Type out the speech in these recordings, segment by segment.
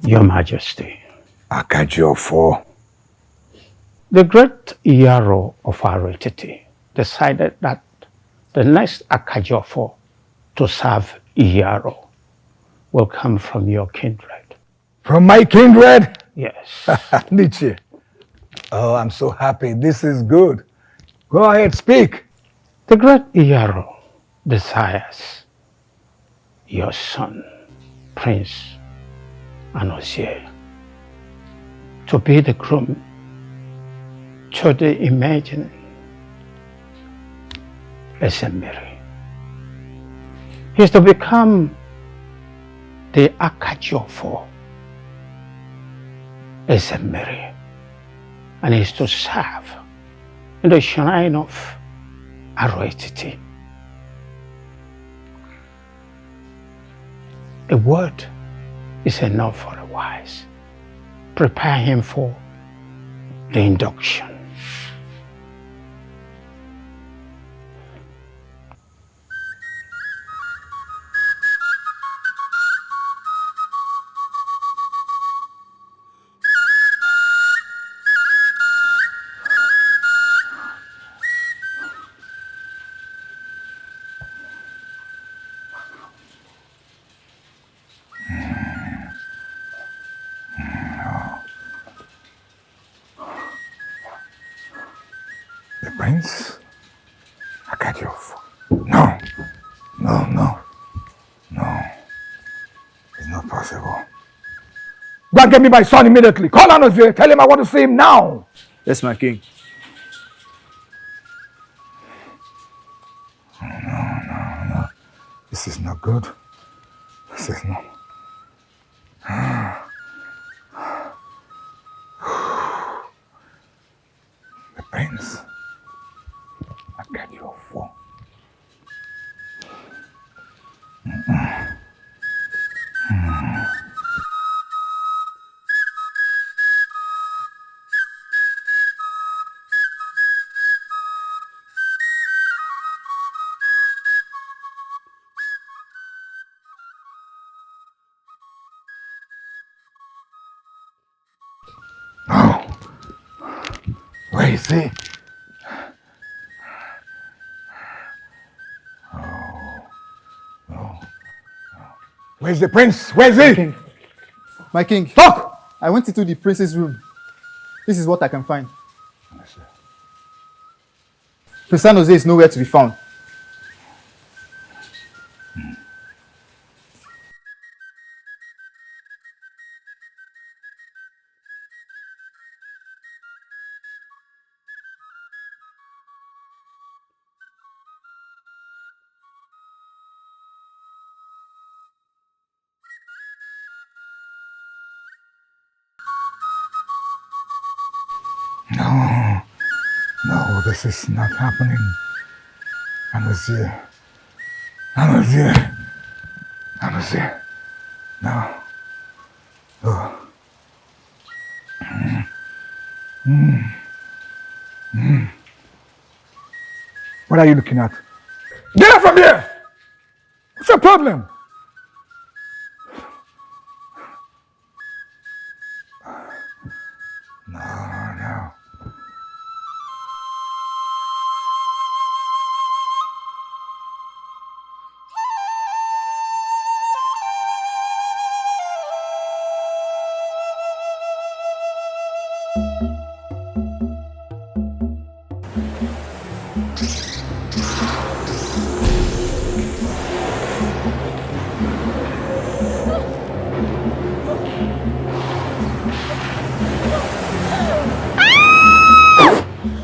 Your Majesty. Akajiofo. The great Iyaro of Arititi decided that the next Akajiofo to serve Iyaro will come from your kindred. From my kindred? Yes. Nietzsche. Oh, I'm so happy. This is good. Go ahead, speak. The great Iyaro desires your son, Prince Anozie, to be the groom to the imagined Esemiri. He is to become the Akajiofo Esemiri, and he is to serve in the shrine of Aroetiti. A word is enough for the wise. Prepare him for the induction. The prince? Akajiofo. No. No. It's not possible. Go and get me my son immediately. Call Anozie. Tell him I want to see him now. Yes, my king. No. This is not good. This is not. The prince. Akajiofo. Oh. Where is he? Where's the prince? Where's he? My king. Talk! I went into the prince's room. This is what I can find. Prince Anozie is nowhere to be found. No, this is not happening. Anozie. No. Oh. What are you looking at? Get up from here! What's your problem? No.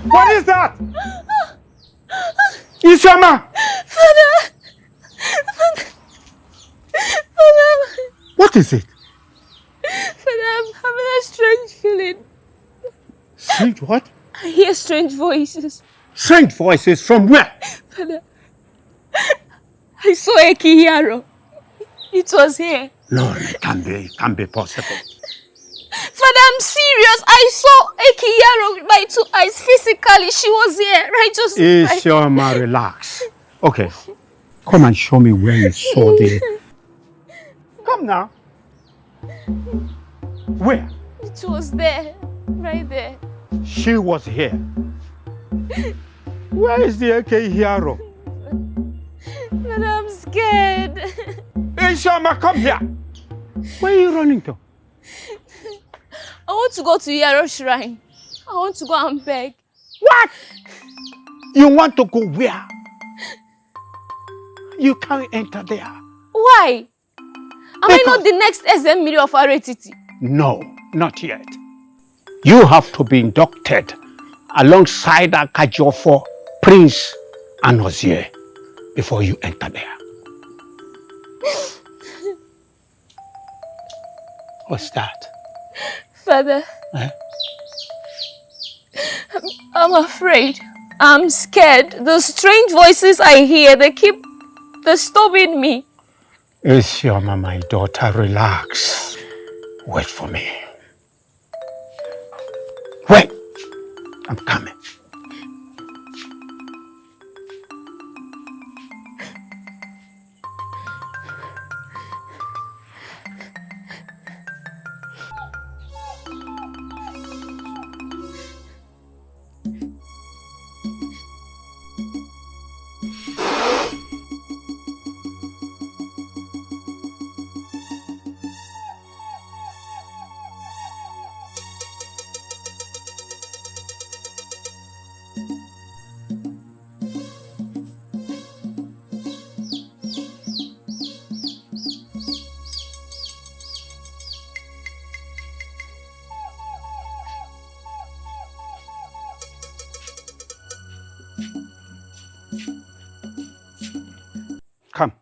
What is that? Ishama! Father! What is it? Father, I'm having a strange feeling. Strange what? I hear strange voices. Strange voices from where? Father, I saw a Kiharo. It was here. No, it can't be possible. Father, I'm serious. I saw a Kiharo with my two eyes physically. She was here, right? Just Ishama, relax. Okay, come and show me where you saw the... Come now. Where? It was there. Right there. She was here. Where is the AK hero? But I'm scared. Hey, Shama, come here. Where are you running to? I want to go to Yaro Shrine. I want to go and beg. What? You want to go where? You can't enter there. Why? Am I not the next SM Miri of RATT? No, not yet. You have to be inducted alongside Akajofo, Prince, and Ozie before you enter there. What's that? Father, Eh? I'm afraid. I'm scared. The strange voices I hear, they keep disturbing me. Isioma, my daughter, relax. Wait for me. Wait. I'm coming. Come.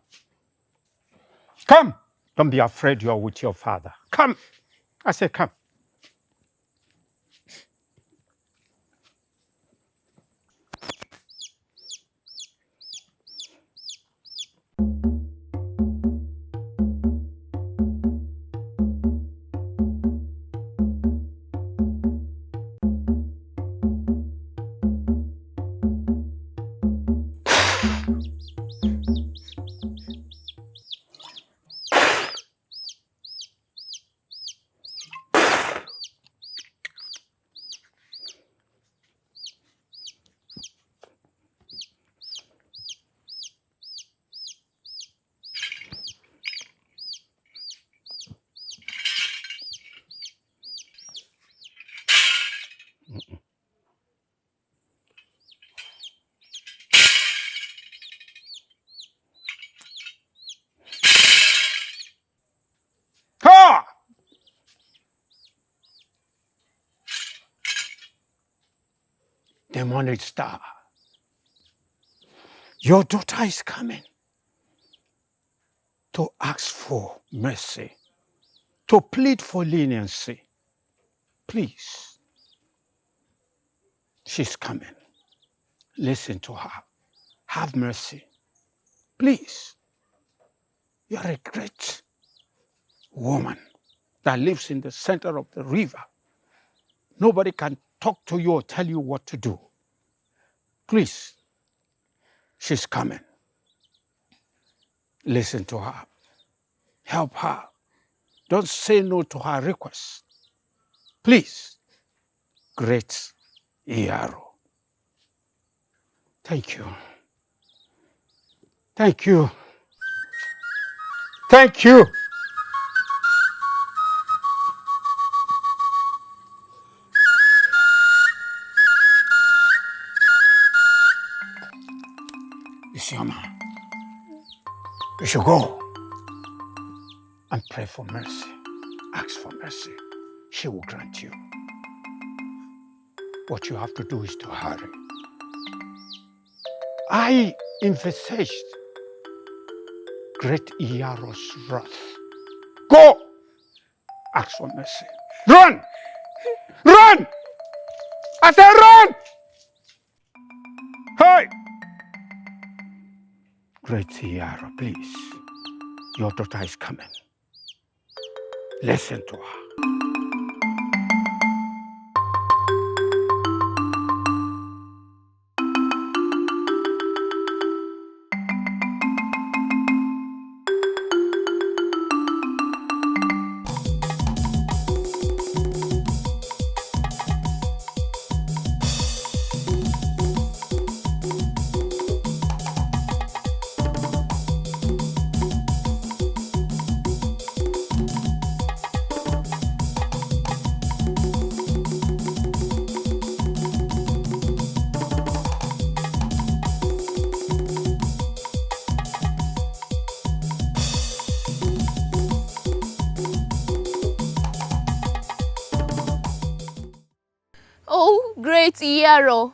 Come. Don't be afraid you're with your father. Come. I say come. Ha! Demonic star. Your daughter is coming to ask for mercy, to plead for leniency. Please. She's coming. Listen to her. Have mercy. Please. You're a great woman that lives in the center of the river. Nobody can talk to you or tell you what to do. Please. She's coming. Listen to her. Help her. Don't say no to her request. Please. Great Iyaro. Thank you. Thank you. Thank you. Isioma, you should go and pray for mercy. Ask for mercy. She will grant you. What you have to do is to hurry. I envisaged great Iyaro's wrath. Go! Ask for mercy. Run! Run! I said run! Hey! Great Iyaro, please. Your daughter is coming. Listen to her. Great Iyaro,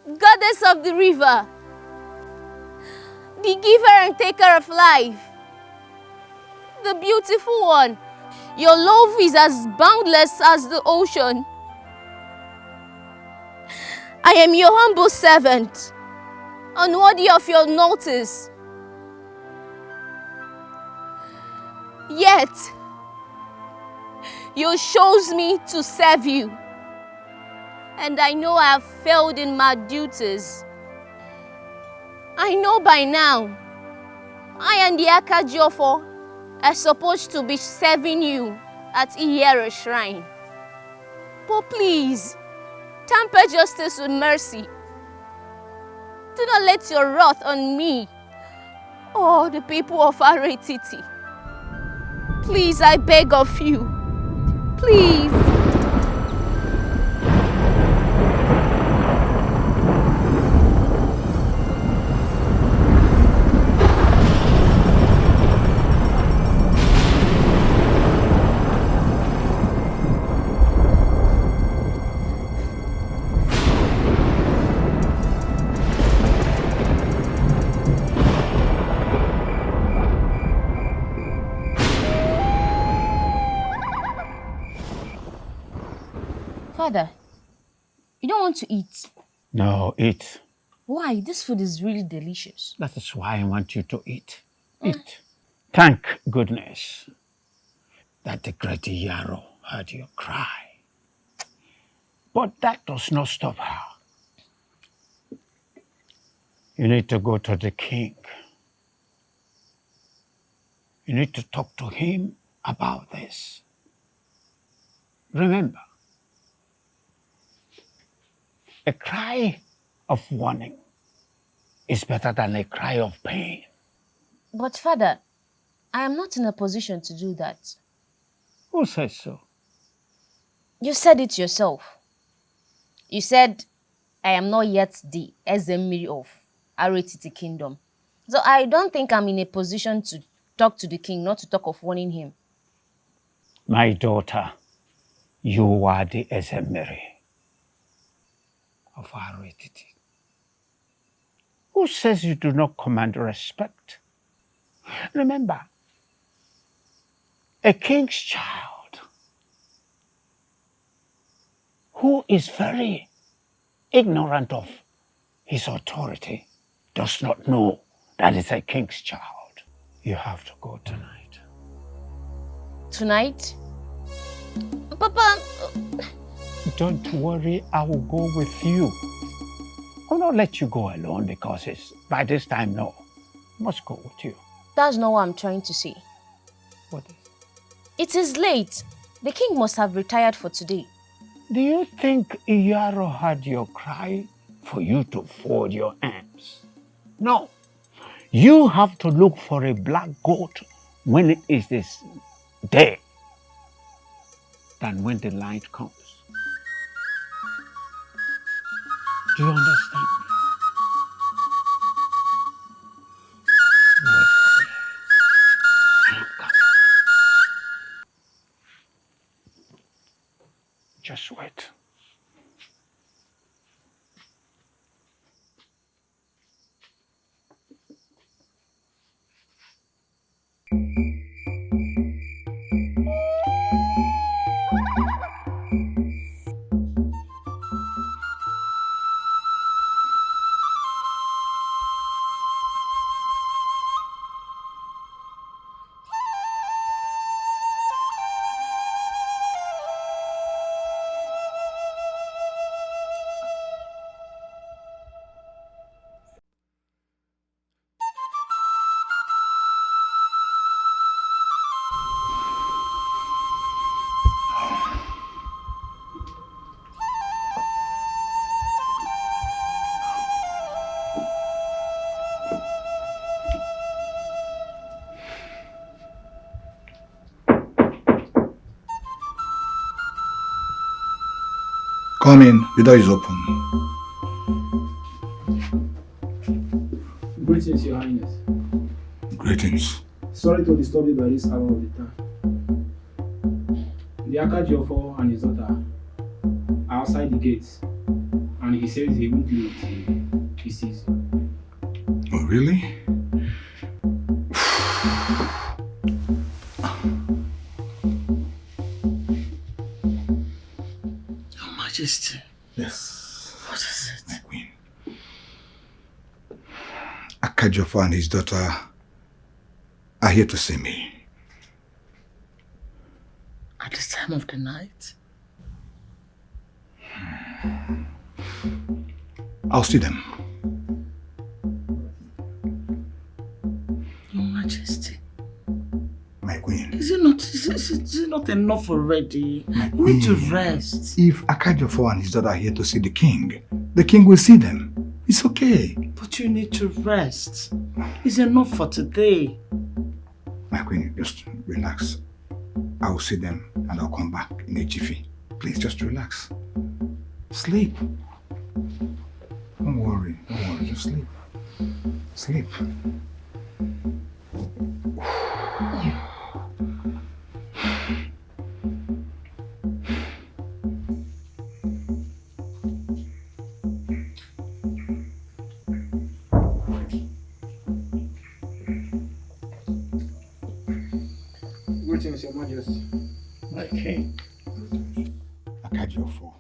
goddess of the river, the giver and taker of life, the beautiful one. Your love is as boundless as the ocean. I am your humble servant, unworthy of your notice. Yet, you chose me to serve you, and I know I have failed in my duties. I know by now, I and the Akajiofo are supposed to be serving you at Iyero Shrine. But please, temper justice with mercy. Do not let your wrath on me or the people of Aretiti. Please, I beg of you. Please. Father, you don't want to eat. No, eat. Why? This food is really delicious. That is why I want you to eat. Eat. Thank goodness that the great Iyaro heard your cry. But that does not stop her. You need to go to the king. You need to talk to him about this. Remember, a cry of warning is better than a cry of pain. But Father, I am not in a position to do that. Who says so? You said it yourself. You said, I am not yet the Ezemiri of Aretiti Kingdom. So I don't think I'm in a position to talk to the king, not to talk of warning him. My daughter, you are the Ezemiri of Aretiti. Who says you do not command respect? Remember, a king's child who is very ignorant of his authority does not know that it's a king's child. You have to go tonight. Tonight? Papa... Don't worry, I will go with you. I will not let you go alone because it's by this time, no. I must go with you. That's not what I'm trying to say. What is? It is late. The king must have retired for today. Do you think Iyaro heard your cry for you to fold your arms? No. You have to look for a black goat when it is this day than when the light comes. Do you understand me? Wait for me. I am coming. Just wait. Come in, the door is open. Greetings, Your Highness. Greetings. Sorry to disturb you by this hour of the time. The Akajiofo and his daughter are outside outside the gates, and he says he won't leave till he sees you. Oh, really? Your Majesty. Yes. What is it? My queen. Akajiofo and his daughter are here to see me. At this time of the night? I'll see them. Your Majesty. My queen. Is it not enough already? My You need to queen. rest. If Akajiofo and his daughter are here to see the king will see them. It's okay. But you need to rest. It's enough for today. My queen, just relax. I will see them and I'll come back in a jiffy. Please, just relax. Sleep. Don't worry, just sleep. Sleep. Greetings, Your Majesty. My king, Akajiofo,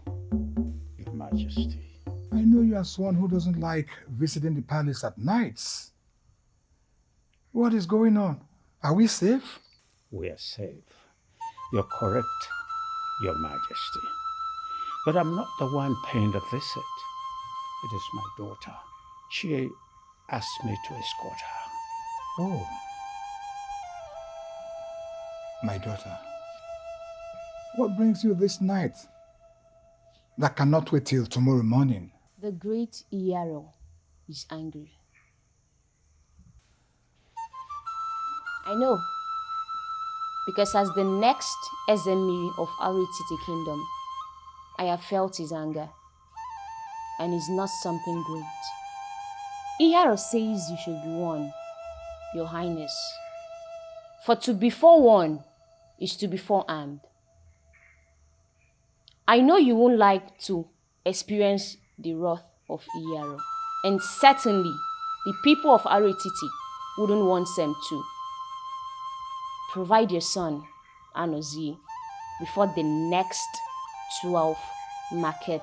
Your Majesty. I know you are someone who doesn't like visiting the palace at nights. What is going on? Are we safe? We are safe. You're correct, Your Majesty. But I'm not the one paying the visit. It is my daughter. She asked me to escort her. Oh. My daughter. What brings you this night that cannot wait till tomorrow morning? The great Iyaro is angry. I know. Because as the next Ezemiri of Arititi Kingdom, I have felt his anger. And it's not something great. Iyaro says you should be warned, Your Highness. For to be forewarned is to be forearmed. I know you won't like to experience the wrath of Iyaro. And certainly, the people of Arititi wouldn't want them to. Provide your son, Anozie, before the next 12 market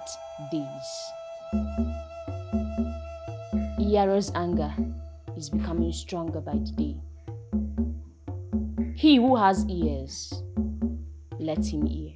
days. Iyaro's anger is becoming stronger by the day. He who has ears, let him hear.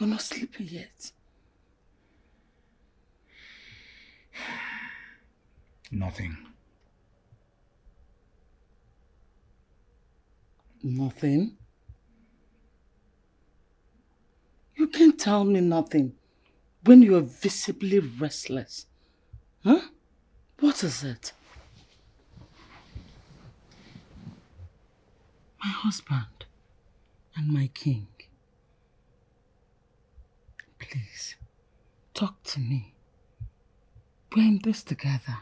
You're not sleeping yet. Nothing. Nothing? You can't tell me nothing when you are visibly restless. Huh? What is it? My husband and my king. Please, talk to me. We're in this together.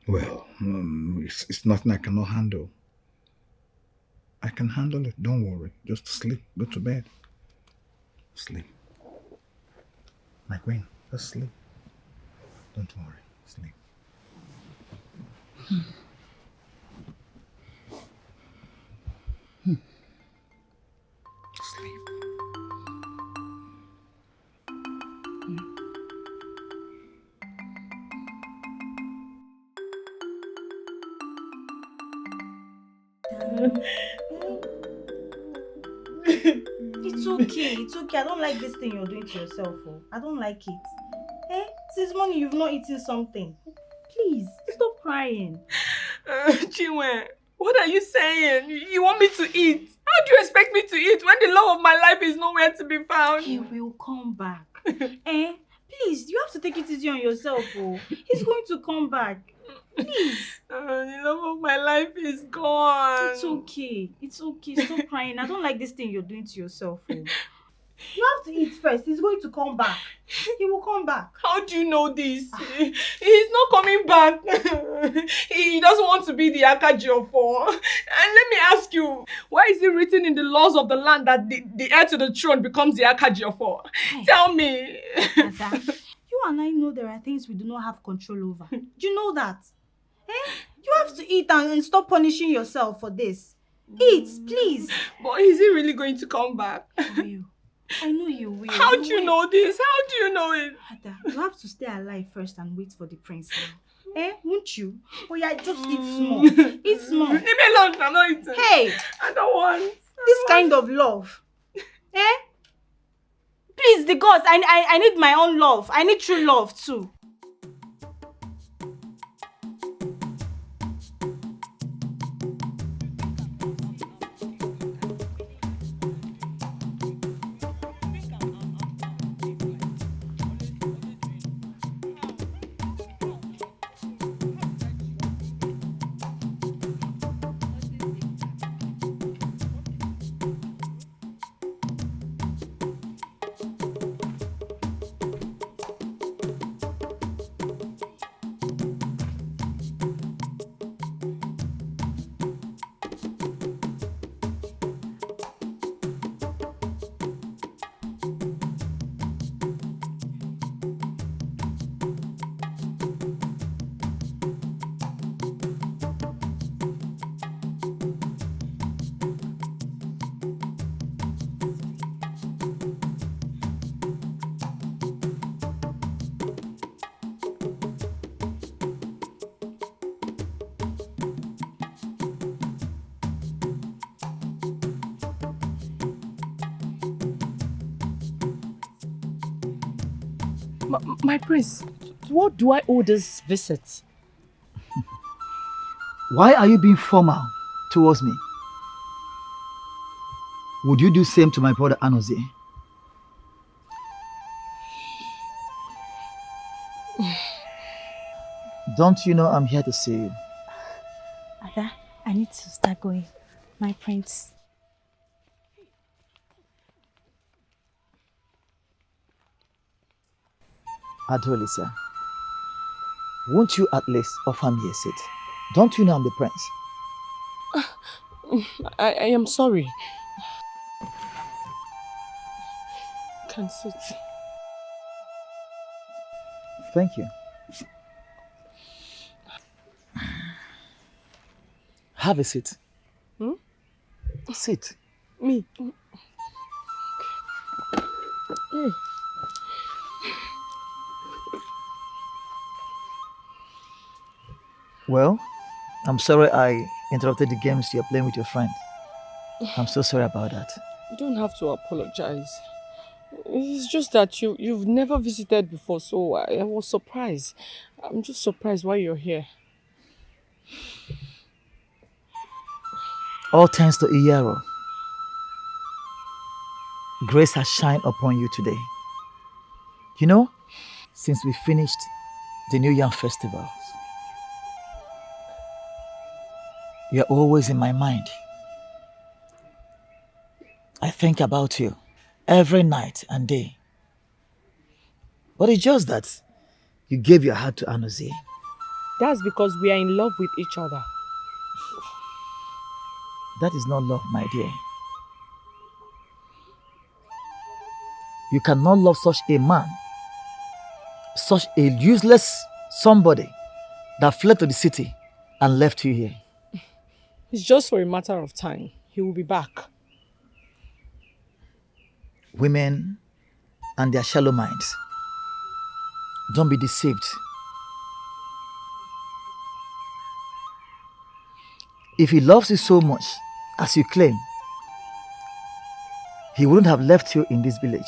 Well, it's It's nothing I cannot handle. I can handle it. Don't worry. Just sleep. Go to bed. Sleep. My queen, just sleep. Don't worry. Sleep. Sleep. It's okay. It's okay. I don't like this thing you're doing to yourself. Oh. I don't like it. Eh? Since morning you've not eaten something. Please, stop crying. Chinwe, what are you saying? You want me to eat? How do you expect me to eat when the love of my life is nowhere to be found? He will come back. Eh? Please, you have to take it easy on yourself. Oh. He's going to come back. Please. The love of my life is gone. It's okay. It's okay. Stop crying. I don't like this thing you're doing to yourself. Oh. You have to eat first. He's going to come back. He will come back. How do you know this? He's not coming back. He doesn't want to be the Akajiofo. And let me ask you, why is it written in the laws of the land that the heir to the throne becomes the Akajiofo? Hey. Tell me. Ada, you and I know there are things we do not have control over. Do you know that? Eh? You have to eat and stop punishing yourself for this. Eat, please. But is he really going to come back? For you. I know you will. How do you know this? How do you know it? Ada, you have to stay alive first and wait for the prince now. Eh? Won't you? Oh yeah, just eat small. Eat small. Leave me alone, I'm not eating. Hey! I don't want. This kind of love. Eh? Please, the gods, I need my own love. I need true love too. My prince, to what do I owe this visit? Why are you being formal towards me? Would you do same to my brother Anozie? Don't you know I'm here to see you? Ada, I need to start going. My prince. Adolisa, won't you at least offer me a seat? Don't you know I'm the prince? I am sorry. Can sit. Thank you. Have a seat. Hmm? Sit. Me? Okay. Well, I'm sorry I interrupted the games you're playing with your friends. I'm so sorry about that. You don't have to apologize. It's just that you've never visited before, so I was surprised. I'm just surprised why you're here. All thanks to Iyaro. Grace has shined upon you today. You know, since we finished the New Yam Festival, you're always in my mind. I think about you every night and day. But it's just that you gave your heart to Anozie. That's because we are in love with each other. That is not love, my dear. You cannot love such a man, such a useless somebody that fled to the city and left you here. It's just for a matter of time. He will be back. Women and their shallow minds. Don't be deceived. If he loves you so much, as you claim, he wouldn't have left you in this village.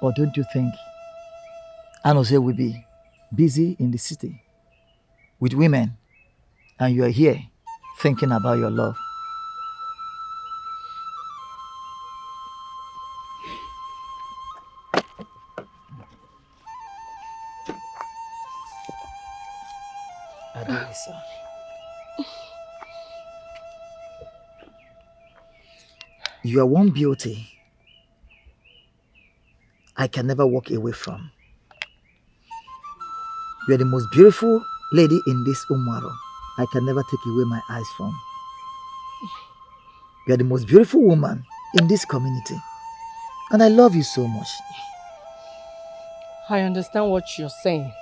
Or don't you think Anoze will be busy in the city with women and you are here thinking about your love? Adelisa. You are one beauty I can never walk away from. You are the most beautiful lady in this Umaro I can never take away my eyes from. You are the most beautiful woman in this community. And I love you so much. I understand what you're saying,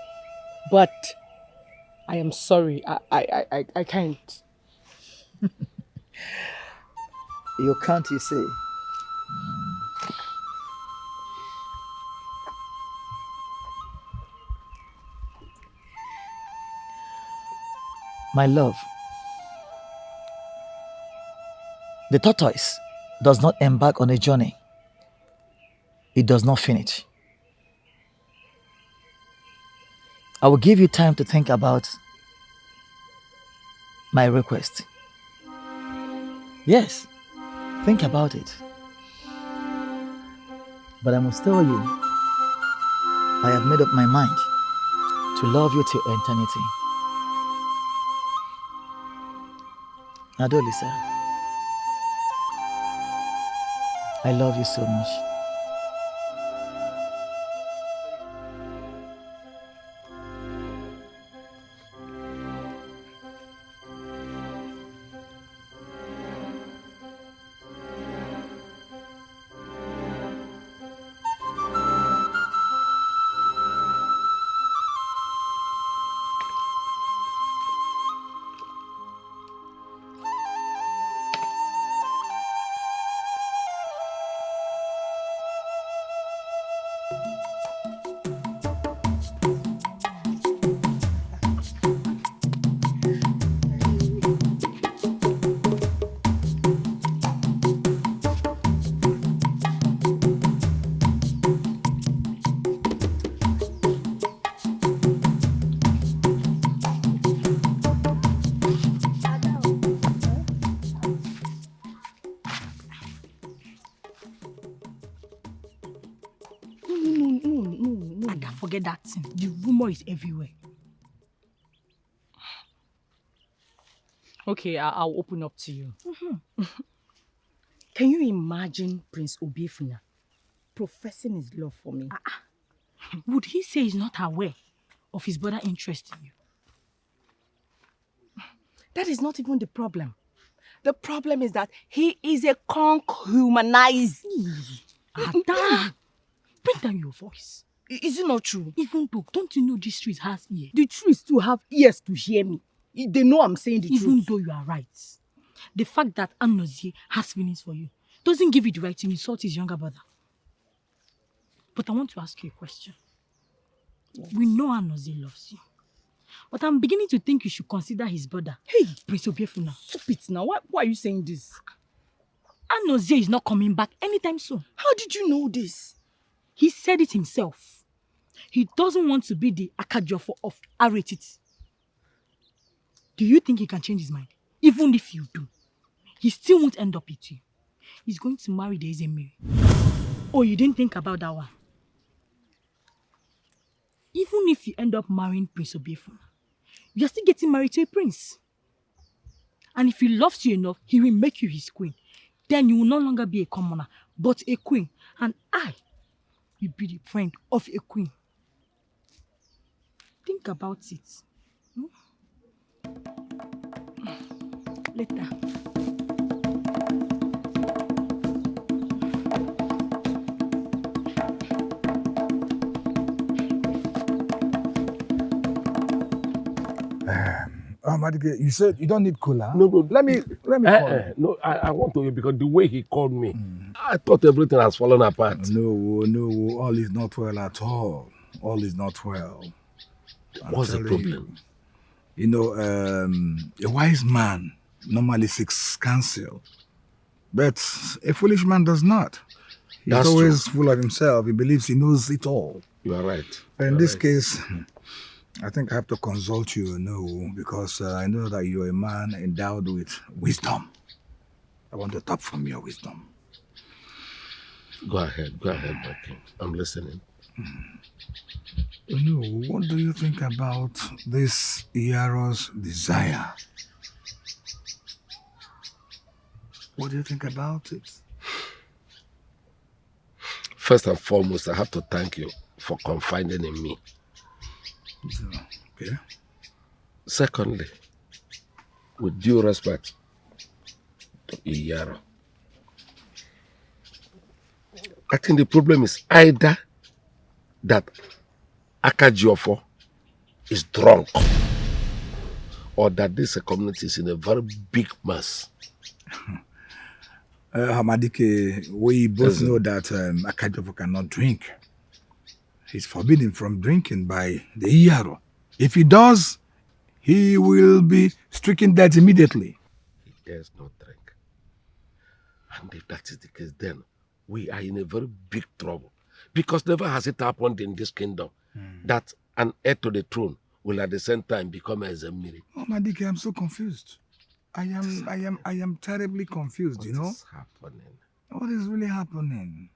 but I am sorry. I can't. You can't, you say? My love, the tortoise does not embark on a journey. It does not finish. I will give you time to think about my request. Yes, think about it. But I must tell you, I have made up my mind to love you till eternity. Adolisa, I love you so much. Forget that thing. The rumor is everywhere. Okay, I'll open up to you. Can you imagine Prince Obiefuna professing his love for me? Would he say he's not aware of his brother's interest in you? That is not even the problem. The problem is that he is a conch-humanized. Adanma, bring down your voice. Is it not true? Even though, don't you know this trees has ears? The trees too have ears to hear me. They know I'm saying the truth. Even though you are right. The fact that Anozie has feelings for you doesn't give you the right to insult his younger brother. But I want to ask you a question. Yes. We know Anozie loves you. But I'm beginning to think you should consider his brother. Hey, Prince Obiefuna. Stop it now. Why are you saying this? Anozie is not coming back anytime soon. How did you know this? He said it himself. He doesn't want to be the Akajofo of Aretiti. Do you think he can change his mind? Even if you do, he still won't end up with you. He's going to marry the Ezemiri. Oh, you didn't think about that one? Even if you end up marrying Prince Obiefuna, you're still getting married to a prince. And if he loves you enough, he will make you his queen. Then you will no longer be a commoner, but a queen. And I will be the friend of a queen. Think about it. Later. Madike, you said you don't need cola. No, no. Let me call. No, I want to because the way he called me, I thought everything has fallen apart. No, all is not well at all. All is not well. What's the problem? You know, a wise man normally seeks counsel, but a foolish man does not. He's always full of himself. He believes he knows it all. You are right. But in this case, I think I have to consult you, because I know that you're a man endowed with wisdom. I want to tap from your wisdom. Go ahead, my king. I'm listening. What do you think about this Iaro's desire? What do you think about it? First and foremost, I have to thank you for confiding in me. Okay. Secondly, with due respect to Iyaro, I think the problem is either that Akajiofo is drunk or that this community is in a very big mess. Hamadike, we both know that Akajiofo cannot drink. He's forbidden from drinking by the Iyaro. If he does, he will be stricken dead immediately. He dares not drink. And if that is the case, then we are in a very big trouble. Because never has it happened in this kingdom that an heir to the throne will at the same time become a Zemiri. Oh, Madike, I'm so confused. I am terribly confused, What is happening? What is really happening?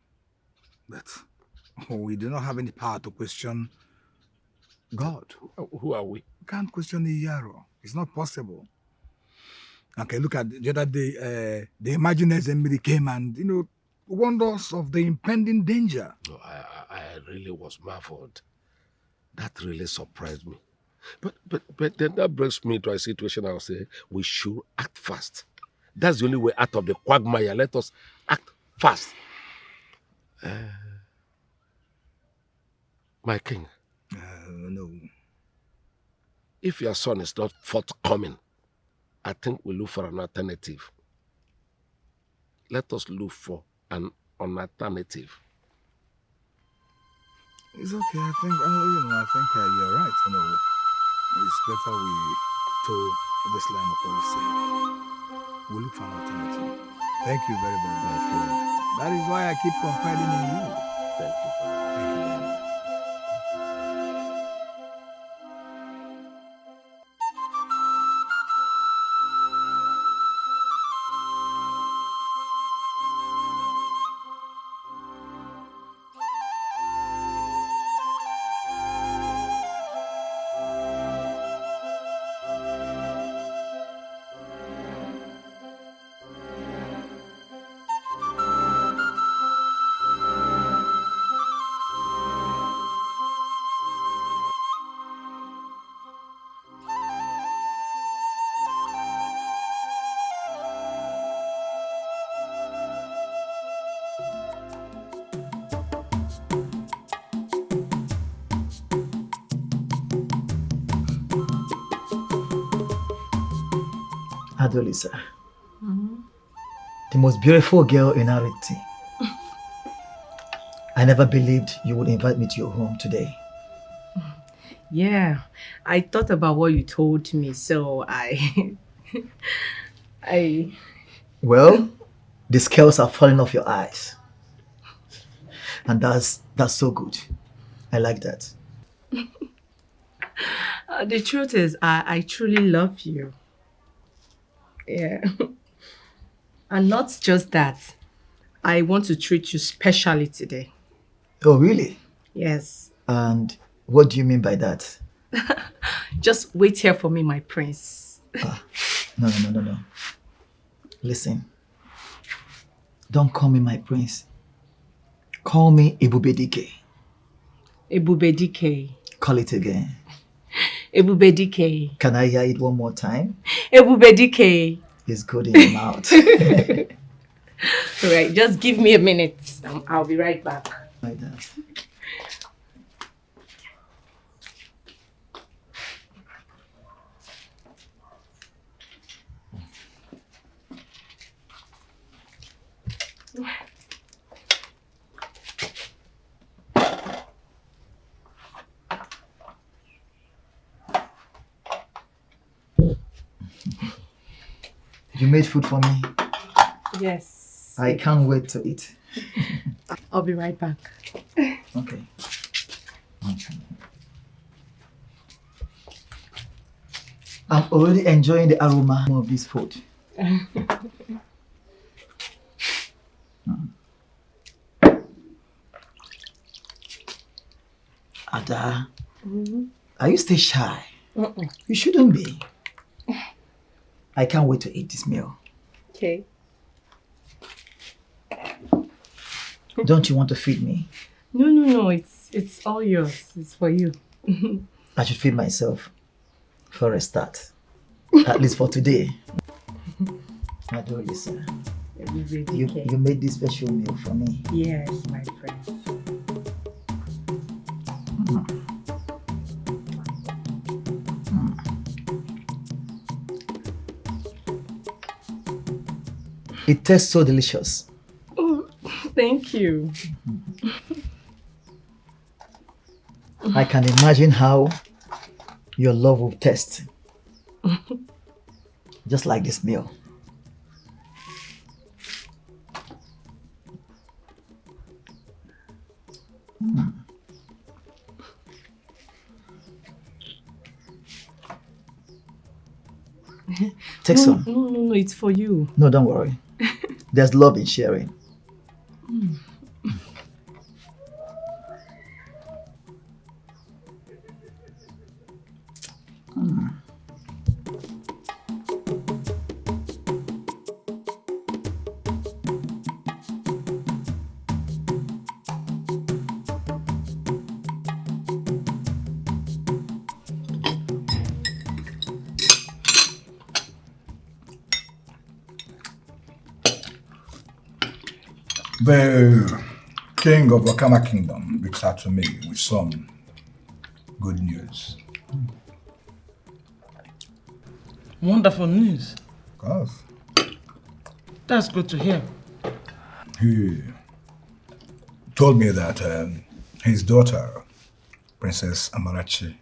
But we do not have any power to question God. Who are we? We can't question the Iyaro. It's not possible. Okay, look at the other day, the imaginary Zemiri came and, warned us of the impending danger. No, I really was marveled. That really surprised me. But then that brings me to a situation I will say we should act fast. That's the only way out of the quagmire. Let us act fast. My king. No. If your son is not forthcoming, I think we'll look for an alternative. Let us look for an alternative. It's okay. I think you're right. It's better we toe this line of what you said. We'll look for an alternative. Thank you very, very much. That is why I keep confiding in you. Thank you. Thank you very much. Adolisa, the most beautiful girl in Ariti. I never believed you would invite me to your home today. Yeah, I thought about what you told me, so Well, the scales are falling off your eyes. And that's so good. I like that. The truth is, I truly love you. Yeah. And not just that. I want to treat you specially today. Oh, really? Yes. And what do you mean by that? Just wait here for me, my prince. No. Listen. Don't call me my prince. Call me Ebubedike. Ebubedike. Call it again. Ebubedike. Can I hear it one more time? Ebubedike. It's good in your mouth. Alright, just give me a minute. I'll be right back. Like that. You made food for me. Yes. I can't wait to eat. I'll be right back. Okay. I'm already enjoying the aroma of this food. Ada, are you still shy? You shouldn't be. I can't wait to eat this meal. Okay. Don't you want to feed me? No. It's all yours. It's for you. I should feed myself for a start. At least for today. I adore you, sir. You made this special meal for me. Yes, my friend. It tastes so delicious. Oh, thank you. I can imagine how your love will taste. Just like this meal. Take some. No, it's for you. No, don't worry. There's love in sharing. The king of Wakama Kingdom reached out to me with some good news. Wonderful news. Of course. That's good to hear. He told me that his daughter, Princess Amarachi,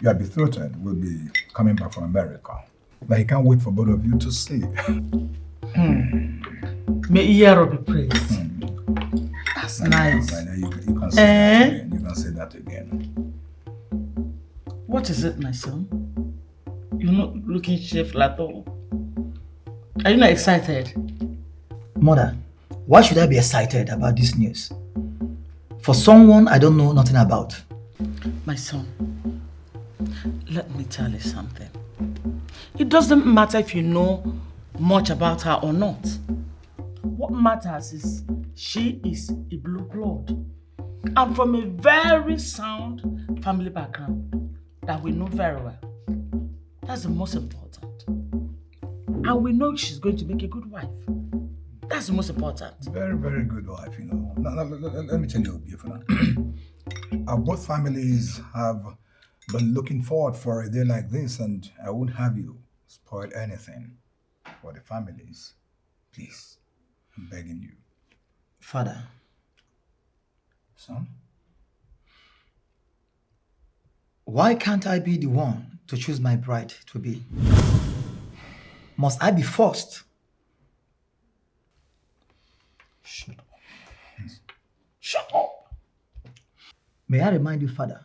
your betrothed, will be coming back from America. But he can't wait for both of you to see. May Iyaro be praised. That's nice. You can say that again. You can say that again. What is it, my son? You're not looking cheerful at all. Are you not excited? Mother, why should I be excited about this news? For someone I don't know nothing about. My son, let me tell you something. It doesn't matter if you know much about her or not. What matters is she is a blue blood and from a very sound family background that we know very well. That's the most important. And we know she's going to make a good wife. That's the most important. Very, very good wife, you know. Now, let me tell you, Biafra. Both families have been looking forward for a day like this, and I won't have you spoil anything for the families. Please, I'm begging you. Father. Son? Why can't I be the one to choose my bride to be? Must I be forced? Shut up. Shut up! May I remind you, Father,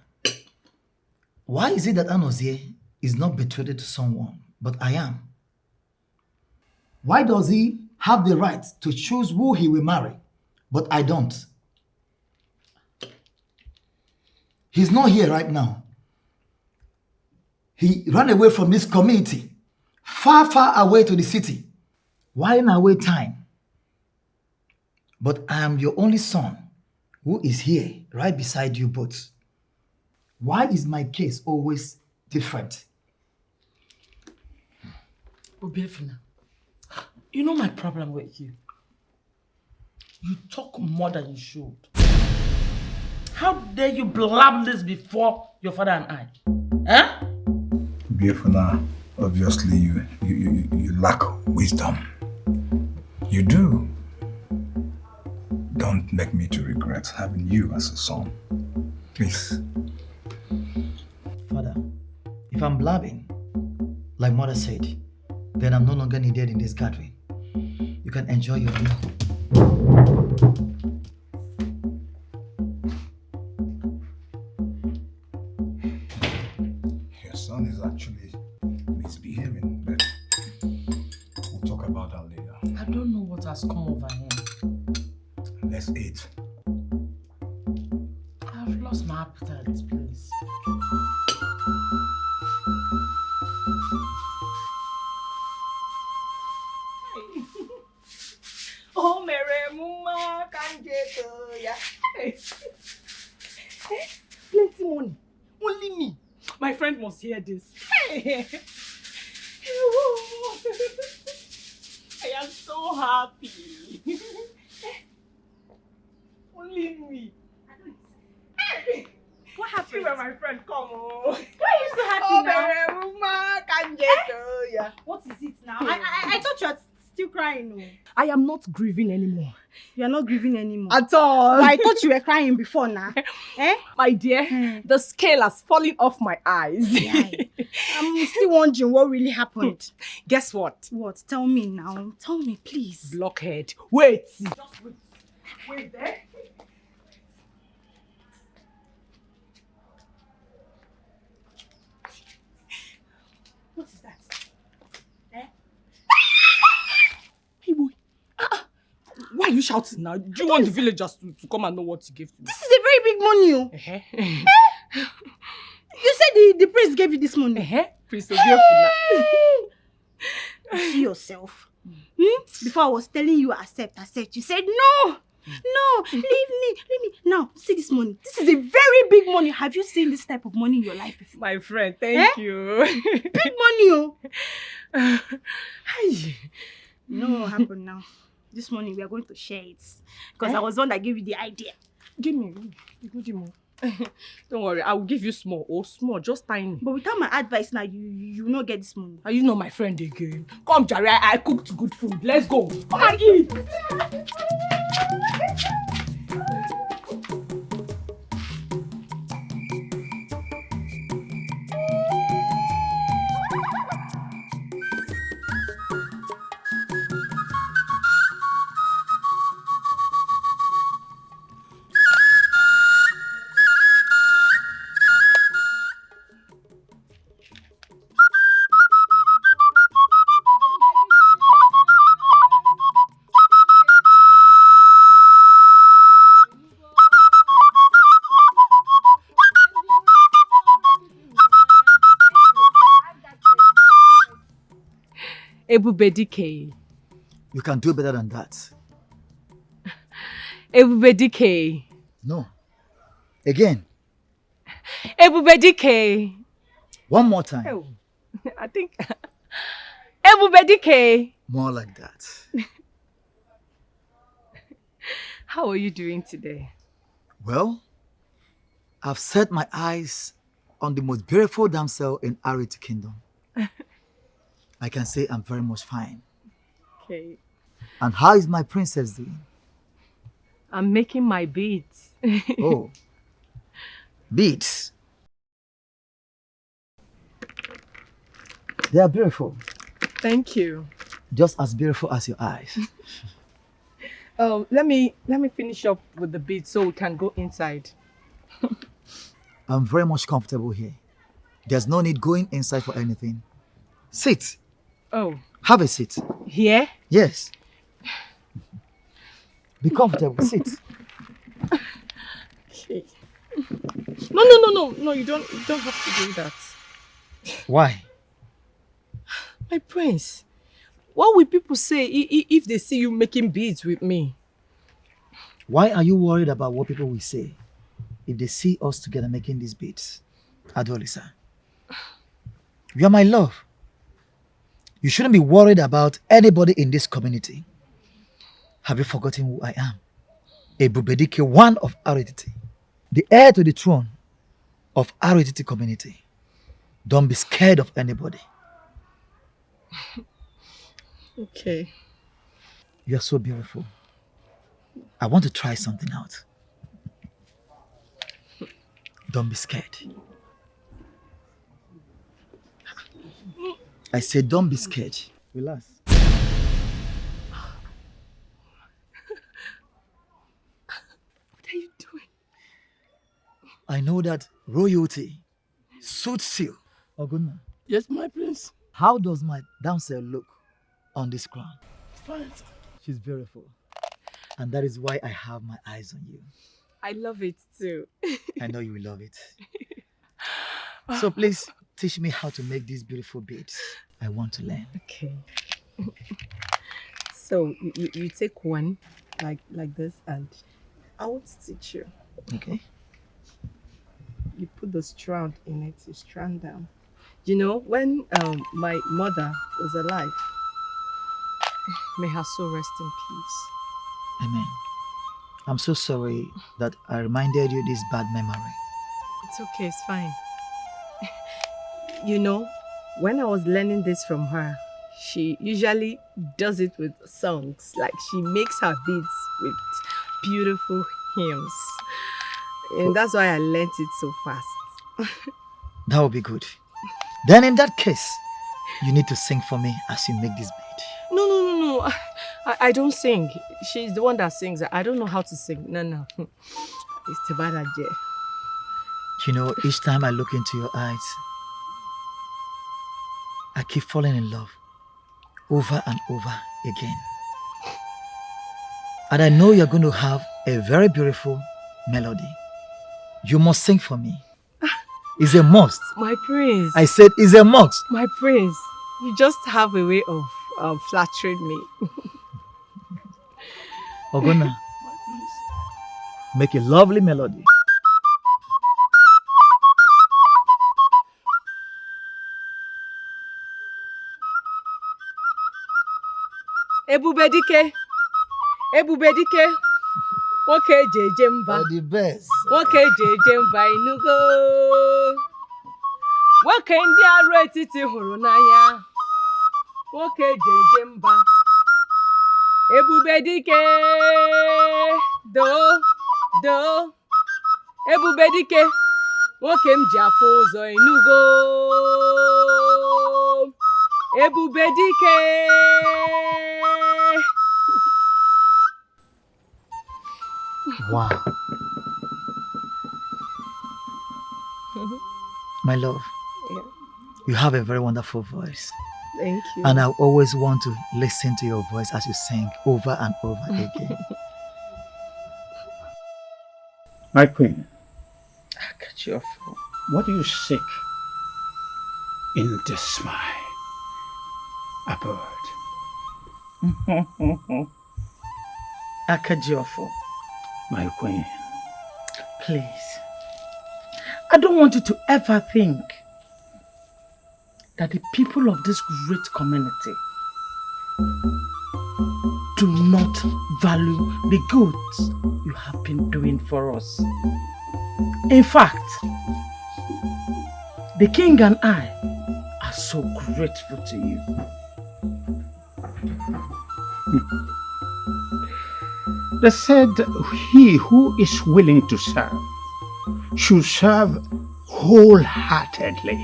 why is it that Anozie is not betrothed to someone, but I am? Why does he have the right to choose who he will marry, but I don't? He's not here right now. He ran away from this community, far, far away to the city, whiling away time. But I am your only son who is here right beside you both. Why is my case always different? Obiefina, you know my problem with you. You talk more than you should. How dare you blab this before your father and I? Eh? Biafra, obviously you lack wisdom. You do. Don't make me to regret having you as a son. Please. Father, if I'm blabbing, like Mother said, then I'm no longer needed in this gathering. You can enjoy your meal. Your son is actually misbehaving, but we'll talk about that later. I don't know what has come over him. Let's eat. I've lost my appetite, please. Oh, mere muma kanjeto ya. Plenty money. Only me. My friend must hear this. I am so happy. Only me. What happened? See where my friend come. Oh. Why are you so happy now? Oh, mama kanjeto ya. What is it now? I thought you were still crying. No. I am not grieving anymore. You are not grieving anymore. At all. But I thought you were crying before now. Eh? My dear, the scale has fallen off my eyes. Yeah. I'm still wondering what really happened. Guess what? What? Tell me now. Tell me, please. Blockhead. Wait. Just wait. Wait there. What is that? Eh? Hey boy. Why are you shouting now? Do you want the villagers to come and know what you gave to me? This is a very big money. Oh. You said the priest gave you this money. Priest See yourself. Before I was telling you accept, you said no. No, leave me. Now, see this money. This is a very big money. Have you seen this type of money in your life before? My friend, thank you. Big money, oh. You know what happened now? This morning we are going to share it. Because I was the one that gave you the idea. Give me. Don't worry, I will give you small, just tiny. But without my advice now, you will not get this money. Are you not my friend again? Come, Jerry, I cooked good food. Let's go. Come and eat. Ebubedike. You can do better than that. Ebubedike. No. Again. Ebubedike. One more time. Oh, I think. Ebubedike. More like that. How are you doing today? Well, I've set my eyes on the most beautiful damsel in Arity Kingdom. I can say I'm very much fine. Okay. And how is my princess doing? I'm making my beads. Oh. Beads. They are beautiful. Thank you. Just as beautiful as your eyes. Let me finish up with the beads so we can go inside. I'm very much comfortable here. There's no need going inside for anything. Sit. Oh. Have a seat. Here? Yes. Be comfortable. Sit. Okay. No, you don't have to do that. Why? My prince, what will people say if they see you making beads with me? Why are you worried about what people will say if they see us together making these beads? Adolisa, you are my love. You shouldn't be worried about anybody in this community. Have you forgotten who I am? Ebubedike, one of Arititi, the heir to the throne of Arititi community. Don't be scared of anybody. Okay. You are so beautiful. I want to try something out. Don't be scared. I said don't be scared. Relax. What are you doing? I know that royalty suits you. Oguna, Yes, my prince. how does my damsel look on this crown? Fine, sir. She's beautiful. And that is why I have my eyes on you. I love it too. I know you will love it. So please teach me how to make these beautiful beads. I want to learn. Okay. So you take one like this, and I want to teach you. Okay. You put the strand in it, you strand down. You know, when my mother was alive, may her soul rest in peace. Amen. I'm so sorry that I reminded you this bad memory. It's okay, it's fine. You know, when I was learning this from her, she usually does it with songs. Like she makes her beats with beautiful hymns. And that's why I learned it so fast. That would be good. Then in that case, you need to sing for me as you make this bead. No. I don't sing. She's the one that sings. I don't know how to sing. No. It's Tebaraje. You know, each time I look into your eyes, I keep falling in love over and over again. And I know you're going to have a very beautiful melody. You must sing for me. It's a must. My prince. I said it's a must. My prince. You just have a way of flattering me. Ogona, make a lovely melody. Ebubedike. Nwoke eji eje mba. The best. Nwoke eji eje mba inugo. Nwoke ndị arụ etiti hụrụ n'anya. Nwoke eji eje mba. Ebubedike. Do. Ebubedike. Nwoke m ji afụ ụzọ inugo. Ebubedike. Wow. My love, Yeah. you have a very wonderful voice. Thank you. And I always want to listen to your voice as you sing over and over again. My queen, Akajiofo. what do you seek in this my abode? Akajiofo, My queen, please. I don't want you to ever think that the people of this great community do not value the goods you have been doing for us. In fact, the king and I are so grateful to you. they said he who is willing to serve should serve wholeheartedly.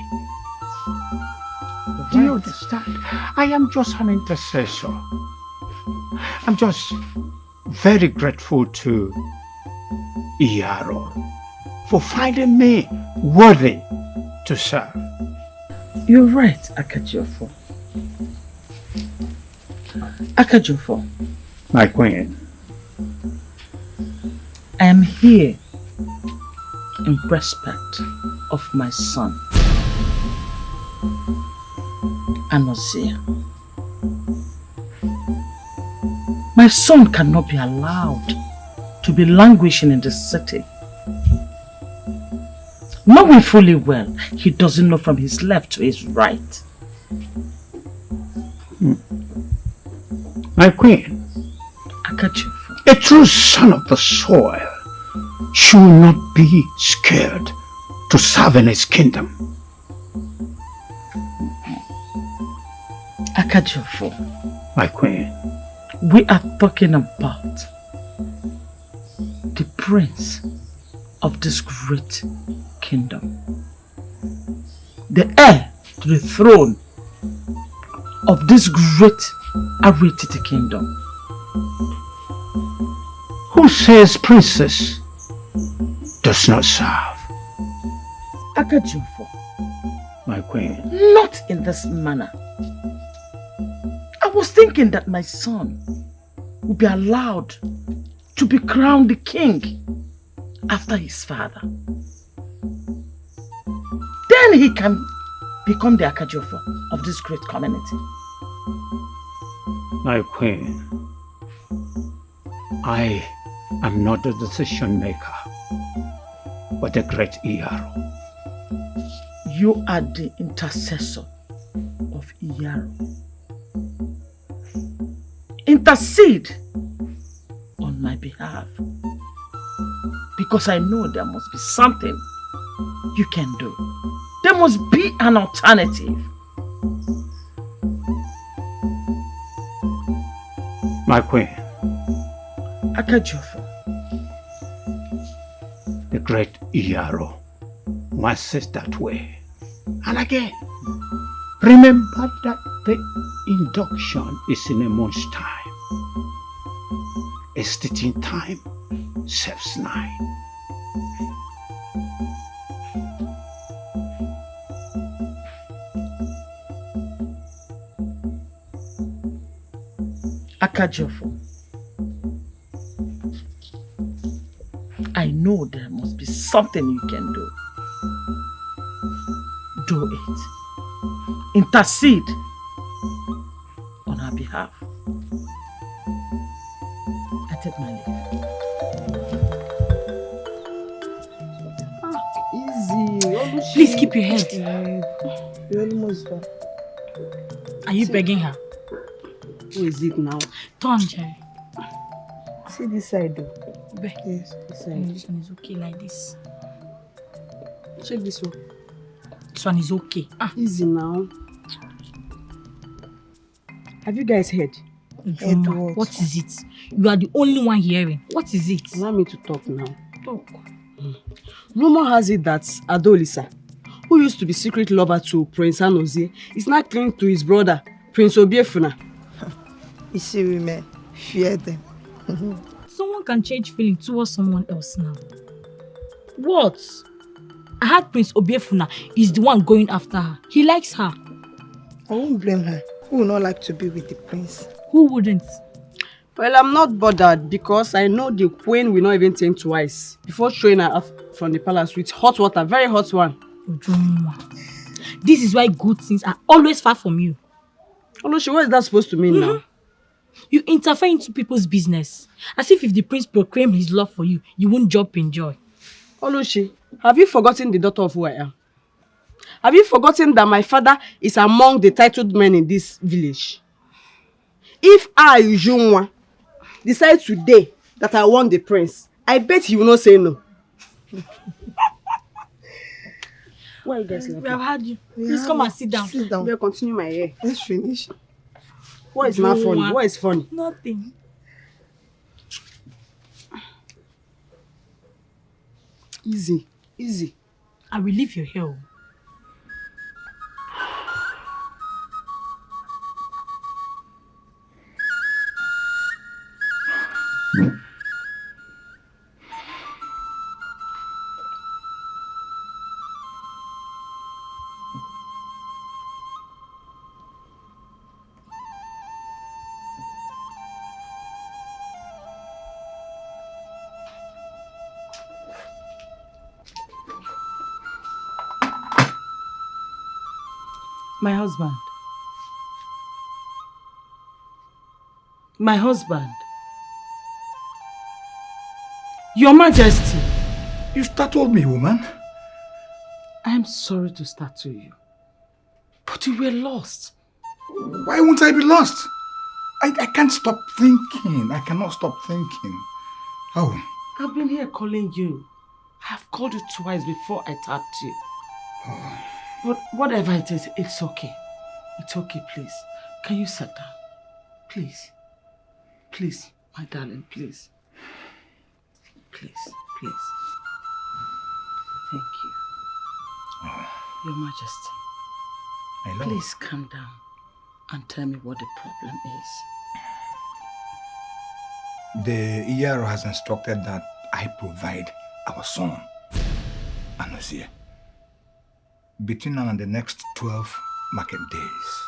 Do you understand? I am just an intercessor. I'm just very grateful to Iyaro for finding me worthy to serve. You're right, Akajiofo. Akajiofo, My queen, I am here in respect of my son, Anosia. My son cannot be allowed to be languishing in the city. Knowing fully well, he doesn't know from his left to his right. my queen, Akajiofo, a true son of the soil should not be scared to serve in his kingdom. Akajiofo, My queen, we are talking about the prince of this great kingdom, the heir to the throne of this great Aretiti kingdom. Who says princess does not serve? Akajofo. My queen. Not in this manner. I was thinking that my son would be allowed to be crowned the king after his father. Then he can become the Akajofo of this great community. My queen, I am not the decision maker, but the great Iyaro. You are the intercessor of Iyaro. Intercede on my behalf, because I know there must be something you can do. There must be an alternative. My queen, Akajofo. the great Iyaro wants it that way. And again, remember that the induction is in a month's time. A stitching time serves 9. Akajofo, I know there must be something you can do. Do it. Intercede on our behalf. I take my leave. Easy. Please keep your head. You're almost done. Are you begging her? Who is it now? Turn, Jerry. See this side though. Yes, this side. This one is okay like this. Check this one. This one is okay. Easy now. Have you guys heard? Ujoma, what is it? You are the only one hearing. What is it? Allow me to talk now. Talk. Rumor has it that Adolisa, who used to be secret lover to Prince Anozie, is now clinging to his brother, Prince Obiefuna. You see, women fear them. Someone can change feeling towards someone else now. What? I heard Prince Obiefuna is the one going after her. He likes her. I won't blame her. Who would not like to be with the prince? Who wouldn't? Well, I'm not bothered because I know the queen will not even think twice before showing her off from the palace with hot water, very hot one. Ujoma. This is why good things are always far from you. Oloshi, what is that supposed to mean now? You interfere into people's business. As if the prince proclaimed his love for you, you won't jump in joy. Oloshi, have you forgotten the daughter of who I am? Have you forgotten that my father is among the titled men in this village? If I, Ujunwa, decide today that I want the prince, I bet he will not say no. Why are you guys laughing? We have had you. Please come and sit down. Sit down. We'll continue my hair. Let's finish. What is not funny? What is funny? Nothing. Easy. Easy. I will leave your hair. My husband. My husband. Your Majesty. You startled me, woman. I am sorry to startle you, but you were lost. Why won't I be lost? I can't stop thinking. I cannot stop thinking. Oh. I've been here calling you. I have called you twice before I tapped you. Oh. But whatever it is, it's okay. It's okay, please. Can you sit down? Please. Please, my darling, please. Please, please. Thank you. Oh. Your Majesty. My love. Please calm down. and tell me what the problem is. The ERO has instructed that I provide our son, Anosia, between now and the next 12 market days.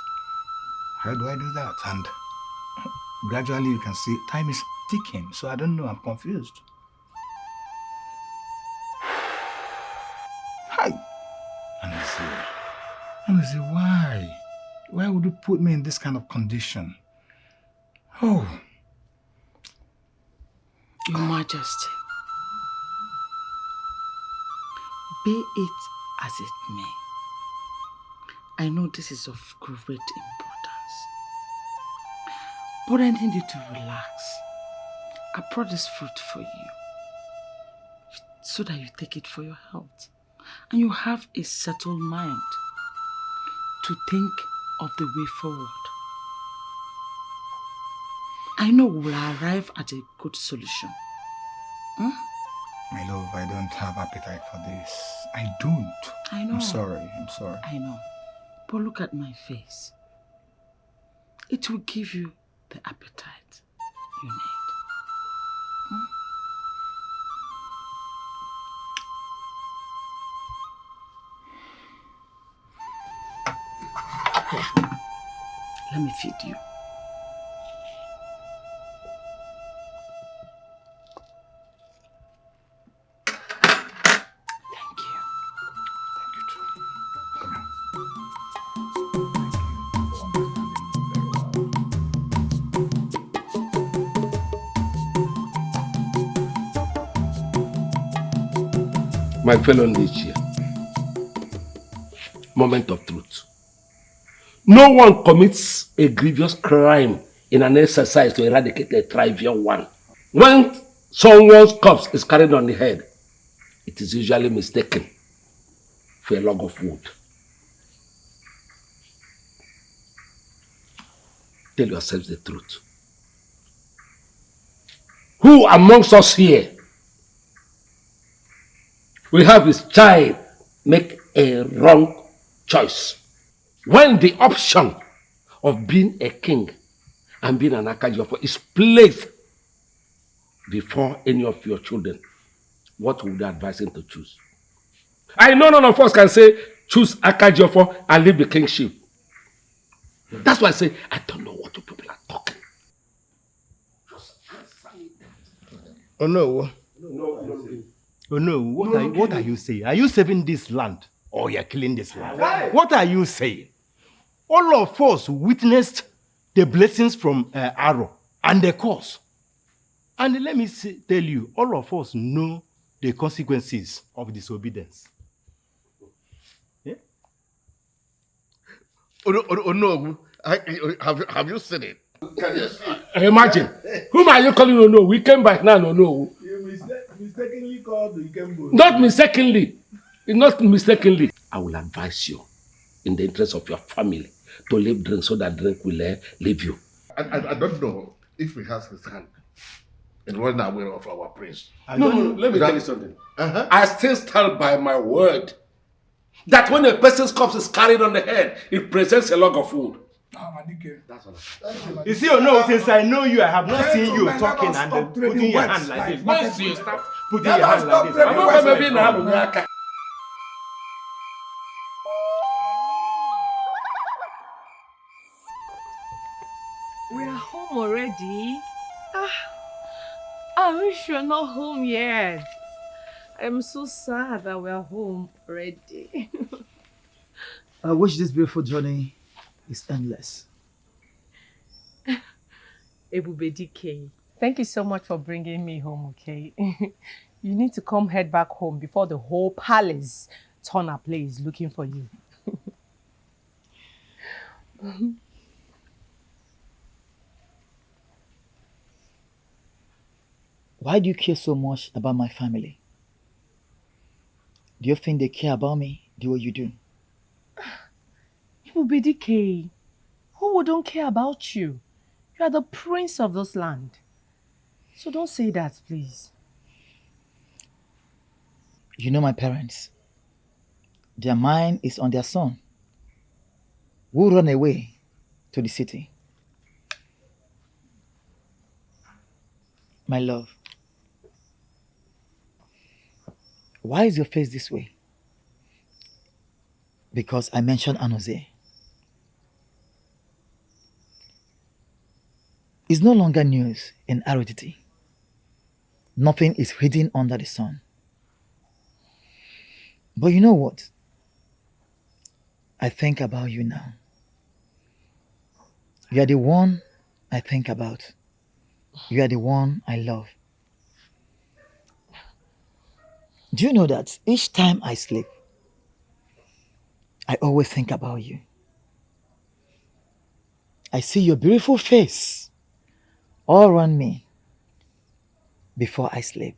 How do I do that? And gradually you can see time is ticking, so I don't know, I'm confused. Hi! Anosia, why? Why would you put me in this kind of condition? Oh. Your Majesty, be it as it may, I know this is of great importance, but I need you to relax. I brought this fruit for you so that you take it for your health and you have a settled mind to think of the way forward. I know we will arrive at a good solution. Hmm? My love, I don't have appetite for this. I don't. I know. I'm sorry. I know. But look at my face. It will give you the appetite you need. Let me feed you. My fellow Nigeria, moment of truth. No one commits a grievous crime in an exercise to eradicate a trivial one. When someone's corpse is carried on the head, it is usually mistaken for a log of wood. Tell yourselves the truth. Who amongst us here will have his child make a wrong choice when the option of being a king and being an Akajiofo is placed before any of your children? What would you advise him to choose? I know none of us can say choose Akajiofo and leave the kingship. That's why I say I don't know what you people are talking. Oh no. Oh no, what are you saying? Are you saving this land or you're killing this land? What are you saying? All of us witnessed the blessings from Aaron and the curse. And let me tell you, all of us know the consequences of disobedience. Yeah? Oh no, have you seen it? Imagine. Whom are you calling no? We came back now, no. You mistakenly called Ikembo. Not mistakenly. Not mistakenly. I will advise you, in the interest of your family, to leave drink so that drink will leave you. I don't know if he has his hand in running away of our prince. No, let me tell you something. I still stand by my word that when a person's corpse is carried on the head, it presents a log of food. That's all. You see, or no, since I know you, I have not seen you talking and then putting your hand like this. Once you start putting your hand like this. I'm not going to be now. We are home already. I wish you're not home yet. I'm so sad that we're home already. I wish this beautiful journey is endless. Ebubedike, thank you so much for bringing me home, okay? You need to head back home before the whole palace turn up place looking for you. Why do you care so much about my family? Do you think they care about me the way you do? Ebubedike, who wouldn't care about you? You are the prince of this land. So don't say that, please. You know my parents. Their mind is on their son, who run away to the city. My love, why is your face this way? Because I mentioned Anose. It's no longer news in ROTT. Nothing is hidden under the sun. But you know what? I think about you now. You are the one I think about. You are the one I love. Do you know that each time I sleep, I always think about you? I see your beautiful face all around me before I sleep.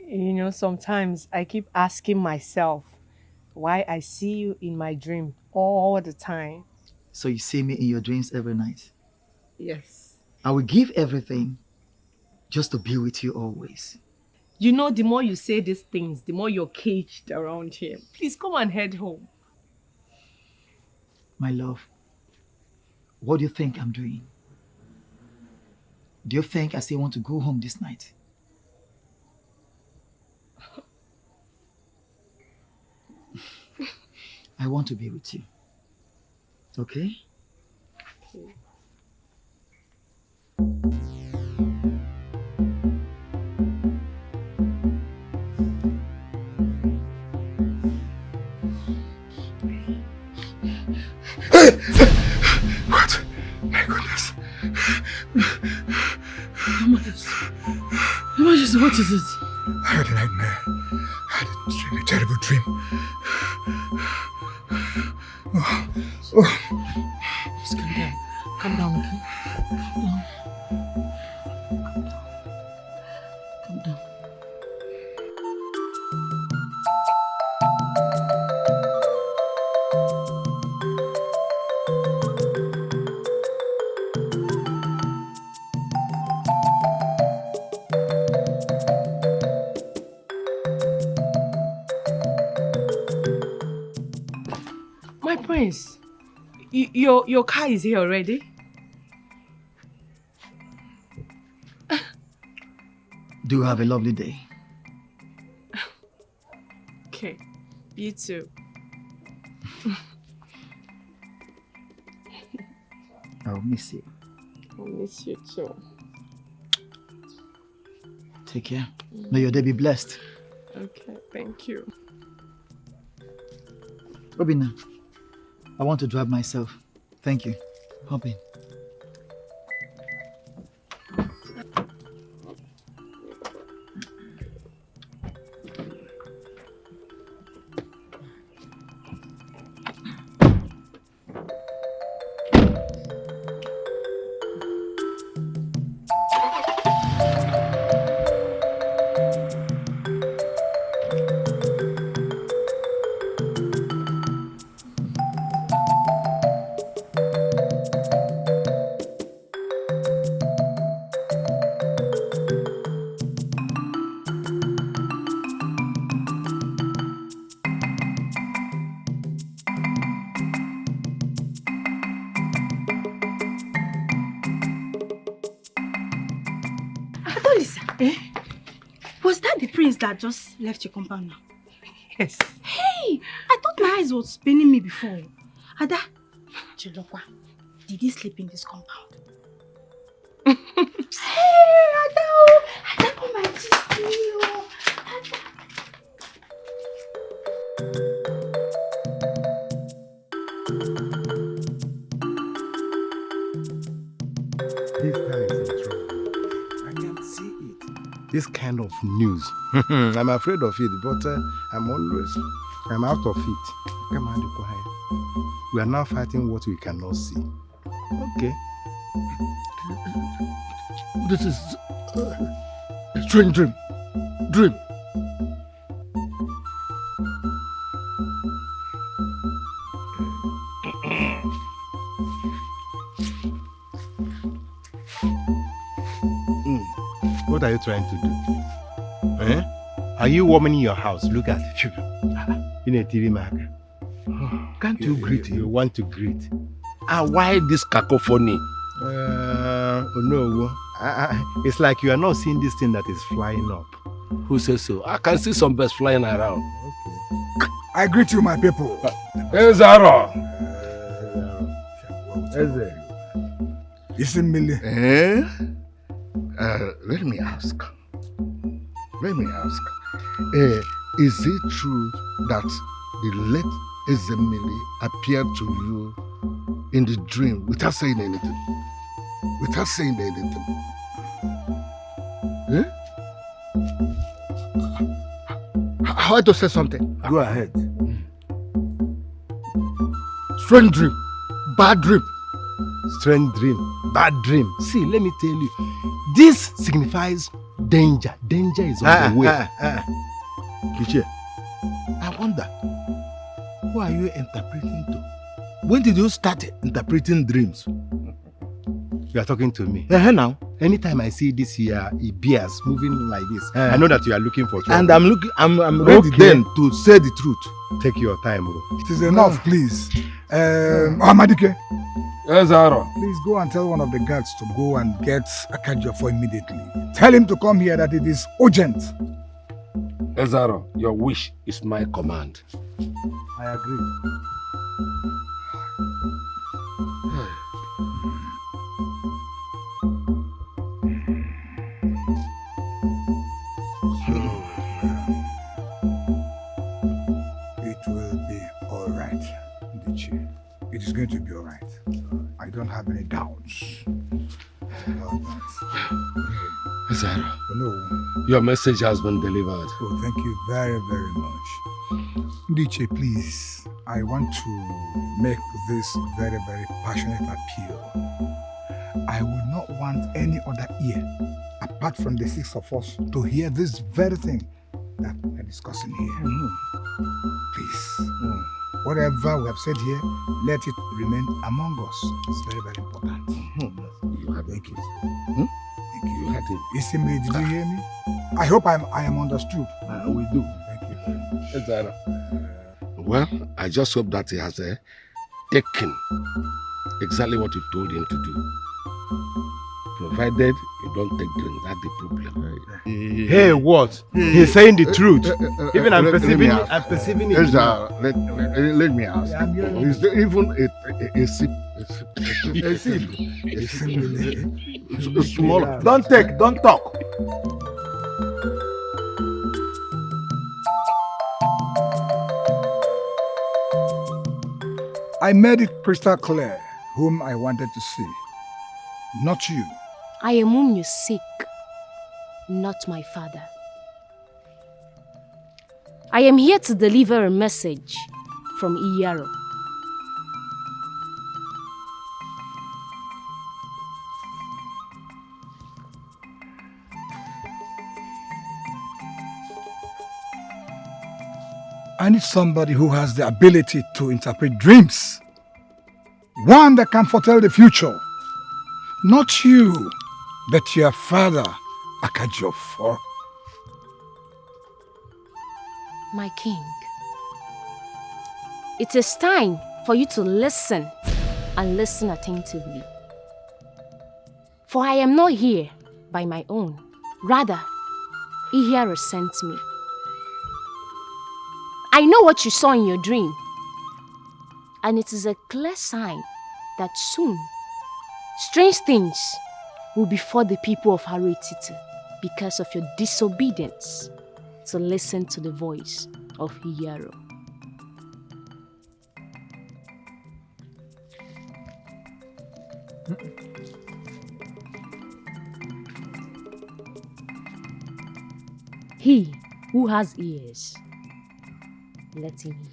You know, sometimes I keep asking myself why I see you in my dream all the time. So you see me in your dreams every night. Yes. I will give everything just to be with you always. You know, the more you say these things, the more you're caged around here. Please come and head home. My love, what do you think I'm doing? Do you think I still want to go home this night? I want to be with you. Okay? Okay. What? My goodness. What is it? I had a nightmare. I had a terrible dream. Just calm down. Calm down, okay? Calm down. My prince, your car is here already? Do have a lovely day. Okay, you too. I'll miss you. I'll miss you too. Take care. May your day be blessed. Okay, thank you. Robina, I want to drive myself. Thank you. Hop in. Was that the prince that just left your compound now? Yes. Hey, I thought my eyes were spinning me before. Ada, Chilokwa, did he sleep in this compound? Hey, Ada, come and kiss me. Ada. This guy is in trouble. I can see it. This kind of news. I'm afraid of it, but I'm out of it. Come on, be quiet. We are now fighting what we cannot see. Okay. This is a strange dream. What are you trying to do? Eh? Are you warming your house? Look at you. In a TV marker. Can't you greet him? You want to greet? Why this cacophony? No. It's like you are not seeing this thing that is flying up. Who says so? I can see some birds flying around. Okay. I greet you, my people. Hey, Zara. Listen, Millie. Let me ask. Is it true that the late Ezemili appeared to you in the dream without saying anything? How to say something? Go ahead. Strange dream. Bad dream. Strange dream. Bad dream. See, let me tell you. This signifies danger. Danger is on the way. Kiche, I wonder, who are you interpreting to? When did you start interpreting dreams? You are talking to me. Now. Anytime I see this here, bears moving like this, I know that you are looking for trouble. And I'm ready then to say the truth. Take your time, bro. It is enough, please. Amadike. Yes, Zara. Please go and tell one of the guards to go and get Akajiofo immediately. Tell him to come here, that it is urgent. Ezaro, your wish is my command. I agree. It will be all right, Ndichi. It is going to be all right. I don't have any doubts about that. Ezaro, No. your message has been delivered. Oh, thank you very, very much. Ndiche, please, I want to make this very, very passionate appeal. I will not want any other ear, apart from the 6 of us, to hear this very thing that we are discussing here. Please, whatever we have said here, let it remain among us. It's very, very important. You have Thank you. Thank you. You had it. Isimri, did you hear me? I hope I am understood. We do. Thank you very much. Ezaro. Well, I just hope that he has taken exactly what you told him to do. Provided you don't take drink, that's the problem. Hey, what? He's saying the truth. Even I'm perceiving it. Let me ask. Is there even a sip? A sip. A small. Don't talk. I made it crystal clear whom I wanted to see. Not you. I am whom you seek, not my father. I am here to deliver a message from Iyaro. I need somebody who has the ability to interpret dreams. One that can foretell the future. Not you, but your father, Akajiofo. My king, it is time for you to listen and listen attentively. For I am not here by my own. Rather, Iyaro sent me. I know what you saw in your dream, and it is a clear sign that soon strange things will befall the people of Haretiti because of your disobedience to listen to the voice of Iyaro. He who has ears, let him hear.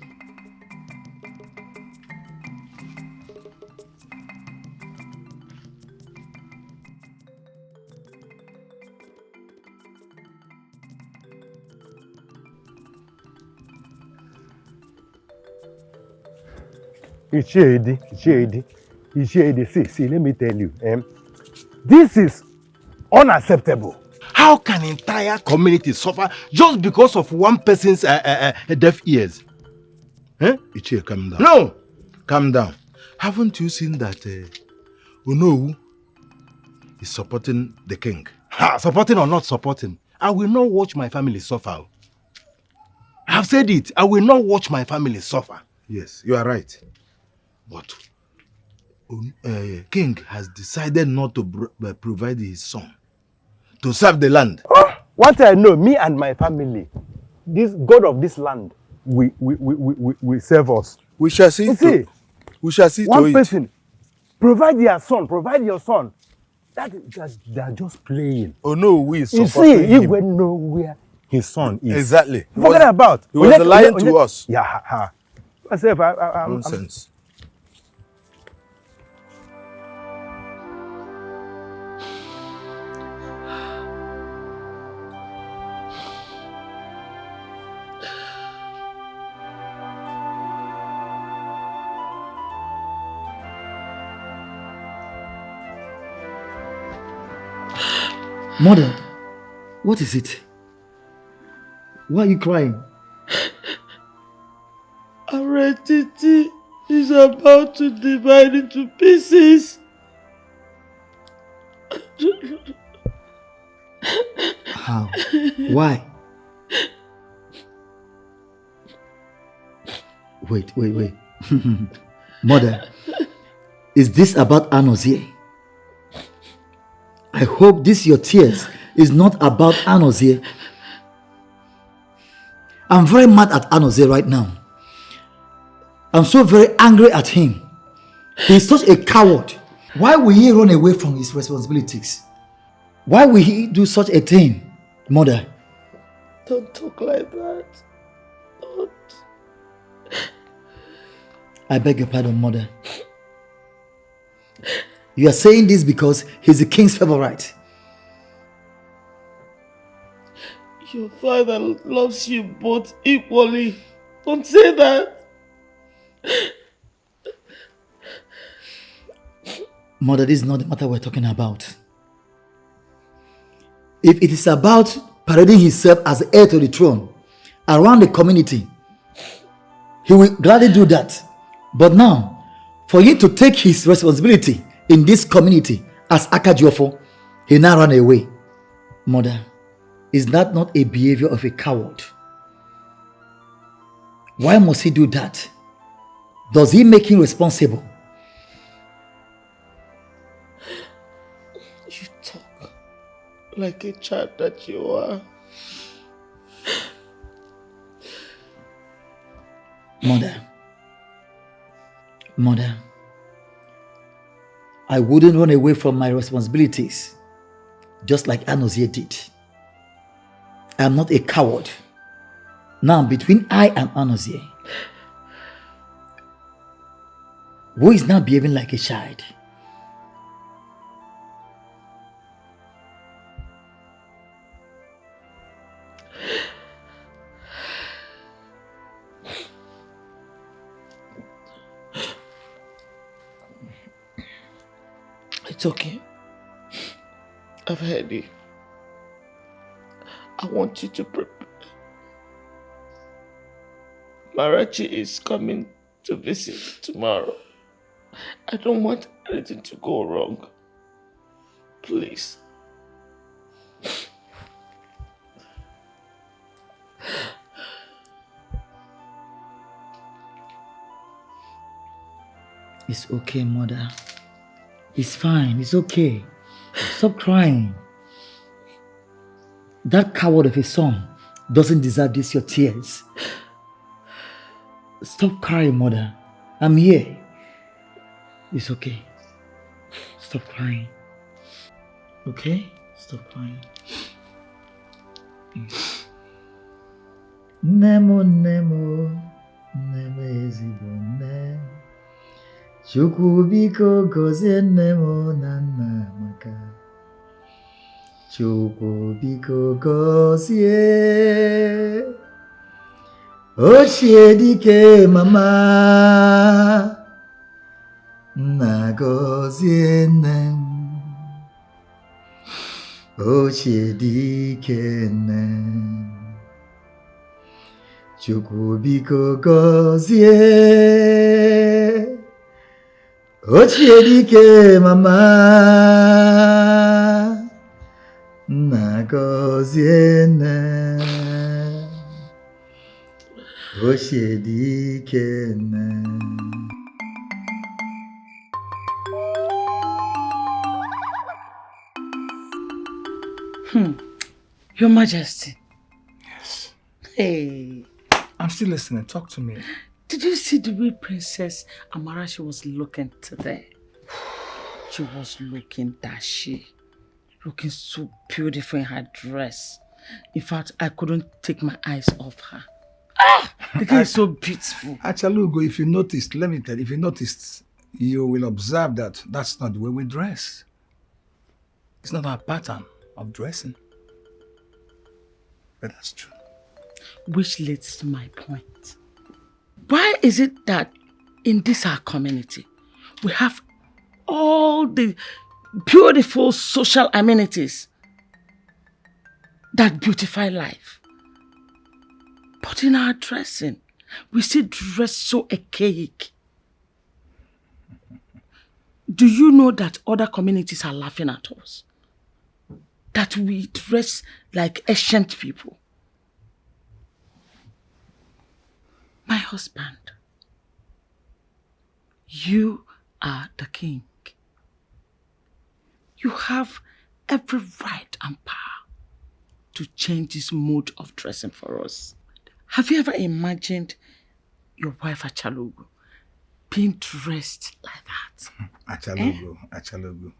Ichiedi. See, let me tell you. This is unacceptable. How can entire community suffer just because of one person's deaf ears? Eh? Ichie, calm down. No! Calm down. Haven't you seen that Onowu is supporting the king? Ha, supporting or not supporting, I will not watch my family suffer. I have said it. I will not watch my family suffer. Yes, you are right. But king has decided not to provide his son to serve the land. Oh, what I know, me and my family, this God of this land will serve us. We shall see. We shall see. One person provide your son. Provide your son. They are just playing. Oh no, we you see, he will know where his son is. Exactly. Forget about. He was lying to us. Yeah. Myself, nonsense. Mother, what is it? Why are you crying? Aretiti is about to divide into pieces. How? Why? Wait. Mother, is this about Anozie? I hope this your tears is not about Anozie. I'm very mad at Anozie right now. I'm so very angry at him. He's such a coward. Why will he run away from his responsibilities? Why will he do such a thing, Mother? Don't talk like that. Don't. I beg your pardon, Mother. You are saying this because he's the king's favorite. Your father loves you both equally. Don't say that. Mother, this is not the matter we're talking about. If it is about parading himself as heir to the throne around the community, he will gladly do that. But now, for him to take his responsibility in this community as Akajiofo, he now ran away. Mother, is that not a behavior of a coward? Why must he do that? Does he make him responsible? You talk like a child that you are. Mother, I wouldn't run away from my responsibilities just like Anozie did. I am not a coward. Now, between I and Anozie, who is now behaving like a child? It's okay. I've heard you. I want you to prepare. Marachi is coming to visit tomorrow. I don't want anything to go wrong. Please. It's okay, Mother. It's fine. It's okay. Stop crying. That coward of a son doesn't deserve this, your tears. Stop crying, Mother. I'm here. It's okay. Stop crying. Okay? Stop crying. Nemo ezigbo nne. Chukwu biko gozie nne m na nna Amaka. Chukwu biko gozie ochie dike mama. Nna gozie nne m ochie dike nne. Chukwu biko gọzie ochie dike mama nna gọzie nne ochie dike nne. Your Majesty. Yes. Hey. I'm still listening. Talk to me. Did you see the way Princess Amarachi was looking today? She was looking dashy. Looking so beautiful in her dress. In fact, I couldn't take my eyes off her. Ah! The girl is so beautiful. Achalugo, if you noticed, let me tell you, if you noticed, you will observe that that's not the way we dress. It's not our pattern of dressing. But that's true. Which leads to my point. Why is it that in this our community, we have all the beautiful social amenities that beautify life? But in our dressing, we still dress so archaic. Do you know that other communities are laughing at us? That we dress like ancient people? My husband, you are the king. You have every right and power to change this mode of dressing for us. Have you ever imagined your wife Achalugo being dressed like that? Achalugo.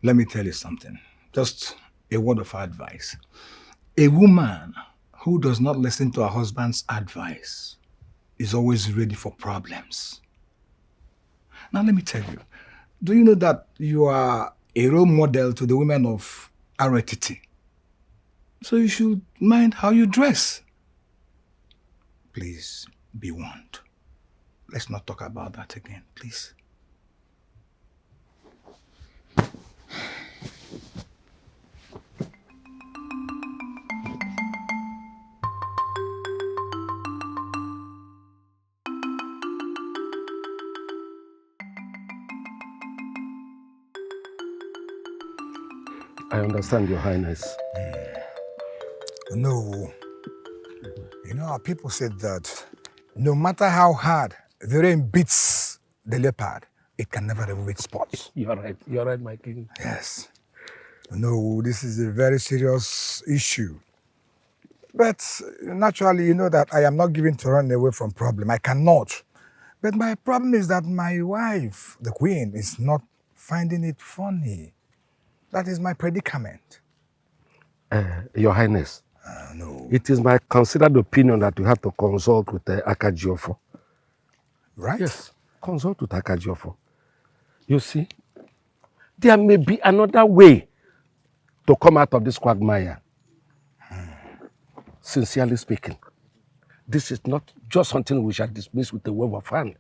Let me tell you something. Just a word of advice. A woman who does not listen to her husband's advice is always ready for problems. Now let me tell you, do you know that you are a role model to the women of Aretiti? So you should mind how you dress. Please be warned. Let's not talk about that again, please. I understand, Your Highness. No. You know, our people said that no matter how hard the rain beats the leopard, it can never remove its spots. You're right, my king. Yes. No, this is a very serious issue. But naturally, you know that I am not given to run away from problem. I cannot. But my problem is that my wife, the queen, is not finding it funny. That is my predicament. Your Highness. No. It is my considered opinion that you have to consult with Akajiofo. Right? Yes, consult with Akajiofo. You see, there may be another way to come out of this quagmire. Sincerely speaking, this is not just something we shall dismiss with a wave of hand.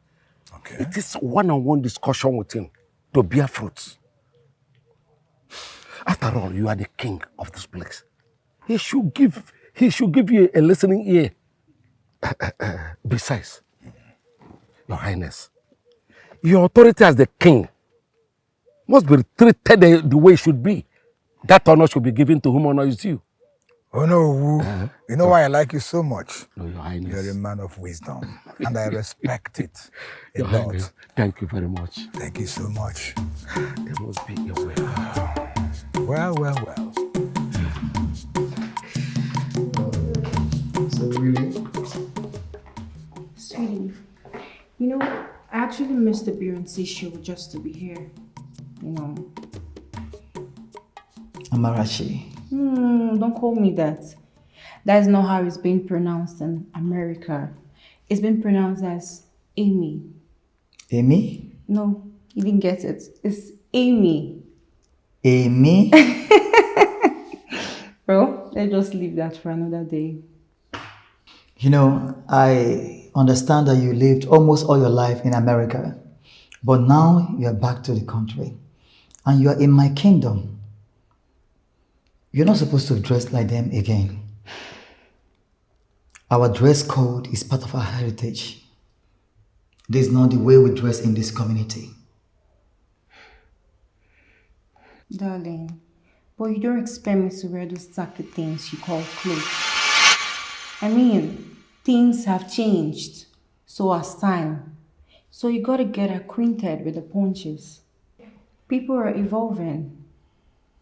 Okay. It is one-on-one discussion with him to bear fruits. After all, you are the king of this place. He should give you a listening ear. Besides, Your Highness, your authority as the king must be treated the way it should be. That honor should be given to whom honor is due. Oh no, you know why I like you so much? No, Your Highness. You're a man of wisdom, and I respect it a Your lot. Highness, thank you very much. Thank you so much. There must be a way. Well. So really? Sweetie, you know, I actually missed the Beyonce show just to be here. You know. Amarachi. Don't call me that. That's not how it's being pronounced in America. It's been pronounced as Amy. Amy? No, you didn't get it. It's Amy. Amy? Bro, let's just leave that for another day. You know, I understand that you lived almost all your life in America, but now you are back to the country and you are in my kingdom. You're not supposed to dress like them again. Our dress code is part of our heritage. This is not the way we dress in this community. Darling, but you don't expect me to wear those tacky things you call clothes. I mean, things have changed. So has time. So you gotta get acquainted with the punches. People are evolving.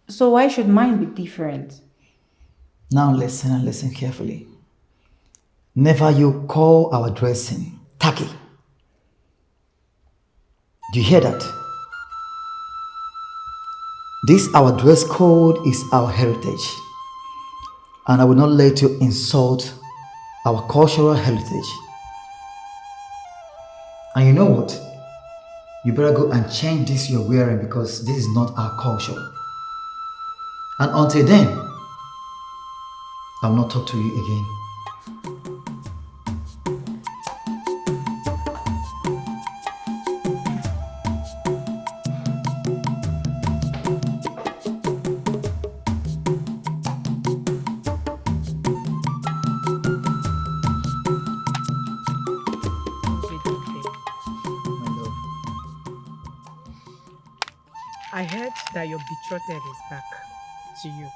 So why should mine be different? Now listen and listen carefully. Never you call our dressing tacky. Do you hear that? This our dress code is our heritage. And I will not let you insult our cultural heritage. And you know what? You better go and change this you're wearing because this is not our culture. And until then, I will not talk to you again. I heard that your betrothed is back to you.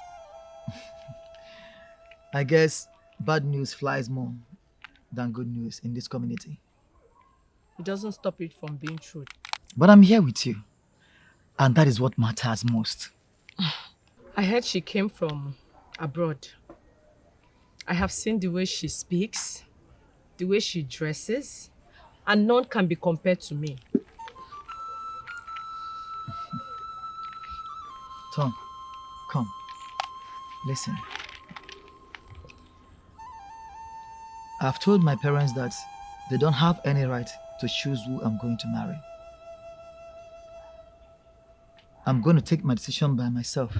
I guess bad news flies more than good news in this community. It doesn't stop it from being true. But I'm here with you. And that is what matters most. I heard she came from abroad. I have seen the way she speaks, the way she dresses, and none can be compared to me. Tom, come. Listen. I've told my parents that they don't have any right to choose who I'm going to marry. I'm going to take my decision by myself.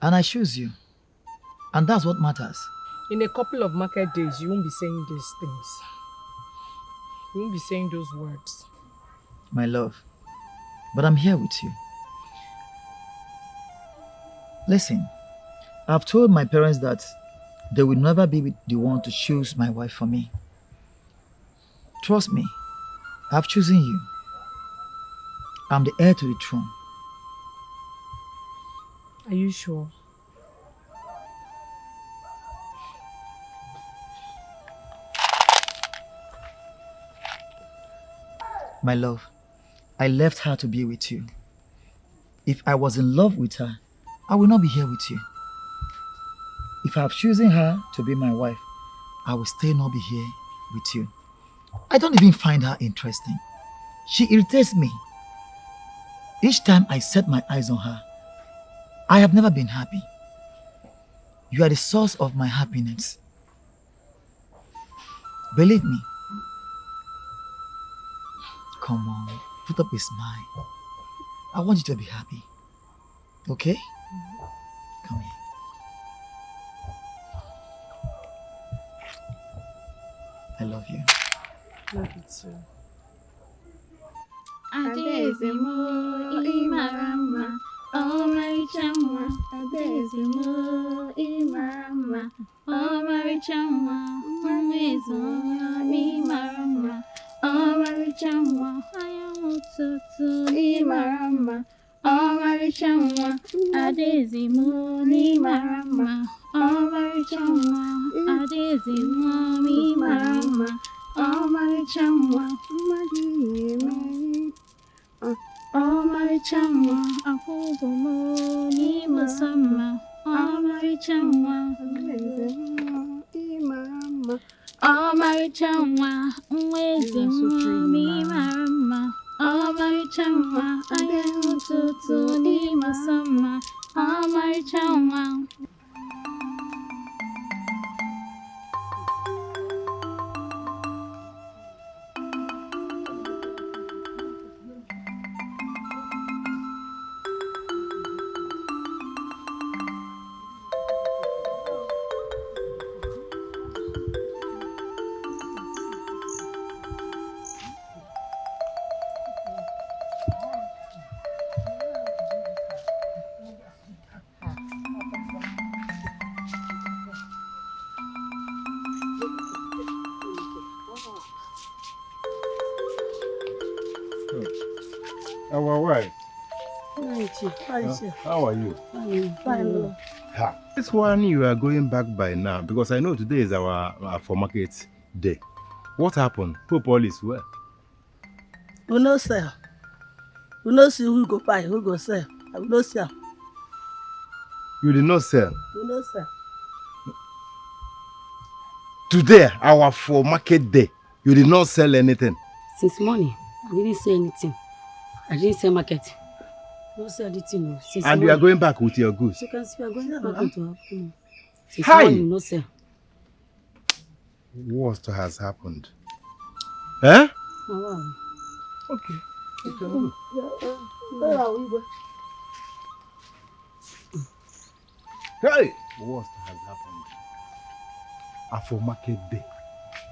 And I choose you. And that's what matters. In a couple of market days, you won't be saying these things. You won't be saying those words. My love. But I'm here with you. Listen, I've told my parents that they will never be the one to choose my wife for me. Trust me, I've chosen you. I'm the heir to the throne. Are you sure? My love, I left her to be with you. If I was in love with her, I will not be here with you. If I have chosen her to be my wife, I will still not be here with you. I don't even find her interesting. She irritates me. Each time I set my eyes on her, I have never been happy. You are the source of my happiness. Believe me. Come on, put up a smile. I want you to be happy. Okay? Come here. I love you. Love you too. Adezimo imarama, Omarichamwa. Adezimo imarama, Omarichamwa. Umezo imarama, Omarichamwa. Ayamututu imarama, Omarichamwa. Adezimo imarama, Omarichamwa. Adezimo imarama. Omarichamwa, Madime, Omarichamwa, Ahubumo, Nimasama, Omarichamwa, Imama, Omarichamwa, Wezimu, Mimarama, Omarichamwa, Ayamututu, Nimasama, Omarichamwa. wife. How are you? Fine. Ha. This one you are going back by now because I know today is our for market day. What happened? Hope all is well. We no sell. We no see who go buy, who go sell. We no sell. You did not sell. We no sell. Today, our for market day, you did not sell anything. Since morning, I didn't say anything. I didn't sell market. No sell anything. Since And morning. you are going back with your goods. You can see we are going back to have. Since Hi. morning, no sell. What has happened? Eh? Oh, wow. Okay. You can go. Where are we going? Hey! What has happened? For market day,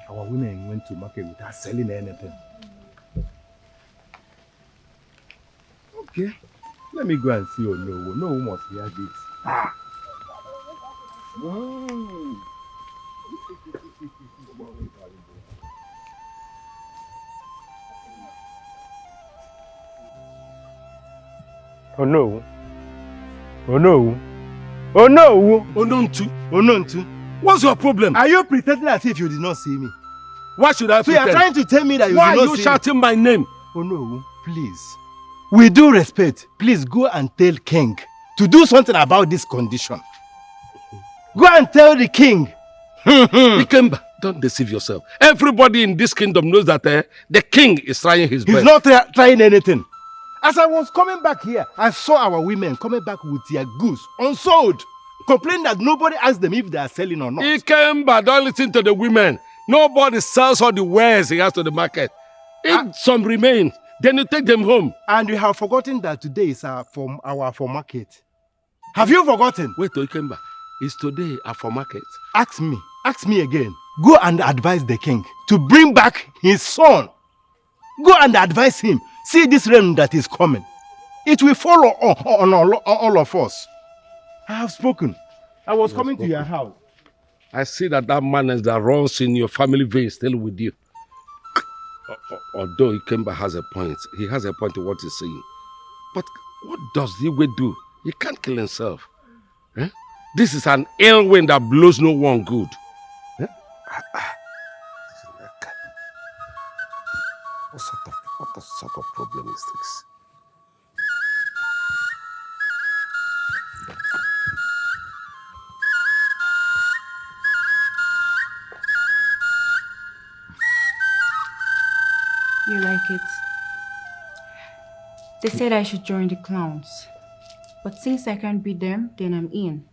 our women went to market without selling anything. Okay. Let me go and see Ono. No one must hear this. Ah! Oh no. Oh no. Oh no. Onontu. What's your problem? Are you pretending as if you did not see me? Why should I So you are pretend? trying to tell me that you Why did not are you see shouting me? my name? Oh no, please. With due respect, please go and tell King to do something about this condition. Go and tell the king. Ikemba, don't deceive yourself. Everybody in this kingdom knows that the king is trying his best. He's not trying anything. As I was coming back here, I saw our women coming back with their goods unsold, complaining that nobody asked them if they are selling or not. Ikemba, don't listen to the women. Nobody sells all the wares he has to the market. If some remain, then you take them home. And you have forgotten that today is our for market. Have you forgotten? Wait, Ikemba, is today our for market? Ask me again. Go and advise the king to bring back his son. Go and advise him. See this rain that is coming. It will follow on all of us. I have spoken. I was coming to your house. I see that madness that runs in your family vein is still with you. Although Ikemba has a point. He has a point in what he's saying. But what does Igwe do? He can't kill himself. Eh? This is an ill wind that blows no one good. Eh? What sort of problem is this? You like it? They said I should join the clowns. But since I can't beat them, then I'm in.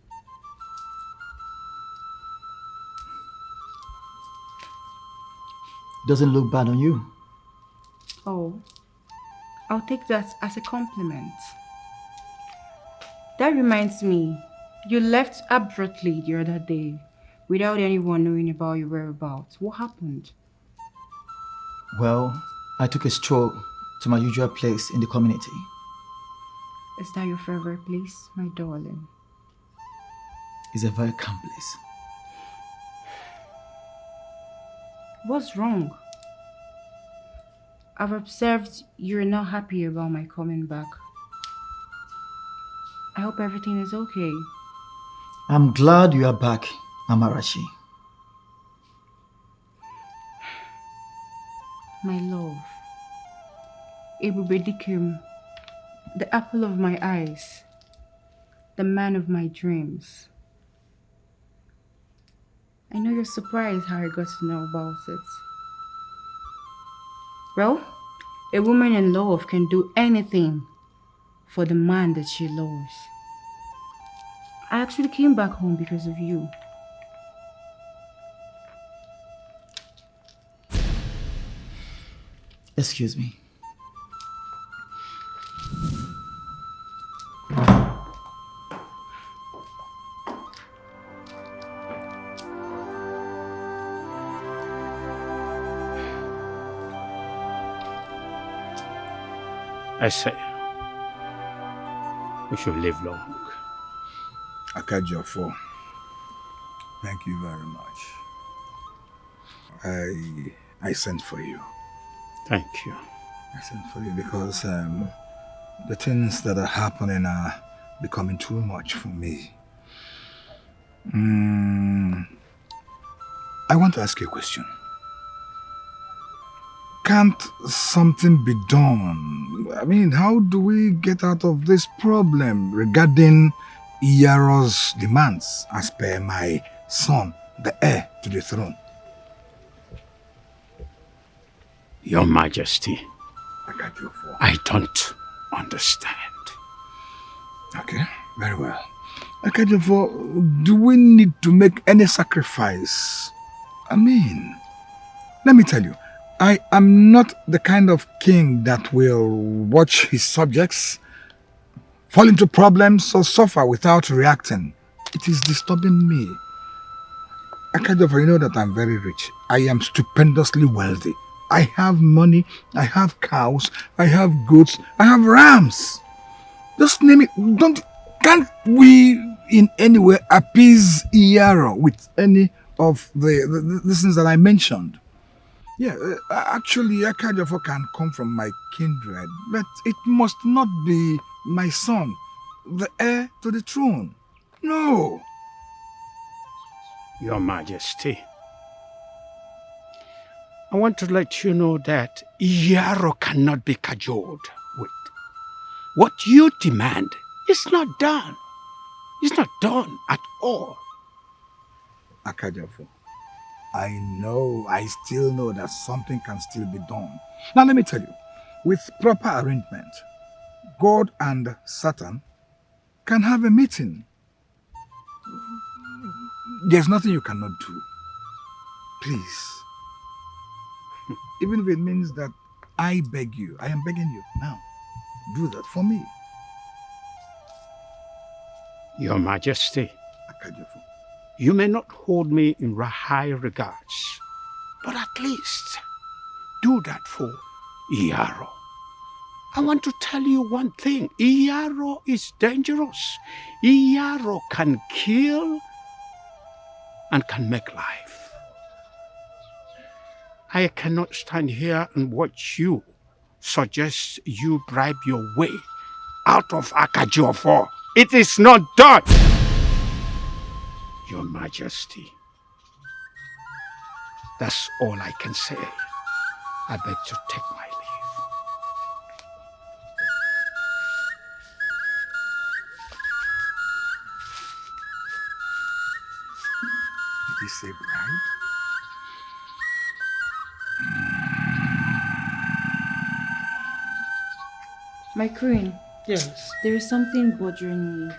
Doesn't look bad on you. Oh, I'll take that as a compliment. That reminds me, you left abruptly the other day without anyone knowing about your whereabouts. What happened? Well, I took a stroll to my usual place in the community. Is that your favorite place, my darling? It's a very calm place. What's wrong? I've observed you're not happy about my coming back. I hope everything is okay. I'm glad you are back, Amarachi. My love, Ebube Dikim, the apple of my eyes, the man of my dreams. I know you're surprised how I got to know about it. Well, a woman in love can do anything for the man that she loves. I actually came back home because of you. Excuse me. I say, we should live long. Akajofo, thank you very much. I sent for you. Thank you. I sent for you because The things that are happening are becoming too much for me. I want to ask you a question. Can't something be done? I mean, how do we get out of this problem regarding Iyaro's demands as per my son, the heir to the throne? Your Majesty, Akajofo. I don't understand. Okay, very well. Akajofo, do we need to make any sacrifice? I mean, let me tell you, I am not the kind of king that will watch his subjects fall into problems or suffer without reacting. It is disturbing me. Akajofo, you know that I'm very rich. I am stupendously wealthy. I have money, I have cows, I have goats, I have rams. Just name it. Can't we in any way appease Iyaro with any of the things that I mentioned? Yeah, actually, Akajofo can come from my kindred, but it must not be my son, the heir to the throne. No. Your Majesty, I want to let you know that Iyaro cannot be cajoled with. What you demand is not done. It's not done at all. Akajofo, I still know that something can still be done. Now let me tell you, with proper arrangement, God and Satan can have a meeting. There's nothing you cannot do. Please. Even if it means that I beg you, I am begging you now, do that for me. Your Majesty, Akajofo, you may not hold me in high regards, but at least do that for Iyaro. I want to tell you one thing. Iyaro is dangerous. Iyaro can kill and can make life. I cannot stand here and watch you suggest you bribe your way out of Akajofo. It is not done. Your Majesty, that's all I can say. I beg to take my leave. did he say bribe? My queen. Yes. There is something bothering me.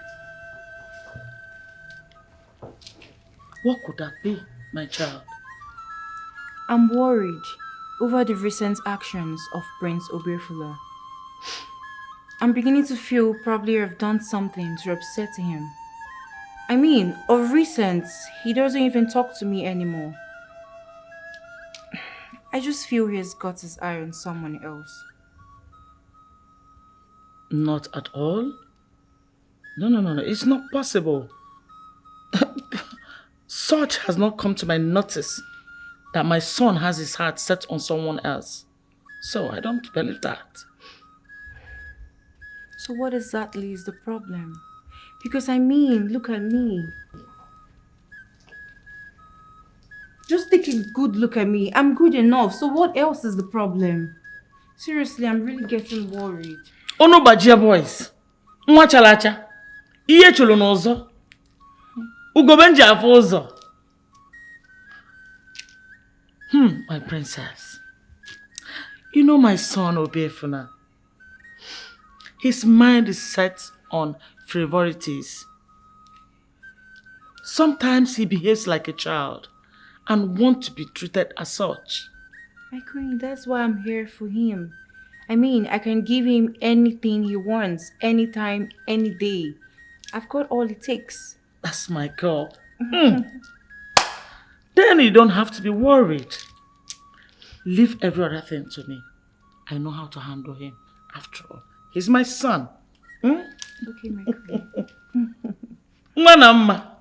What could that be, my child? I'm worried over the recent actions of Prince Oberfula. I'm beginning to feel probably I've done something to upset him. I mean, of recent, he doesn't even talk to me anymore. I just feel he's got his eye on someone else. Not at all. No. It's not possible. Such has not come to my notice that my son has his heart set on someone else. So I don't believe that. So what exactly is the problem? Because I mean, look at me. Just take a good look at me. I'm good enough. So what else is the problem? Seriously, I'm really getting worried. Ono bajia boys. Nwa chalacha. Iye cholo n'ụzọ. Ugobenji afọ ụzọ. My princess. You know my son Obiefuna. His mind is set on frivolities. Sometimes he behaves like a child and wants to be treated as such. My queen, that's why I'm here for him. I mean, I can give him anything he wants, anytime, any day. I've got all it takes. That's my girl. Then you don't have to be worried. Leave every other thing to me. I know how to handle him. After all, he's my son. Okay, my queen. Mwanamma.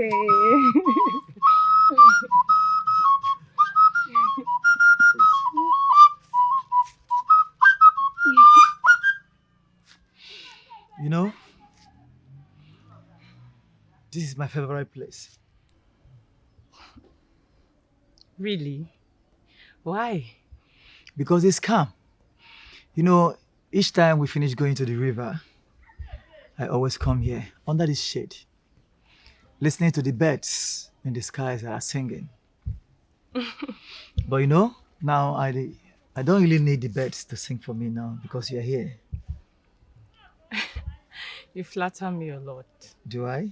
Okay. You know, this is my favorite place. Really? Why? Because it's calm. You know, each time we finish going to the river, I always come here under this shade, listening to the birds in the skies that are singing. But you know, now I don't really need the birds to sing for me now because you're here. You flatter me a lot. Do I?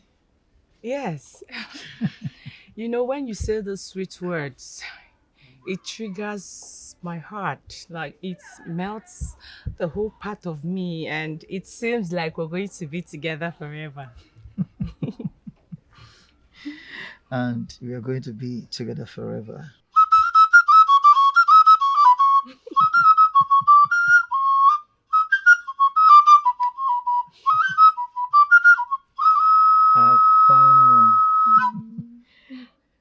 Yes. You know, when you say those sweet words, it triggers my heart. Like it melts the whole part of me, and it seems like we're going to be together forever. And we are going to be together forever. One.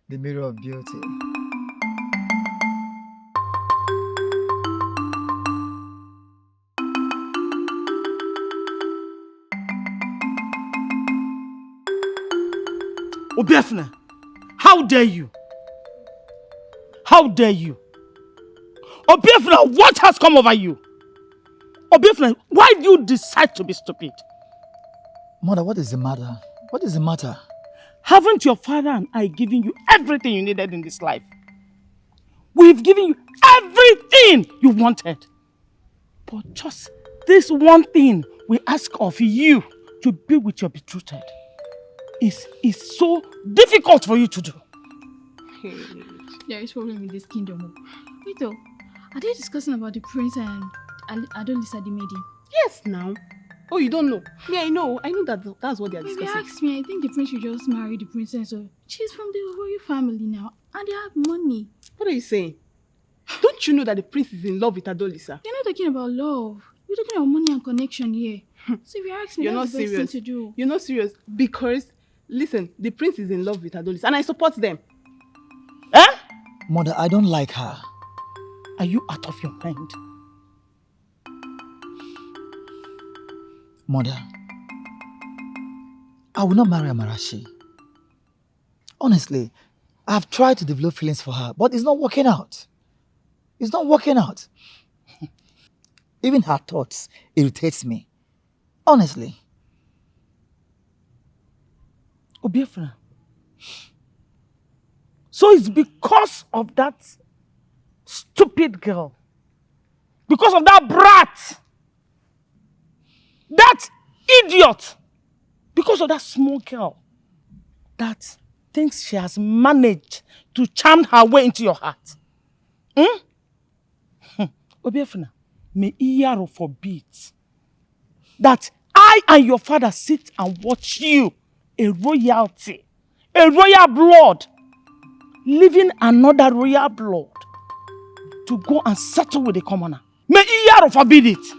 The mirror of beauty. Obiefna, how dare you? How dare you? Obiefna, what has come over you? Obiefna, why do you decide to be stupid? Mother, what is the matter? What is the matter? Haven't your father and I given you everything you needed in this life? We've given you everything you wanted. But just this one thing we ask of you to be with your betrothed is so difficult for you to do. There is problem with this kingdom. Wait though, are they discussing about the prince and Adolisa the maiden? Yes, now. Oh, you don't know? Me, I know. I know that that's what they are If discussing. you ask me, I think the prince should just marry the princess. So she's from the royal family now, and they have money. What are you saying? Don't you know that the prince is in love with Adolisa? You're not talking about love. We're talking about money and connection here. So if you ask me, You're not that's the best serious. thing to do. You're not serious because, listen, the prince is in love with Adolisa, and I support them. Eh? Mother, I don't like her. Are you out of your mind? Mother, I will not marry Amarachi. Honestly, I've tried to develop feelings for her, but it's not working out. It's not working out. Even her thoughts irritates me. Honestly. Obiefna. So it's because of that stupid girl. Because of that brat. That idiot. Because of that small girl that thinks she has managed to charm her way into your heart. Obiefna, may Iyaro forbid that I and your father sit and watch you, a royalty, a royal blood, leaving another royal blood to go and settle with the commoner. May Iyaro forbid it.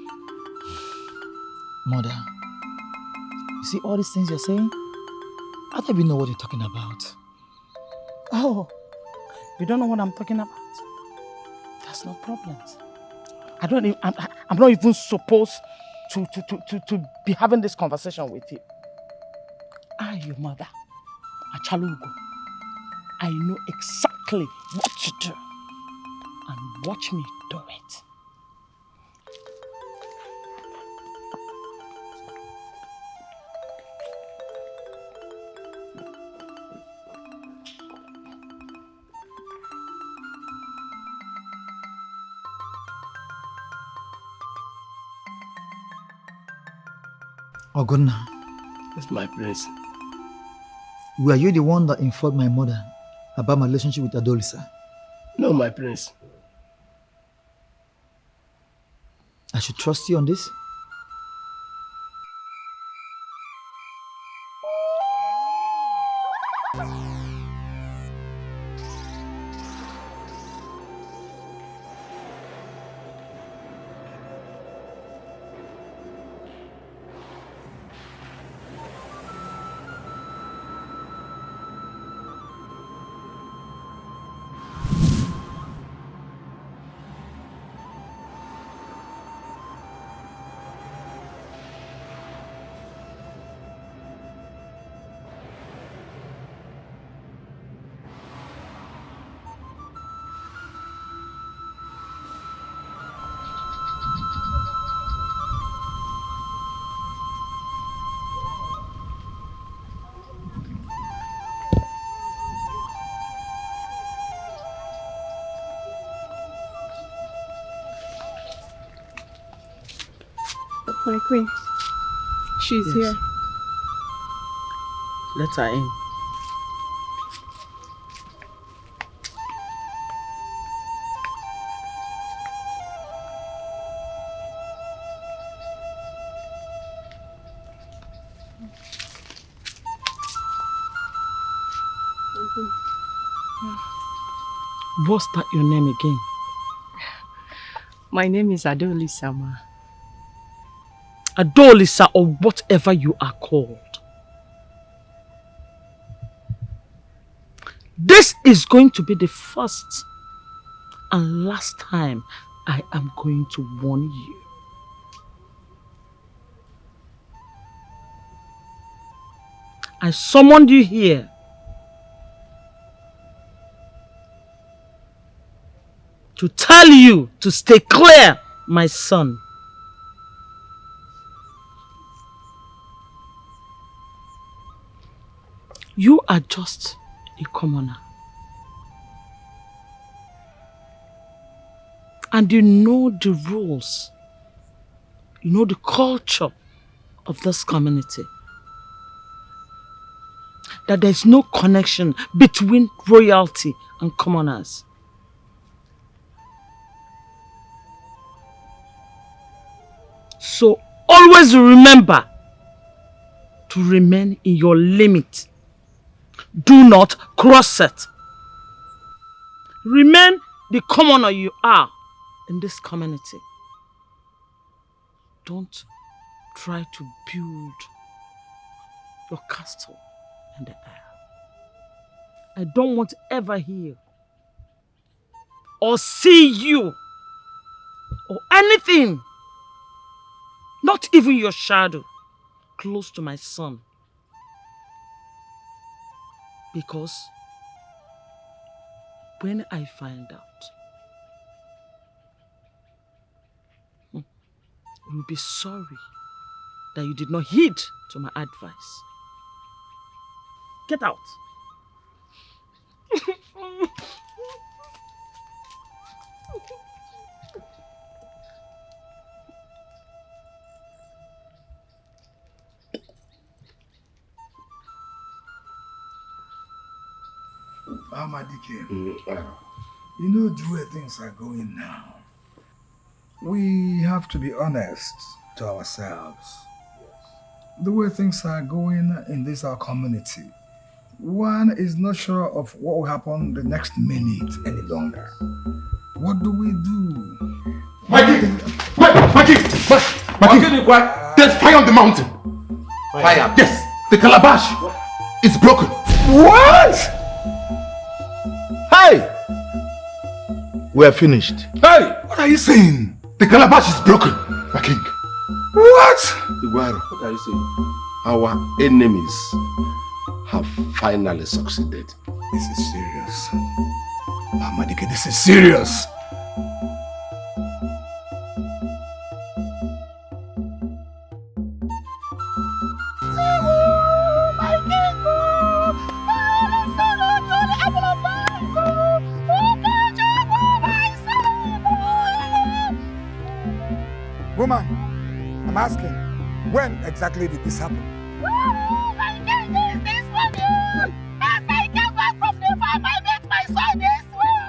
Mother, you see all these things you're saying? I don't even know what you're talking about. Oh, you don't know what I'm talking about? That's no problem. I'm not even supposed to be having this conversation with you. I, your mother, Achalugo, I know exactly what to do. And watch me do it. Ogonna. That's my prince. Were you the one that informed my mother about my relationship with Adolisa? No, my prince. I should trust you on this? My queen. She's here. Let her in. What's that your name again? My name is Adolisa, ma. Adolisa, or whatever you are called. This is going to be the first and last time I am going to warn you. I summoned you here to tell you to stay clear, my son. You are just a commoner. And you know the rules, you know the culture of this community. That there's no connection between royalty and commoners. So always remember to remain in your limit. Do not cross it. Remain the commoner you are in this community. Don't try to build your castle in the air. I don't want to ever hear or see you or anything, not even your shadow, close to my son. Because when I find out, you'll be sorry that you did not heed to my advice. Get out. Amadike, you know the way things are going now. We have to be honest to ourselves. The way things are going in this our community, one is not sure of what will happen the next minute any longer. What do we do? Mikey! There's fire on the mountain! Fire? Yes! The calabash is broken! What? Hey! We're finished. Hey! What are you saying? The calabash is broken, my king. What? Iguaro, what are you saying? Our enemies have finally succeeded. This is serious. Amadike, this is serious. Woman, I'm asking, when exactly did this happen? As I came back from the farm, I met my son this way.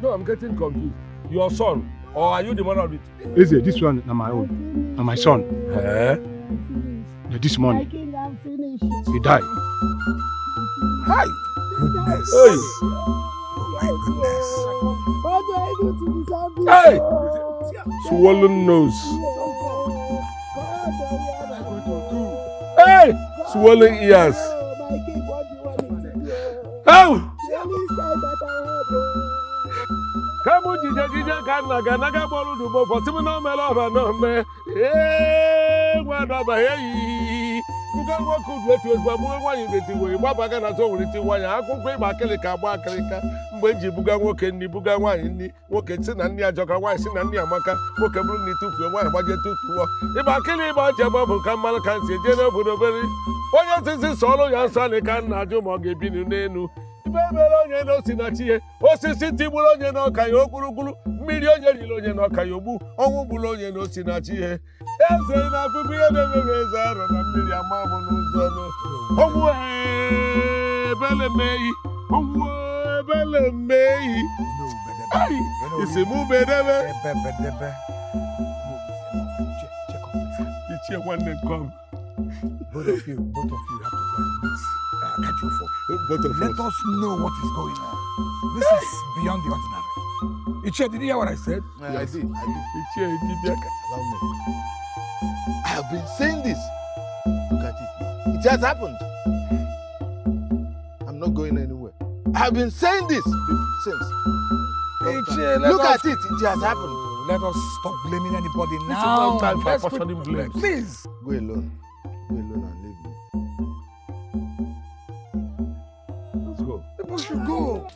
No, I'm getting confused. Your son, or are you the mother of it? Is it this one? Not my own. And my son. This morning, he died. Hi. Goodness. Hey. Oh my goodness. What do I do to deserve this? Hey! Swollen nose. Hey! Swollen ears. Oh! Kamu jija kana naga bolu dubo for simino melo ba no me. Eh, gwada ba hey. Kuga wo ku dwetu egba mu nwa yin beti we gba baga na so wuri ti wanya akụkọ ịgba akịrịka agba akịrịka mgbe eji buga nwoke nni buga nwaanyị nni nwoke si na nni ajọka nwaanyị si na nni amaka nwoke bụrụ na itufuo nwaanyị gbaje tufuo ịgba akịrị ịgba ọcha ma bụ ka mmalụ ka nsi eje n'obodo beri onye osisi sọọrụ ya nsọ anyị ka nna ajụ ma ọ ga-ebinu n'elu mere onye na osi na chi ya osisi tigburu onye na ọka ya okwurukwuru mmiri onye riri onye na ọka ya ogbu ọnwụ gburu onye na osi na chi ya eze na afụfụ ihe na-emebe eze arọ na mmiri ama m n'ụzọ ọnwụ ebele meyi ọnwụ ebele meyi isi mụ bedebe ichie nwanne nke ọma. Both of you have to go and meet Akajofo. Let us know what is going on. This is beyond the ordinary. Ichie, did you hear what I said? Yes. I did. Ichie, allow me. I have been saying this. Look at it. It has happened. I'm not going anywhere. I have been saying this since. Ichie, look at it. It has happened. Let us stop blaming anybody now. This is not time for apportioning blame. Please. Go alone. Go alone and leave me. Let's go. People should go.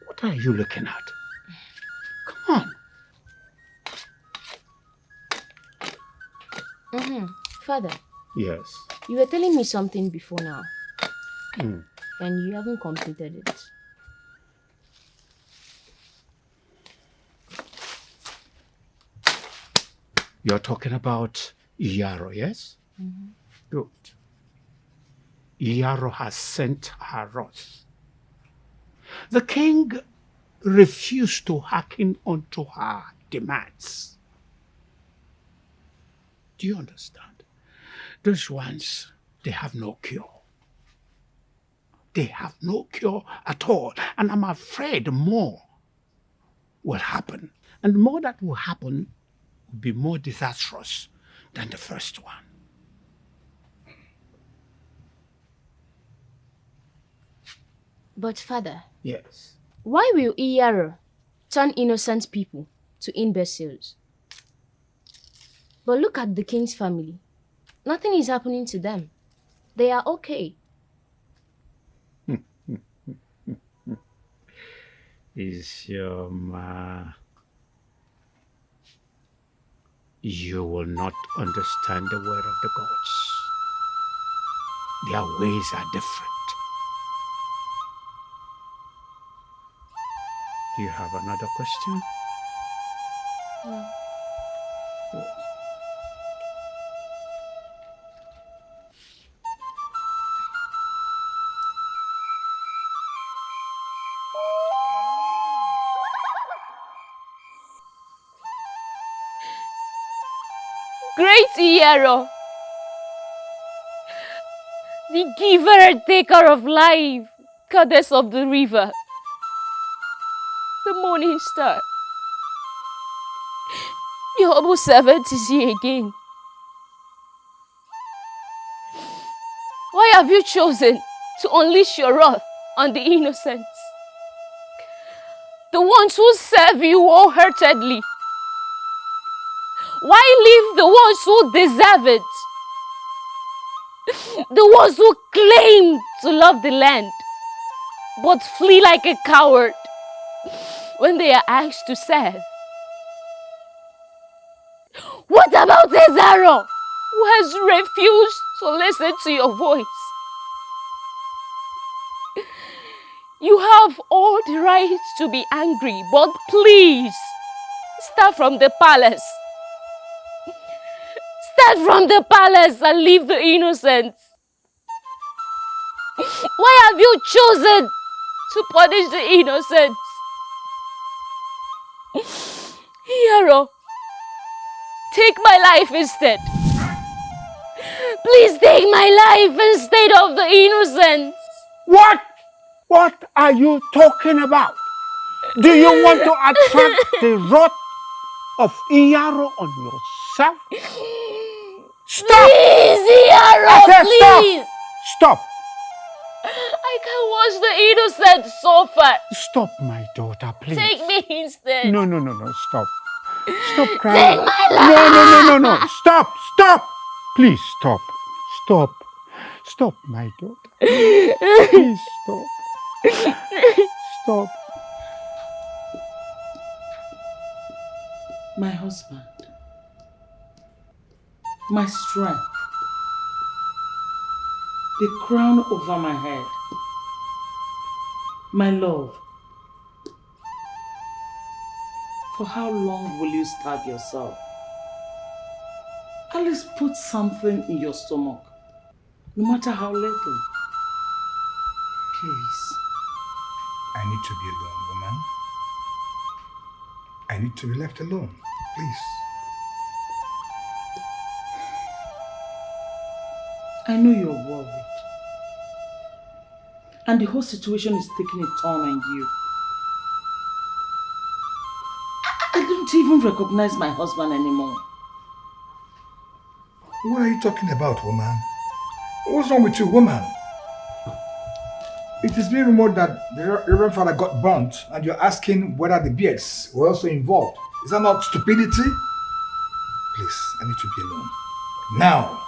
What are you looking at? Come on. Father, Yes. you were telling me something before now, Mm. and you haven't completed it. You're talking about Iyaro, yes? Mhm. Good. Iyaro has sent her wrath. The king refused to hearken unto her demands. Do you understand? Those ones, they have no cure. They have no cure at all. And I'm afraid more will happen. And more that will happen will be more disastrous than the first one. But Father, Yes. why will Iyaro turn innocent people to imbeciles? But look at the king's family. Nothing is happening to them. They are okay. Isioma, you will not understand the word of the gods. Their ways are different. Do you have another question? No. Great Iyaro, the giver and taker of life, goddess of the river, the morning star. Your humble servant is here again. Why have you chosen to unleash your wrath on the innocents? The ones who serve you wholeheartedly. Why leave the ones who deserve it? The ones who claim to love the land, but flee like a coward when they are asked to serve. What about Ezaro, who has refused to listen to your voice? You have all the right to be angry, but please, start from the palace. Start from the palace and leave the innocents. Why have you chosen to punish the innocents? Hero, take my life instead. Please take my life instead of the innocents. What? What are you talking about? Do you want to attract the wrath of Iyaro on yourself? Stop! Please, Iyaro, please! Stop! I can watch the innocent suffer. Stop, my daughter, please. Take me instead. No, stop. Stop crying. Take my life! No. Stop! Please, stop. Stop, my daughter. Please stop. Stop. My husband, my strength, the crown over my head, my love. For how long will you starve yourself? At least put something in your stomach, no matter how little. Please. I need to be alone, woman. I need to be left alone, please. I know you're worried. And the whole situation is taking a turn on you. I don't even recognize my husband anymore. What are you talking about, woman? What's wrong with you, woman? It is being rumored that the Reverend Father got burnt and you're asking whether the beards were also involved. Is that not stupidity? Please, I need to be alone. Now!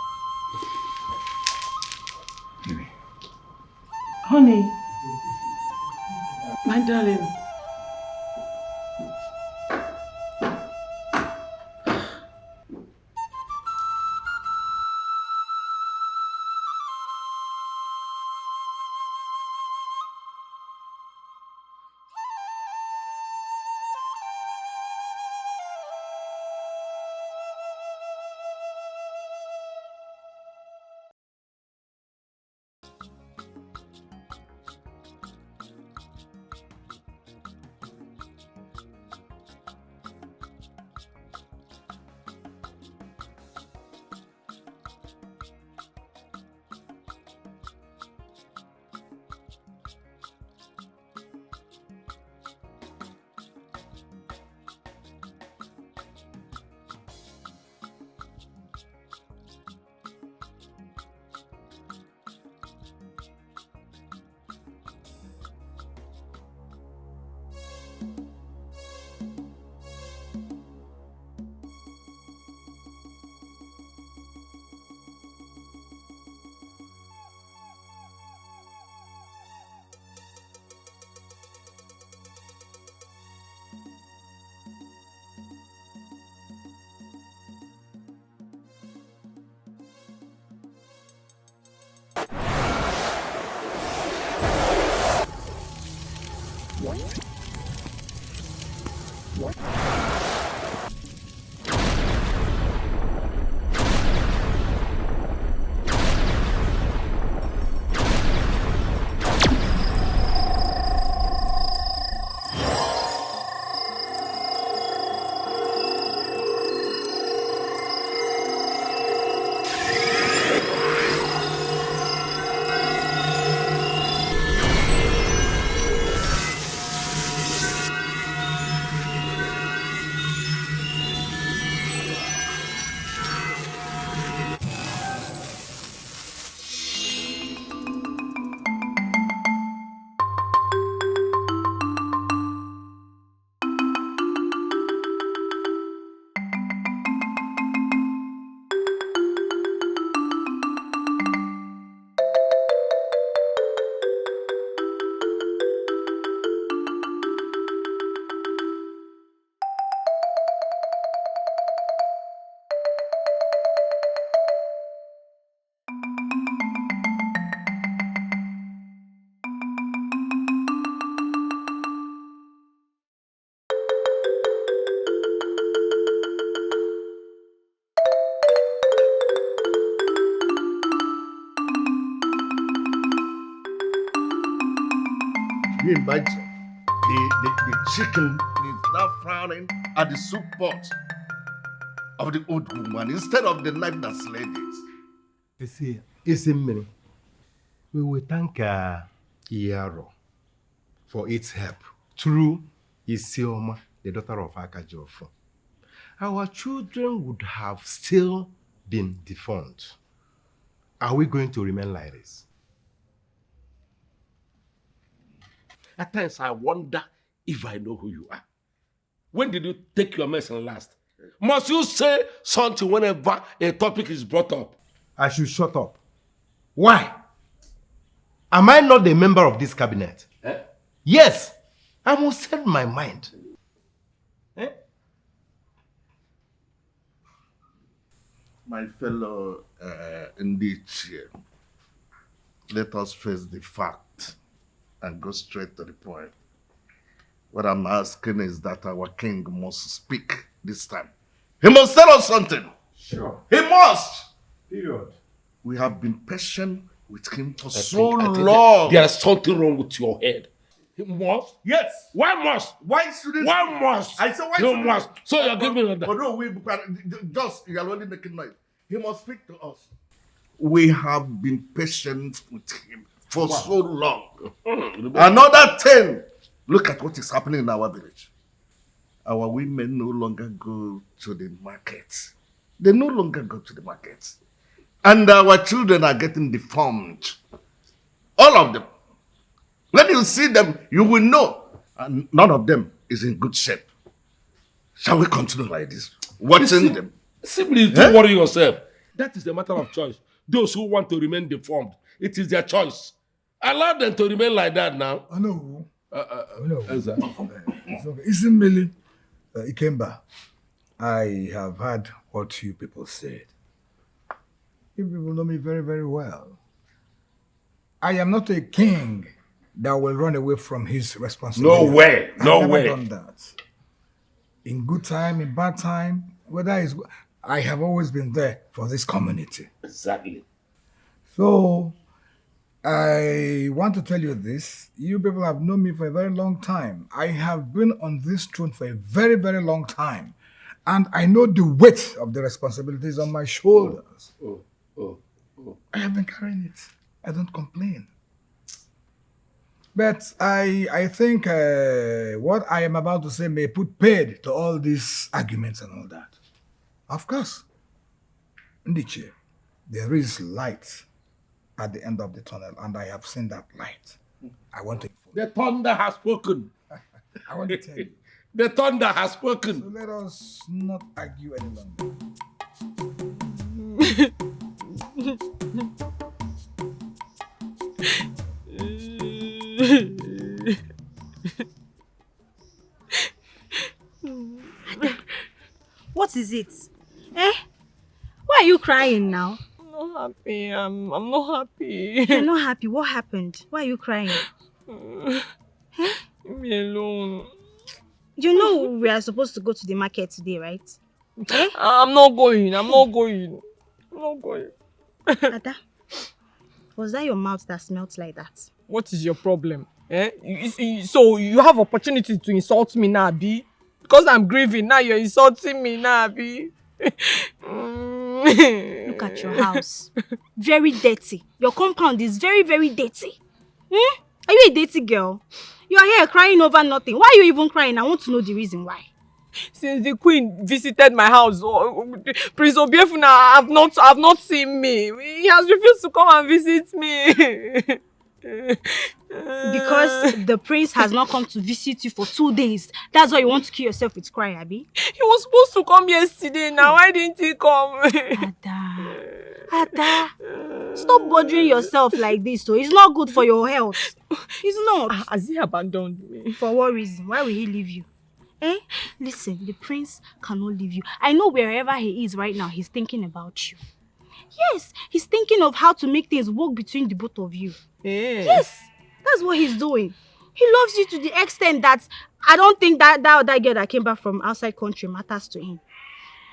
Honey, my darling. You imagine the chicken is now frowning at the soup pot of the old woman instead of the knife that slayed it. You see, it's a minute. We will thank Iyaro for its help through Isioma, the daughter of Akajofo. Our children would have still been defunct. Are we going to remain like this? At times I wonder if I know who you are. When did you take your medicine last? Must you say something whenever a topic is brought up? I should shut up. Why? Am I not a member of this cabinet? Eh? Yes, I must set my mind. Eh? My fellow Ndichie, let us face the fact and go straight to the point. What I'm asking is that our king must speak this time. He must tell us something. Sure. He must. Period. We have been patient with him for I so think long. There is something wrong with your head. He must? Yes. Why must? Why shouldn't Why he? must? I said why You shouldn't must. he? So you're giving that. No, we just you are only making noise. He must speak to us. We have been patient with him for so long. Another thing. Look at what is happening in our village. Our women no longer go to the market. They no longer go to the market. And our children are getting deformed. All of them. When you see them, you will know. And none of them is in good shape. Shall we continue like this? Watching them? Simply don't worry yourself. That is a matter of choice. Those who want to remain deformed, it is their choice. Allow them to remain like that now. I know. It's okay. Isn't Millie Ikemba? I have heard what you people said. You people know me very, very well. I am not a king that will run away from his responsibility. No way. No I've way. never done that. In good time, in bad time, whether it's I have always been there for this community. Exactly. So I want to tell you this. You people have known me for a very long time. I have been on this throne for a very, very long time. And I know the weight of the responsibilities on my shoulders. I have been carrying it. I don't complain. But I think what I am about to say may put paid to all these arguments and all that. Of course, Ndiche, there is light at the end of the tunnel, and I have seen that light. I want to. The thunder has spoken. I want to tell you. The thunder has spoken. So let us not argue any longer. What is it? Eh? Why are you crying now? I'm not happy. I'm not happy. You're not happy. What happened? Why are you crying? Leave me alone. You know we are supposed to go to the market today, right? Eh? I'm not going. I'm not going. I'm not going. Ada, was that your mouth that smelled like that? What is your problem? Eh? So you have opportunity to insult me now, Abi? Because I'm grieving, now you're insulting me now, Abi? Look at your house. Very dirty. Your compound is very, very dirty. Hmm? Are you a dirty girl? You are here crying over nothing. Why are you even crying? I want to know the reason why. Since the queen visited my house, Prince Obiefuna have not seen me. He has refused to come and visit me. Because the prince has not come to visit you for 2 days. That's why you want to kill yourself with cry, Abi? He was supposed to come yesterday. Now why didn't he come? Ada, stop bothering yourself like this. So it's not good for your health. It's not. Has he abandoned me? For what reason? Why will he leave you? Eh? Listen, the prince cannot leave you. I know wherever he is right now, he's thinking about you. Yes, he's thinking of how to make things work between the both of you. Yeah. Yes, that's what he's doing. He loves you to the extent that I don't think that other girl that came back from outside country matters to him.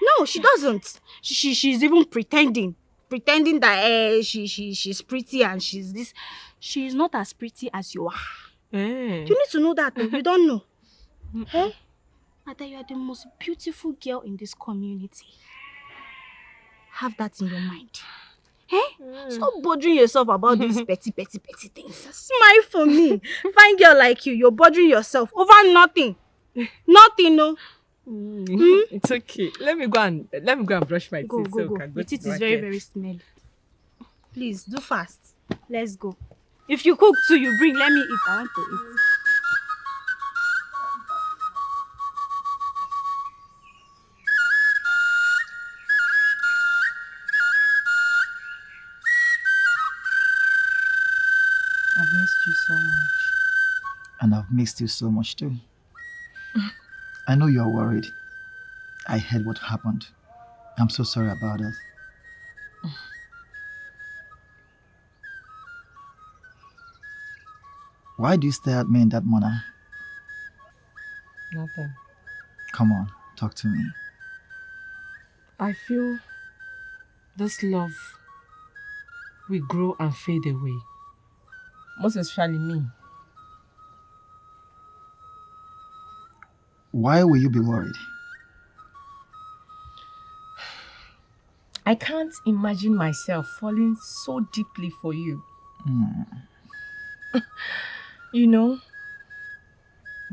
No, she doesn't. She's even pretending that she's pretty and she's this. She's not as pretty as you are. You need to know that though. You don't know. Eh? Ada, you are the most beautiful girl in this community. Have that in your mind. Eh? Stop bothering yourself about these petty things. Smile for me. Fine girl like you, you're bothering yourself over nothing. Nothing, no. It's okay. Let me go and brush my teeth. Go. The Your teeth is very, very smelly. Please, do fast. Let's go. If you cook too, you bring. Let me eat. I want to eat. you so much. And I've missed you so much too. I know you're worried. I heard what happened. I'm so sorry about it. Why do you stare at me in that manner? Nothing. Come on, talk to me. I feel this love will grow and fade away. Most especially me. Why will you be worried? I can't imagine myself falling so deeply for you. You know?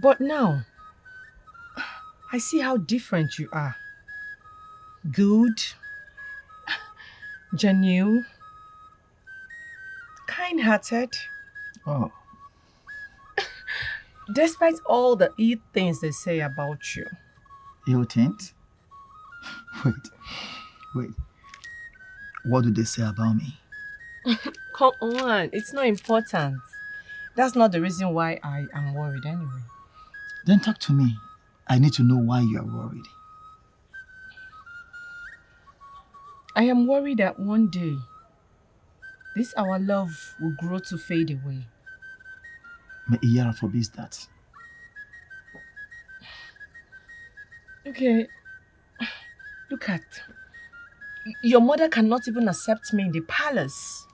But now, I see how different you are. Good, genuine, kind-hearted. Oh. Despite all the ill things they say about you. You think? Wait. What do they say about me? Come on, it's not important. That's not the reason why I am worried anyway. Then talk to me. I need to know why you are worried. I am worried that one day, this our love will grow to fade away. May Iyara forbids that. Okay, look at. Your mother cannot even accept me in the palace.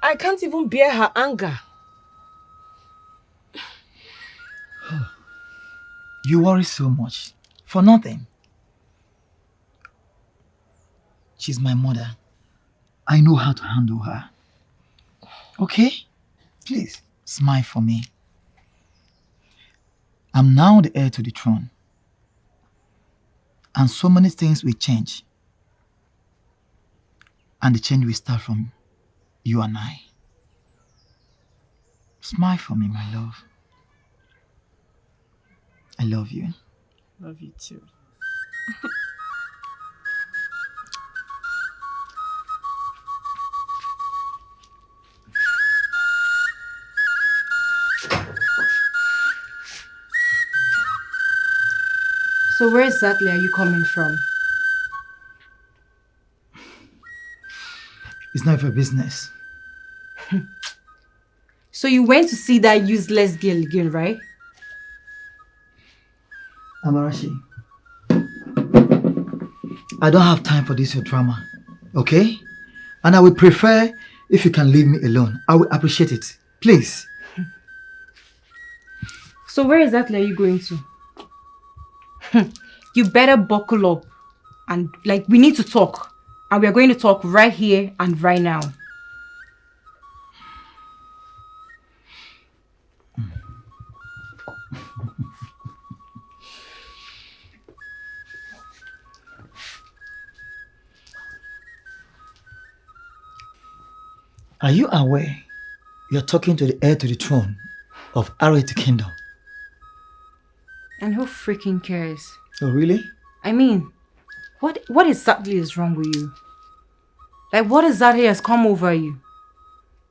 I can't even bear her anger. You worry so much. For nothing. She's my mother. I know how to handle her. Okay? Please, smile for me. I'm now the heir to the throne. And so many things will change. And the change will start from you and I. Smile for me, my love. I love you. Love you too. So where exactly are you coming from? It's not your business. So you went to see that useless girl again, right? Amarashi, I don't have time for this your drama, okay? And I would prefer if you can leave me alone. I will appreciate it. Please. So where exactly are you going to? You better buckle up. And we need to talk. And we are going to talk right here and right now. Are you aware you're talking to the heir to the throne of Arete Kingdom? And who freaking cares? Oh, really? I mean, what exactly is wrong with you? What exactly has come over you?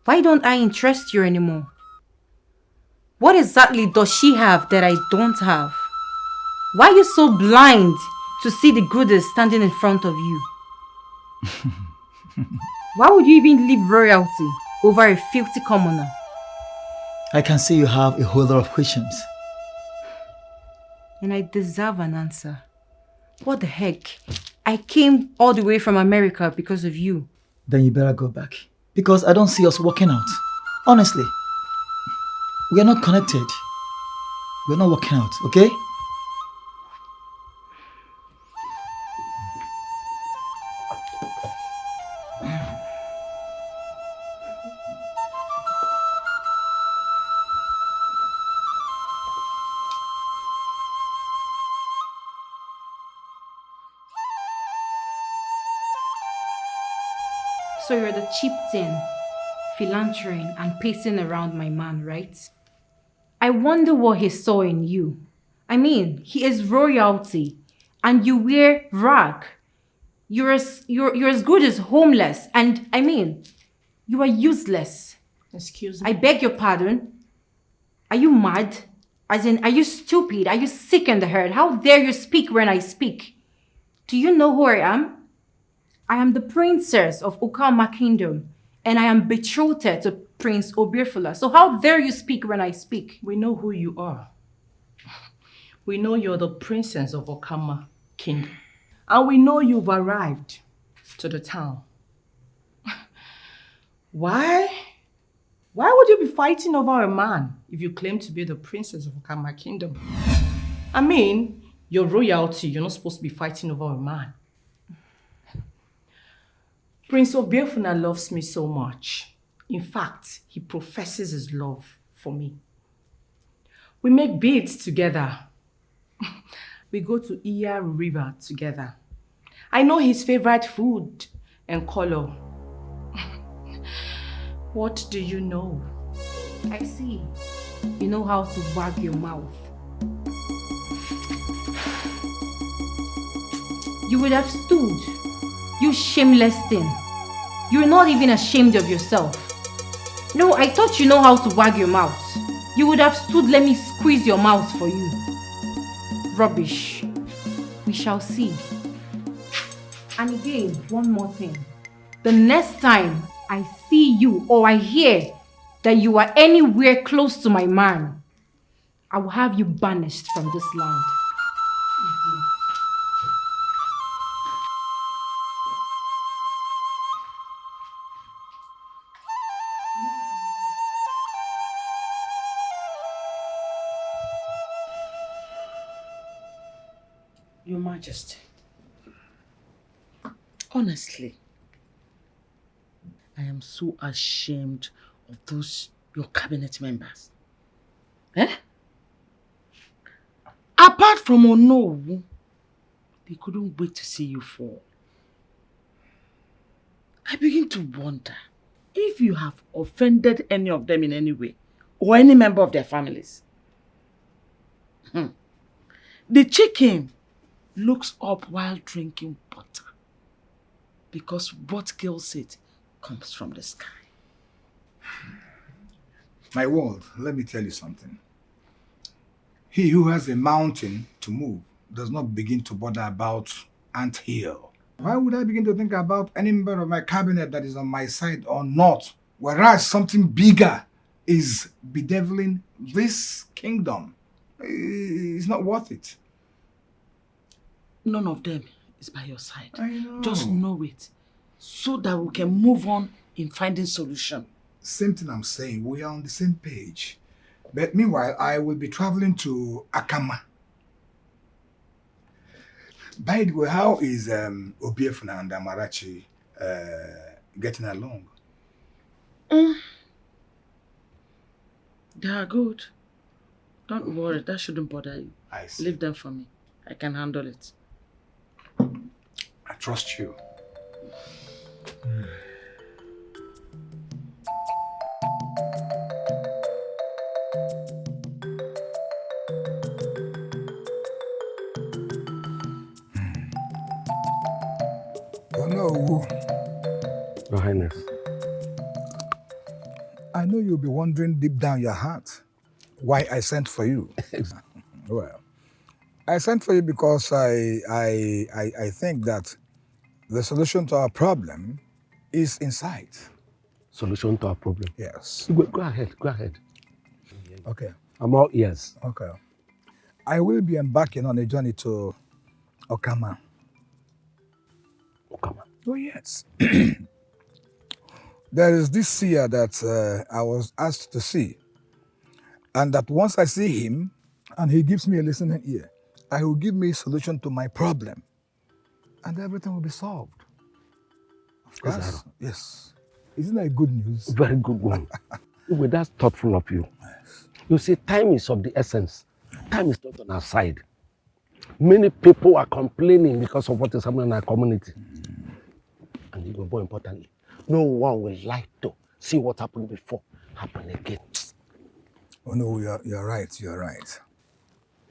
Why don't I interest you anymore? What exactly does she have that I don't have? Why are you so blind to see the good that's standing in front of you? Why would you even leave royalty over a filthy commoner? I can see you have a whole lot of questions. And I deserve an answer. What the heck? I came all the way from America because of you. Then you better go back. Because I don't see us working out. Honestly. We are not connected. We are not working out, okay? So you're the chieftain, philandering and pacing around my man, right? I wonder what he saw in you. I mean, he is royalty, and you wear rag. You're as good as homeless, and I mean, you are useless. Excuse me? I beg your pardon? Are you mad? As in, are you stupid? Are you sick in the head? How dare you speak when I speak? Do you know who I am? I am the princess of Okama Kingdom, and I am betrothed to Prince Obiefula. So how dare you speak when I speak? We know who you are. We know you're the princess of Okama Kingdom. And we know you've arrived to the town. Why? Why would you be fighting over a man if you claim to be the princess of Okama Kingdom? I mean, your royalty, you're not supposed to be fighting over a man. Prince Obiefuna loves me so much. In fact, he professes his love for me. We make beads together. We go to Iya River together. I know his favorite food and color. What do you know? I see. You know how to wag your mouth. You would have stood. You shameless thing. You're not even ashamed of yourself. No, I thought you know how to wag your mouth. You would have stood, let me squeeze your mouth for you. Rubbish. We shall see. And again, one more thing. The next time I see you or I hear that you are anywhere close to my man, I will have you banished from this land. Your Majesty, honestly, I am so ashamed of those your cabinet members. Apart from Ono, they couldn't wait to see you fall. I begin to wonder if you have offended any of them in any way, or any member of their families. The chicken looks up while drinking butter, because what kills it comes from the sky. My world, let me tell you something. He who has a mountain to move does not begin to bother about ant hill. Why would I begin to think about any member of my cabinet that is on my side or not? Whereas something bigger is bedeviling this kingdom. It's not worth it. None of them is by your side. I know. Just know it, so that we can move on in finding solution. Same thing I'm saying. We are on the same page. But meanwhile, I will be traveling to Akama. By the way, how is Obiefuna and Amarachi getting along? They are good. Don't worry, that shouldn't bother you. I see. Leave them for me. I can handle it. I trust you. Oh no. Your Highness. I know you'll be wondering deep down your heart why I sent for you. Well, I sent for you because I think that the solution to our problem is in sight. Solution to our problem? Yes. Go ahead, go ahead. Okay. I'm all ears. Okay. I will be embarking on a journey to Okama. Okama? Oh, yes. There is this seer that I was asked to see. And that once I see him, and he gives me a listening ear, he will give me a solution to my problem. And everything will be solved. Of course. Yes. Isn't that good news? Very good one. Well, that's thoughtful of you. Yes. You see, time is of the essence. Time is not on our side. Many people are complaining because of what is happening in our community. And even more importantly, no one will like to see what happened before happen again. Oh no, you're right, you're right.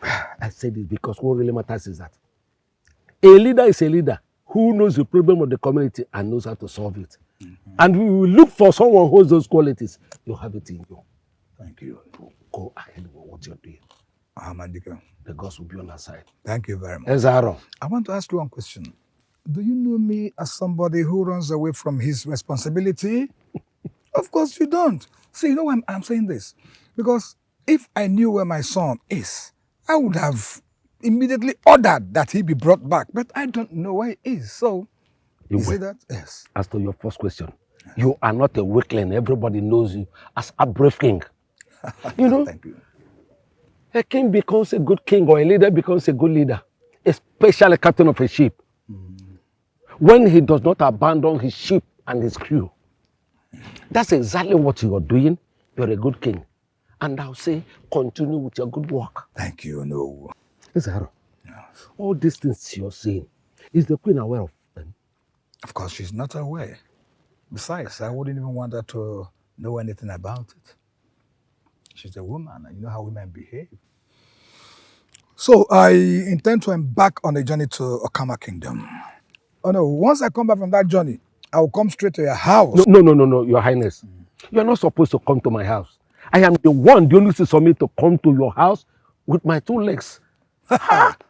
I say this because what really matters is that a leader is a leader who knows the problem of the community and knows how to solve it. And we will look for someone who has those qualities. You have it in you. Thank you. Go ahead with what you're doing. Ahmadika. The gods will be on our side. Thank you very much. Ezaro. I want to ask you one question. Do you know me as somebody who runs away from his responsibility? Of course you don't. See, you know why I'm saying this? Because if I knew where my son is, I would have immediately ordered that he be brought back. But I don't know where he is. So, you see that? Yes. As to your first question, you are not a weakling. Everybody knows you as a brave king. You know, Thank you. A king becomes a good king or a leader becomes a good leader, especially captain of a ship. When he does not abandon his ship and his crew. That's exactly what you are doing. You're a good king. And I'll say, continue with your good work. Thank you, no. Zahara, all these things you're saying, is the queen aware of them? Of course, she's not aware. Besides, I wouldn't even want her to know anything about it. She's a woman, and you know how women behave. So I intend to embark on a journey to Okama Kingdom. Oh no, once I come back from that journey, I will come straight to your house. No, Your Highness. You're not supposed to come to my house. I am the only for me to come to your house with my 2 legs.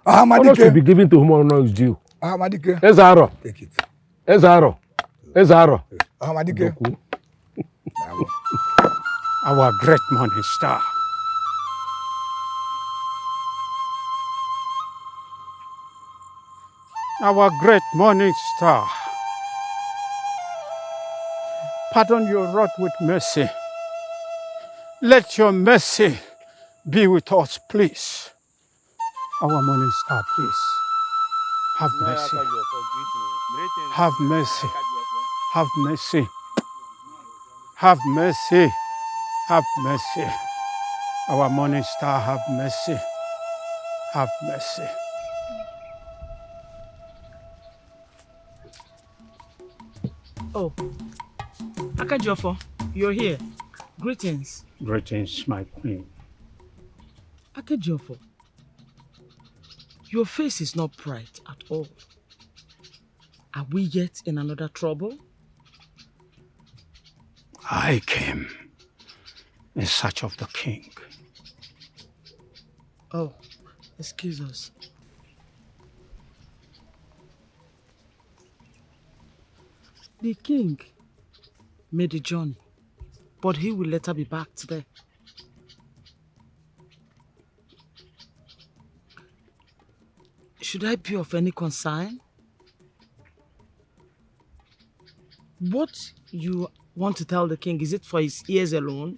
Honor should be given to whom honor is due. Ahmadike. Ezaro. Take it. Ezaro. Ahmadike. Our great morning star. Our great morning star. Pardon your wrath with mercy. Let your mercy be with us, please. Our morning star, please. Have mercy. Have mercy. Have mercy. Have mercy. Have mercy. Our morning star, have mercy. Have mercy. Oh, Akajofo, you're here. Greetings. Greetings, my queen. Akajofo, your face is not bright at all. Are we yet in another trouble? I came in search of the king. Oh, excuse us. The king made a journey, but he will later be back today. Should I be of any concern? What you want to tell the king, is it for his ears alone?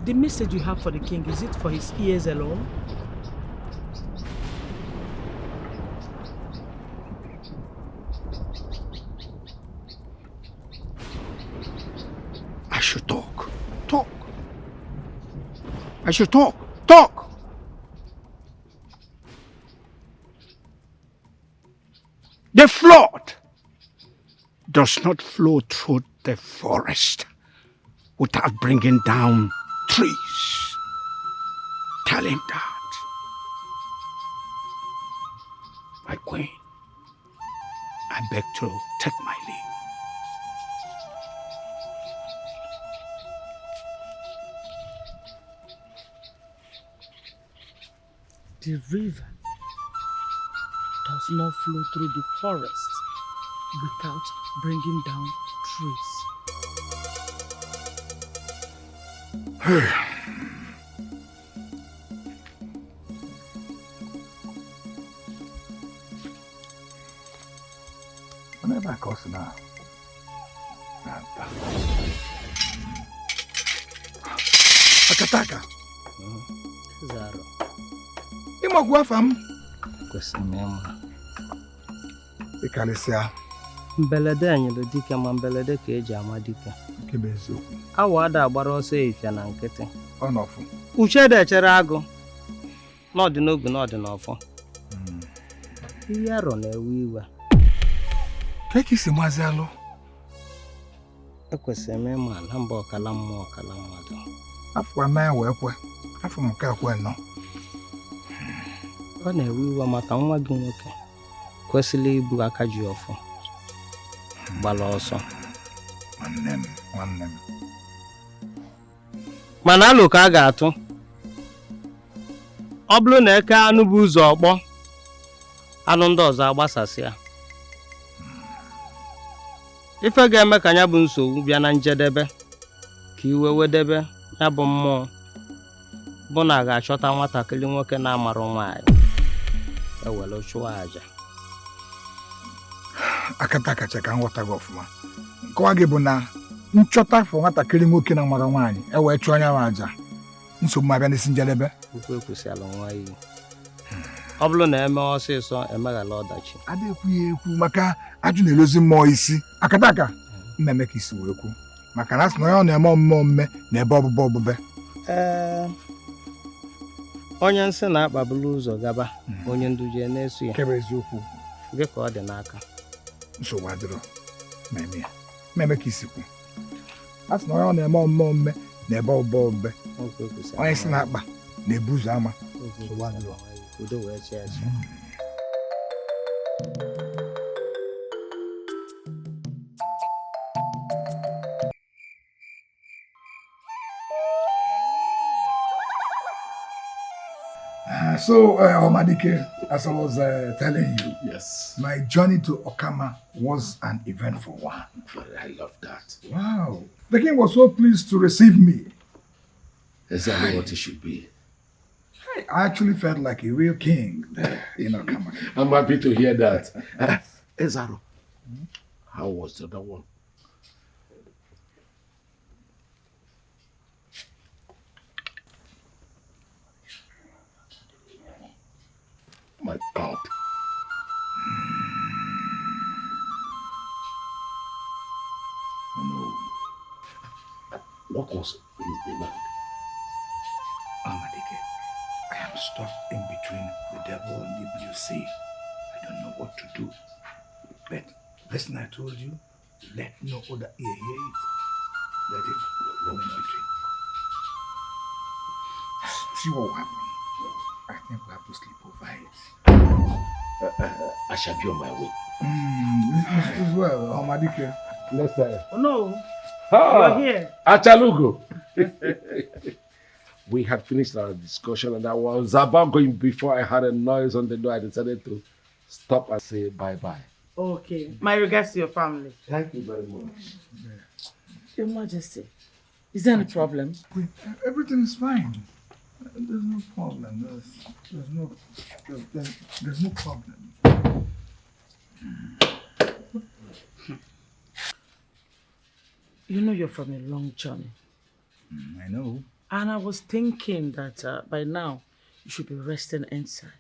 The message you have for the king, is it for his ears alone? I should talk. Talk. I should talk. Talk. The flood does not flow through the forest without bringing down trees. Tell him that. My queen, I beg to take my leave. The river does not flow through the forest without bringing down trees. Whenever I cross now. Akataka. Zaro. Imagwa fam. Kwesịrị m ịma. Ikalisia. Mbelede anyịrị dike ma mbelede ka eji ama dike. Nke bụ eziokwu. Awa ada agbara ọsọ ifia na nkịtị. Ọ nọfụ. Uche dị echere agụ. N'ọdị n'ogu n'ọdị n'ọfọ. Ihe arọ na-ewe iwe. Ka isi maazị alụ? Ekwesịrị m ịma na mba ọkala mmụọ ọkala mmadụ. Afọ na wee kwe. Afọ nke kwe no. Ọ na-ewe iwe maka nwa gị nwoke kwesịrị ibu aka ji ọfọ gbara ọsọ. Nwanne m. Mana alụ ka a ga-atụ. Ọ bụrụ na eke anụ bụ ụzọ ọkpọ, anụ ndị ọzọ agbasasịa. Ife ga-eme ka ya bụ nsogbu bịa na njedebe, ka iwe wedebe ya bụ mmụọ, bụ na a ga-achọta nwatakịrị nwoke na-amarụ nwaanyị, ewere chụọ aja. Akata kacha ka nghọta gị ọfụma. Nkọwa gị bụ na nchọta afọ nwatakịrị nwoke na-amara nwaanyị ewee chụọ anya aja. Nsogbu abịa n'isi njedebe. Okwu ekwesịala nwa iyi. Ọ bụrụ na eme ọsịsọ emeghala ọdachi. Ada ekwu ya ekwu maka ajụ na-elozi mmụọ isi. Akataka mmemme ka isi wee kwu. Maka na asị na onye ọ na-eme ọmụmụ mme na ebe ọbụbe ọbụbe. Onye nsị na-akpabulu ụzọ gaba, onye nduje na-eso ya. Kebe eziokwu. Gị ka ọ dị n'aka. Nsogbu adịrọ. Mmemme ka isi kwu. Asị na onye ọ na-eme ọmụmụ mme na ebe ọbụbe ọbụbe. Onye isi na-akpa na-ebu ụzọ ama. Nsogbu adịrọ. Udo wee chi achị. So, Omadike, as I was telling you, yes, my journey to Okama was an eventful one. I love that. Wow. The king was so pleased to receive me. Exactly what it should be. I actually felt like a real king there in Okama. I'm happy to hear that. Ezaro, how was the other one? My God. No. What was his demand? Amadike, I am stuck in between the devil and the blue sea. I don't know what to do. But listen, I told you, let no other ear hear it. Let it go in between. See what will happen. I think we have to sleep over it. I shall be on my way. As well, Amadike. Let's say. Oh no. Ah, You're here. Achalugo. We had finished our discussion and I was about going before I heard a noise on the door. I decided to stop and say bye-bye. Okay. My regards to your family. Thank you very much. Your Majesty, is there any problem? Everything is fine. There's no problem. There's no problem. You know you're from a long journey. I know. And I was thinking that by now you should be resting inside.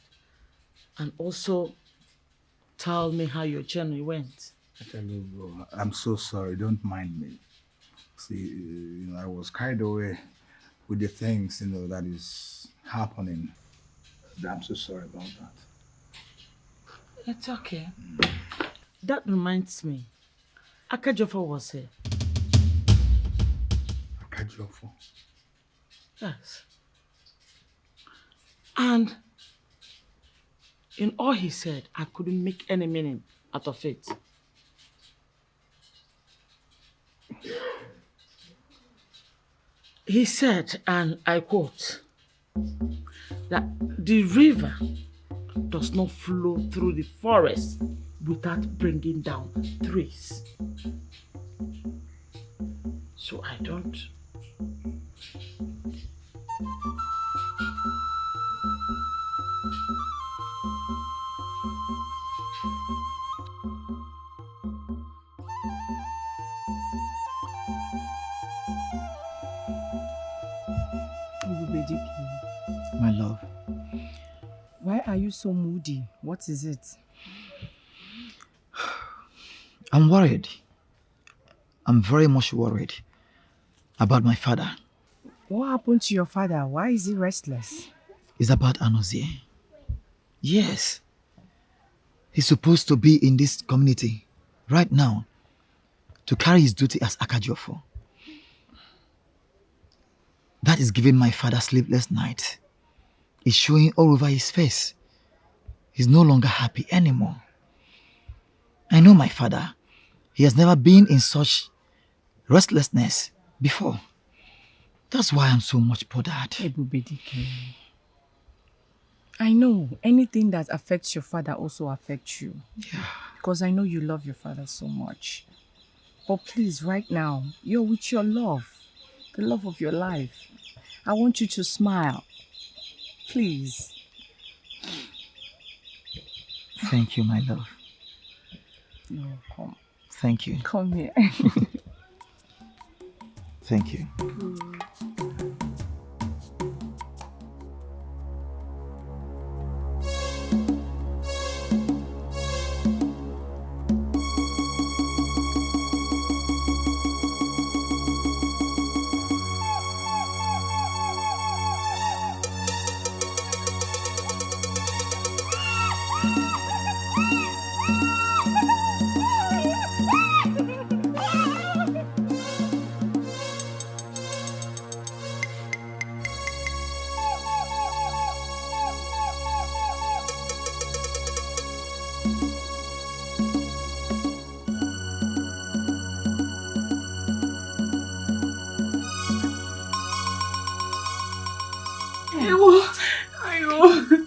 And also tell me how your journey went. I'm so sorry. Don't mind me. See, I was carried away with the things, that is happening. I'm so sorry about that. It's okay. That reminds me. Akajofo was here. Akajofo? Yes. And in all he said, I couldn't make any meaning out of it. He said, and I quote, that the river does not flow through the forest without bringing down trees. So I don't. My love. Why are you so moody? What is it? I'm worried. I'm very much worried about my father. What happened to your father? Why is he restless? It's about Anozie. Yes. He's supposed to be in this community right now to carry his duty as Akajofo. That that is giving my father sleepless nights. It's showing all over his face. He's no longer happy anymore. I know my father. He has never been in such restlessness before. That's why I'm so much bothered. Ebubedike. I know anything that affects your father also affects you. Yeah. Because I know you love your father so much. But please, right now, you're with your love. The love of your life. I want you to smile. Please. Thank you, my love. You're welcome. Thank you. Come here. Thank you.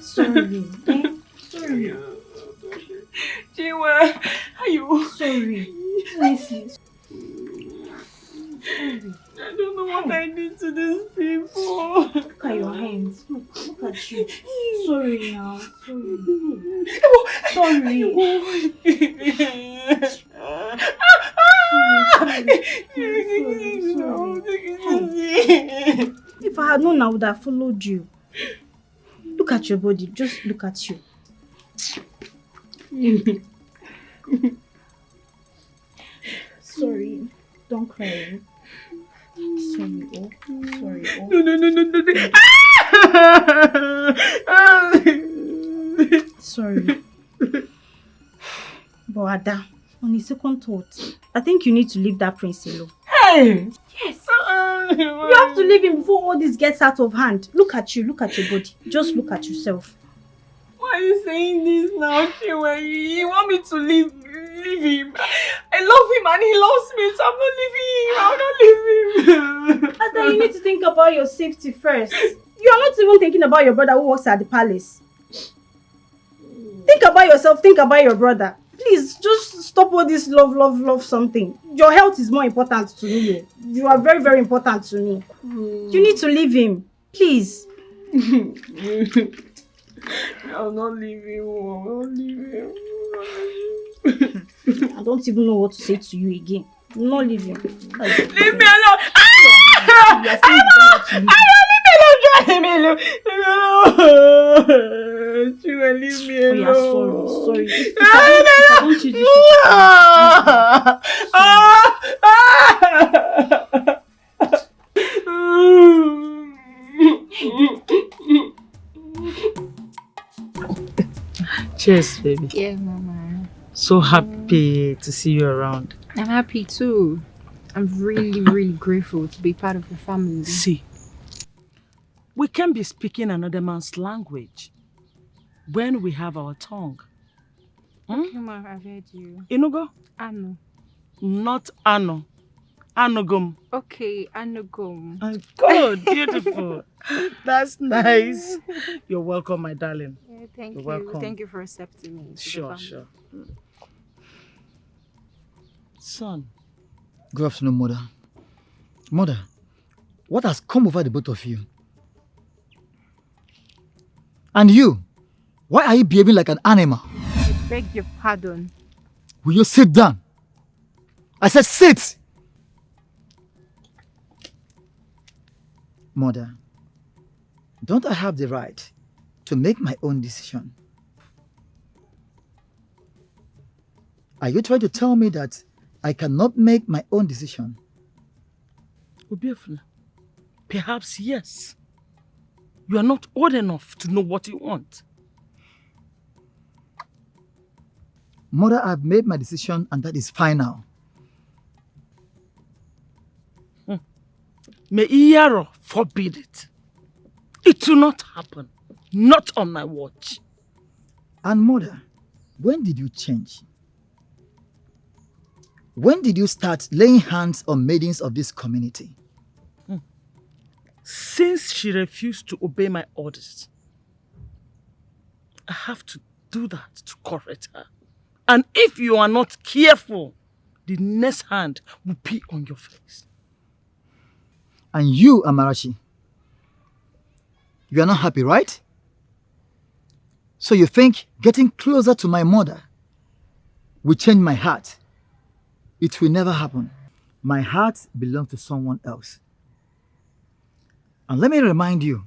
Sorry. Sorry. Jiwa, ayo. Sorry. Honestly. I don't know what I did to these people. Look at your hands. Look at you. Sorry now. Sorry. If I had known, I would have followed you. Look at your body. Just look at you. Sorry. Don't cry. Sorry, oh. Sorry, oh. No. Sorry. But Ada, on a second thought, I think you need to leave that prince alone. Hey! Yes! You have to leave him before all this gets out of hand. Look at you, look at your body. Just look at yourself. Why are you saying this now, Chiwa? You want me to leave him? I love him and he loves me, so I'm not leaving him. I'm not leaving him. Ada, you need to think about your safety first. You are not even thinking about your brother who works at the palace. Think about yourself, think about your brother. Please, just stop all this love something. Your health is more important to me. You are very, very important to me. You need to leave him. Please. I'll not leave him. I'll not leave him. I don't even know what to say to you again. Do not leave him. Leave me alone. Leave me alone. Chiwa, leave me alone. Oh, yeah, sorry. If I don't choose Cheers, baby. Yeah, Mama. So happy to see you around. I'm happy too. I'm really, really grateful to be part of the family. See, we can be speaking another man's language when we have our tongue. Okay, Ma, I've heard you. Inugo? Anu. Not Ano. Anugum. Okay, Anugum. Good, beautiful. That's nice. You're welcome, my darling. Yeah, thank You're you. welcome. Thank you for accepting me. Sure. Son. Good afternoon, Mother. Mother, what has come over the both of you? And you, why are you behaving like an animal? I beg your pardon. Will you sit down? I said sit! Mother, don't I have the right to make my own decision? Are you trying to tell me that I cannot make my own decision? Obiefuna, perhaps yes. You are not old enough to know what you want. Mother, I've made my decision and that is final. Me iyaro forbid it. It will not happen. Not on my watch. And mother, when did you change? When did you start laying hands on maidens of this community? Since she refused to obey my orders, I have to do that to correct her. And if you are not careful, the next hand will be on your face. And you, Amarachi, you are not happy, right? So you think getting closer to my mother will change my heart? It will never happen. My heart belongs to someone else. And let me remind you,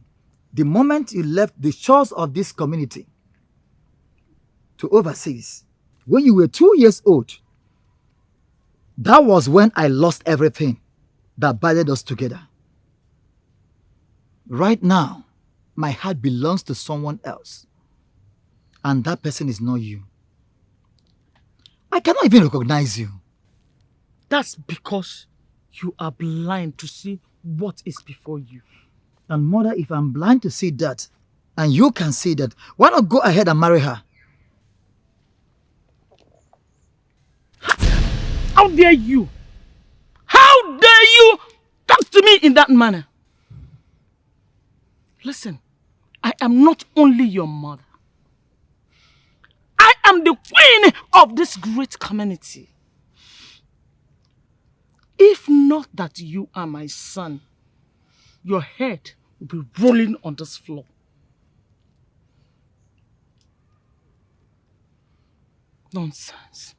the moment you left the shores of this community to overseas, when you were 2 years old, that was when I lost everything that binded us together. Right now, my heart belongs to someone else. And that person is not you. I cannot even recognize you. That's because you are blind to see what is before you. And mother, if I'm blind to see that, and you can see that, why not go ahead and marry her? How dare you? How dare you talk to me in that manner? Listen, I am not only your mother. I am the queen of this great community. If not that you are my son, your head will be rolling on this floor. Nonsense.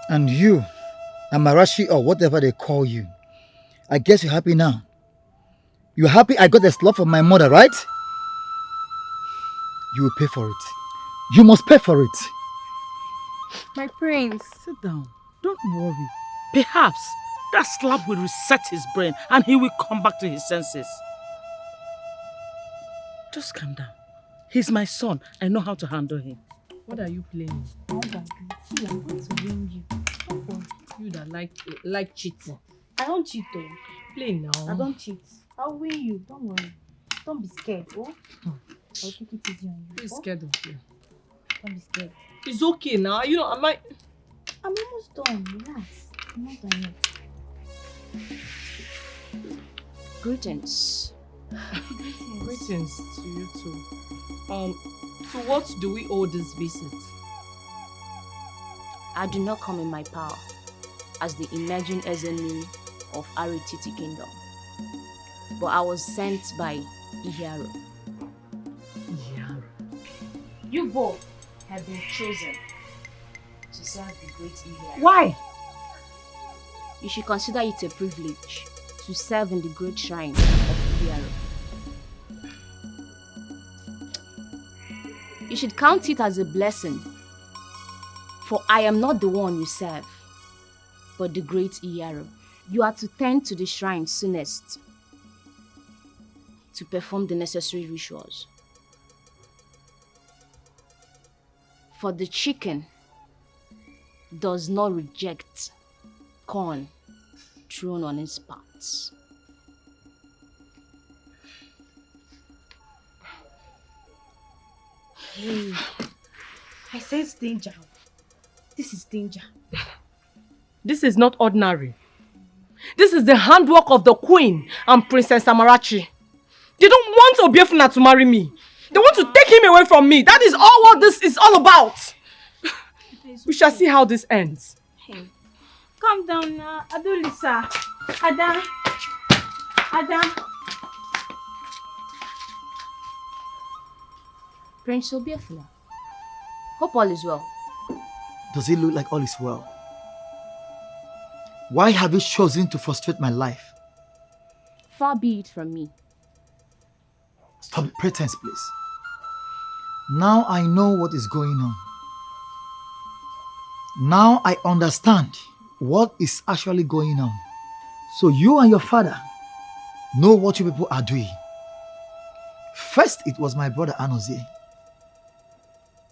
And you, Amarachi or whatever they call you, I guess you're happy now. You're happy I got the slot from my mother, right? You will pay for it. You must pay for it. My prince. Sit down. Don't worry. Perhaps that slap will reset his brain and he will come back to his senses. Just calm down. He's my son. I know how to handle him. What are you playing? See, I'm going to win you. Don't worry. You that like cheating. I don't cheat though. Play now. I don't cheat. I'll win you. Don't worry. Don't be scared, oh? I'll take it easy on you. Who's scared of you? Don't be scared. It's okay now. You know, I'm almost done. Relax. I'm not done yet. Greetings. Greetings to you too. To what do we owe this visit? I do not come in my power as the emerging Ezenu of Arititi Kingdom, but I was sent by Ihiaro. Ihiaro? You both have been chosen to serve the great Ihiaro. Why? You should consider it a privilege to serve in the great shrine of Ihiaro. You should count it as a blessing, for I am not the one you serve, but the great Ihiaro. You are to tend to the shrine soonest to perform the necessary rituals. For the chicken does not reject corn thrown on its parts. Hey, I sense danger. This is danger. This is not ordinary. This is the handwork of the queen and Princess Amarachi. They don't want Obiefuna to marry me. They want to take him away from me. That is all what this is all about. We shall see how this ends. Hey, calm down now. Adolisa. Adam. Prince Obiefuna, hope all is well. Does it look like all is well? Why have you chosen to frustrate my life? Far be it from me. Stop the pretense, please. Now I know what is going on. Now I understand what is actually going on. So you and your father know what you people are doing. First, it was my brother Anozie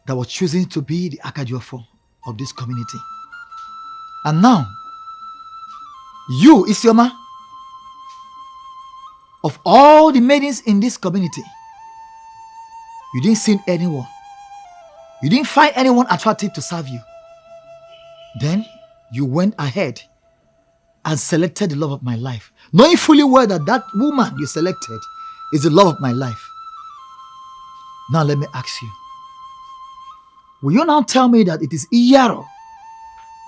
that was choosing to be the Akajuafo of this community. And now, you, Isioma, of all the maidens in this community, you didn't see anyone. You didn't find anyone attractive to serve you. Then you went ahead and selected the love of my life, knowing fully well that that woman you selected is the love of my life. Now let me ask you, will you now tell me that it is Iyaro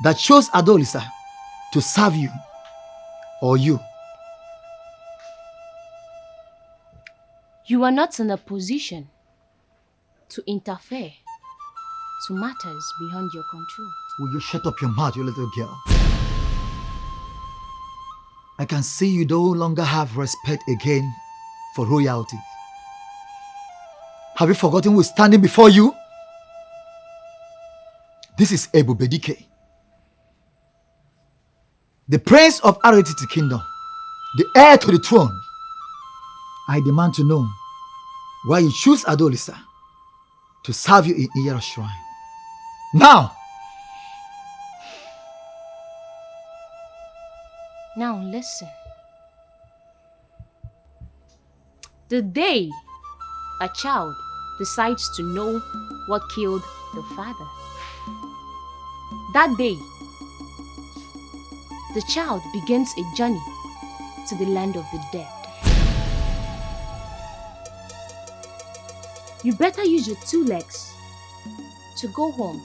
that chose Adolisa to serve you, or you? You are not in a position to interfere to matters beyond your control. Will you shut up your mouth, you little girl? I can see you no longer have respect again for royalty. Have you forgotten who's standing before you? This is Ebu Bedike, the prince of Aretiti Kingdom, the heir to the throne. I demand to know why you choose Adolisa to serve you in Iyaro Shrine. Now! Now listen. The day a child decides to know what killed the father, that day the child begins a journey to the land of the dead. You better use your 2 legs to go home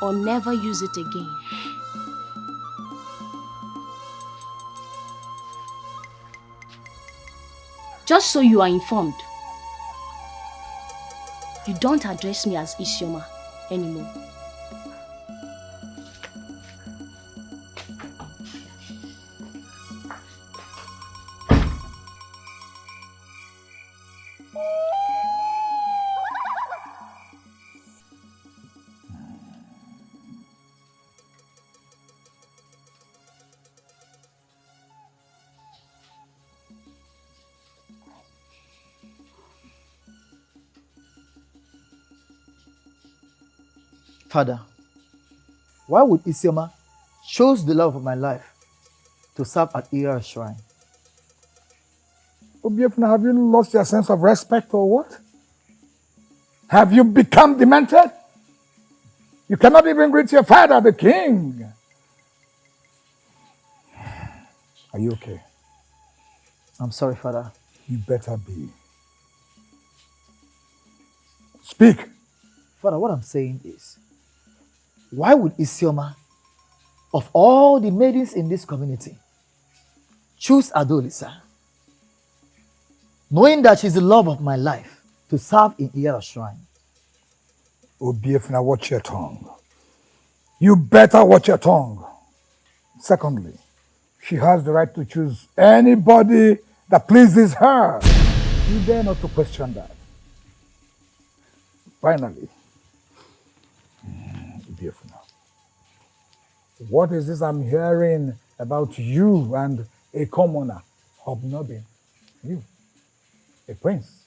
or never use it again. Just so you are informed, you don't address me as Isioma anymore. Father, why would Isioma choose the love of my life to serve at Iyaro Shrine? Obiefuna, have you lost your sense of respect or what? Have you become demented? You cannot even greet your father, the king. Are you okay? I'm sorry, Father. You better be. Speak. Father, what I'm saying is, why would Isioma, of all the maidens in this community, choose Adolisa, knowing that she's the love of my life, to serve in Iyaro Shrine? Obiefuna, watch your tongue. You better watch your tongue. Secondly, she has the right to choose anybody that pleases her. You dare not to question that. Finally, Obiefuna, what is this I'm hearing about you and a commoner hobnobbing? You, a prince,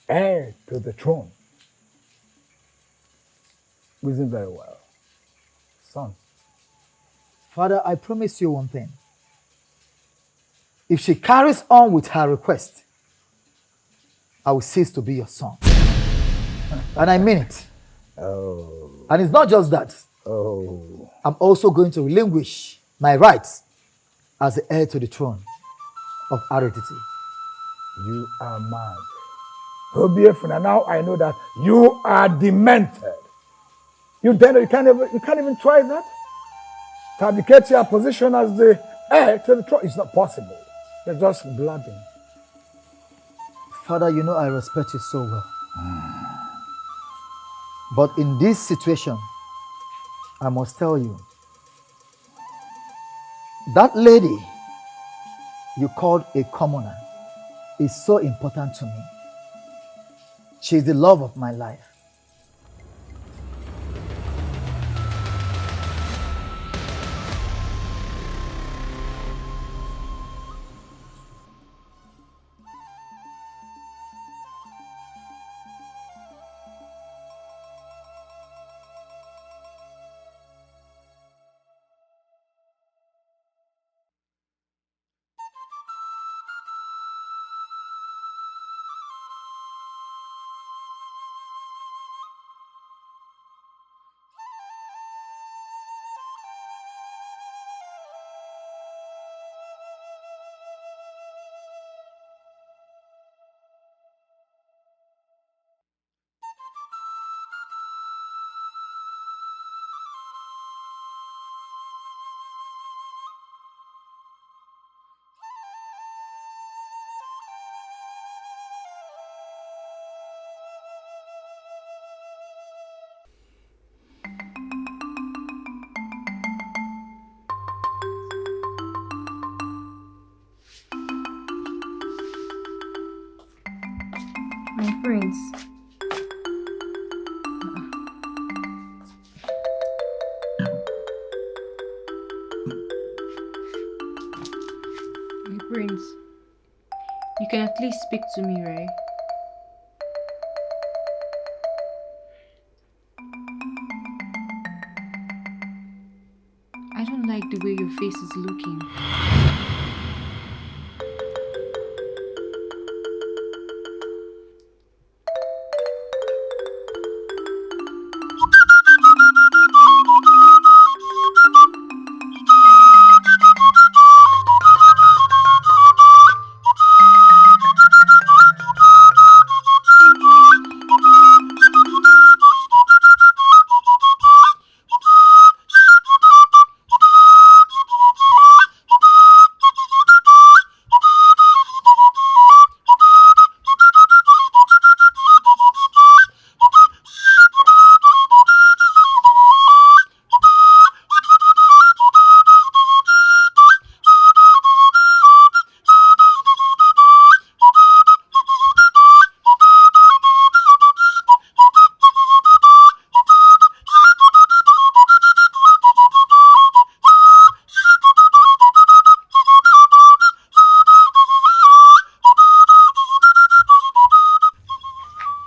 heir to the throne. Reason very well. Son. Father, I promise you one thing. If she carries on with her request, I will cease to be your son. And I mean it. Oh. And it's not just that. Oh. I'm also going to relinquish my rights as the heir to the throne of Aretiti. You are mad. Obiefuna, now I know that you are demented. You can't even try that? To abdicate your position as the heir to the throne. It's not possible. You're just blabbing. Father, you know I respect you so well. But in this situation, I must tell you, that lady you called a commoner is so important to me. She's the love of my life. My prince. My prince. You can at least speak to me, right? I don't like the way your face is looking.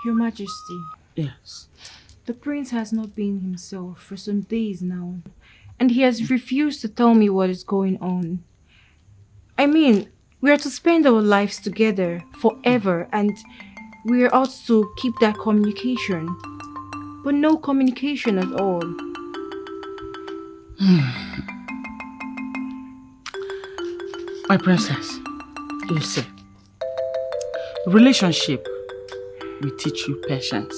Your Majesty. Yes. The prince has not been himself for some days now, and he has refused to tell me what is going on. I mean, we are to spend our lives together forever, and we are ought to keep that communication. But no communication at all. My princess, you see, relationship will teach you patience.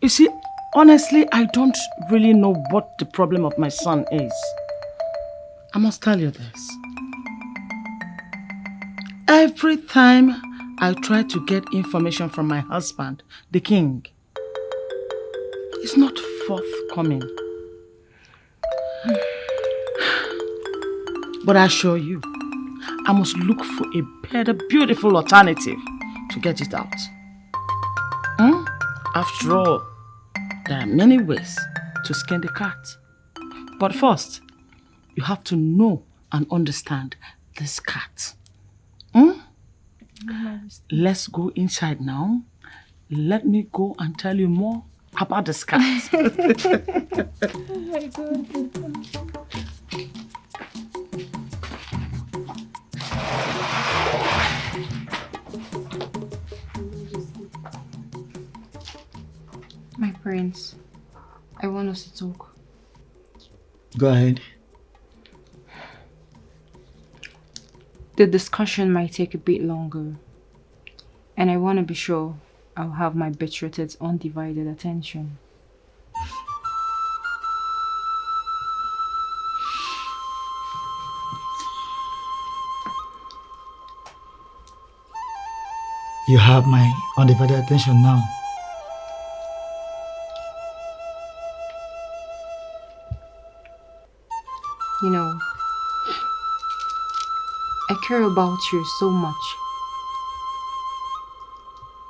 You see, honestly, I don't really know what the problem of my son is. I must tell you this. Every time I try to get information from my husband, the king, it's not forthcoming. But I assure you, I must look for a better, beautiful alternative to get it out. After all, there are many ways to skin the cat. But first, you have to know and understand this cat. Let's go inside now. Let me go and tell you more about this cat. Oh my God. My prince, I want us to talk. Go ahead. The discussion might take a bit longer, and I want to be sure I'll have my betrothed's undivided attention. You have my undivided attention now. You know, I care about you so much.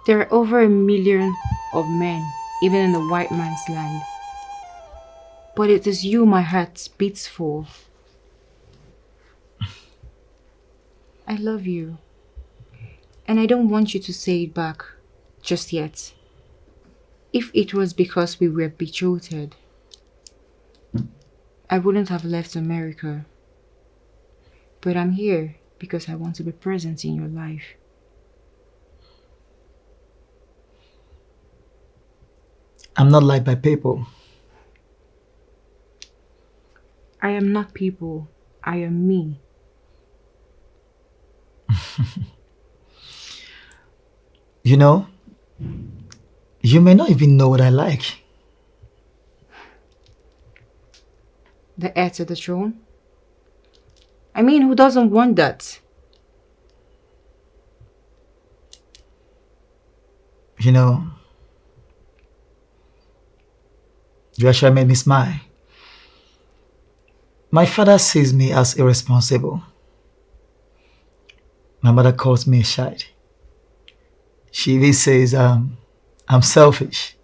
There are over 1 million of men, even in the white man's land. But it is you my heart beats for. I love you. And I don't want you to say it back just yet. If it was because we were betrothed, I wouldn't have left America. But I'm here because I want to be present in your life. I'm not liked by people. I am not people. I am me. You know, you may not even know what I like. The heir to the throne? I mean, who doesn't want that? You know, you actually made me smile. My father sees me as irresponsible. My mother calls me a child. She even says I'm selfish.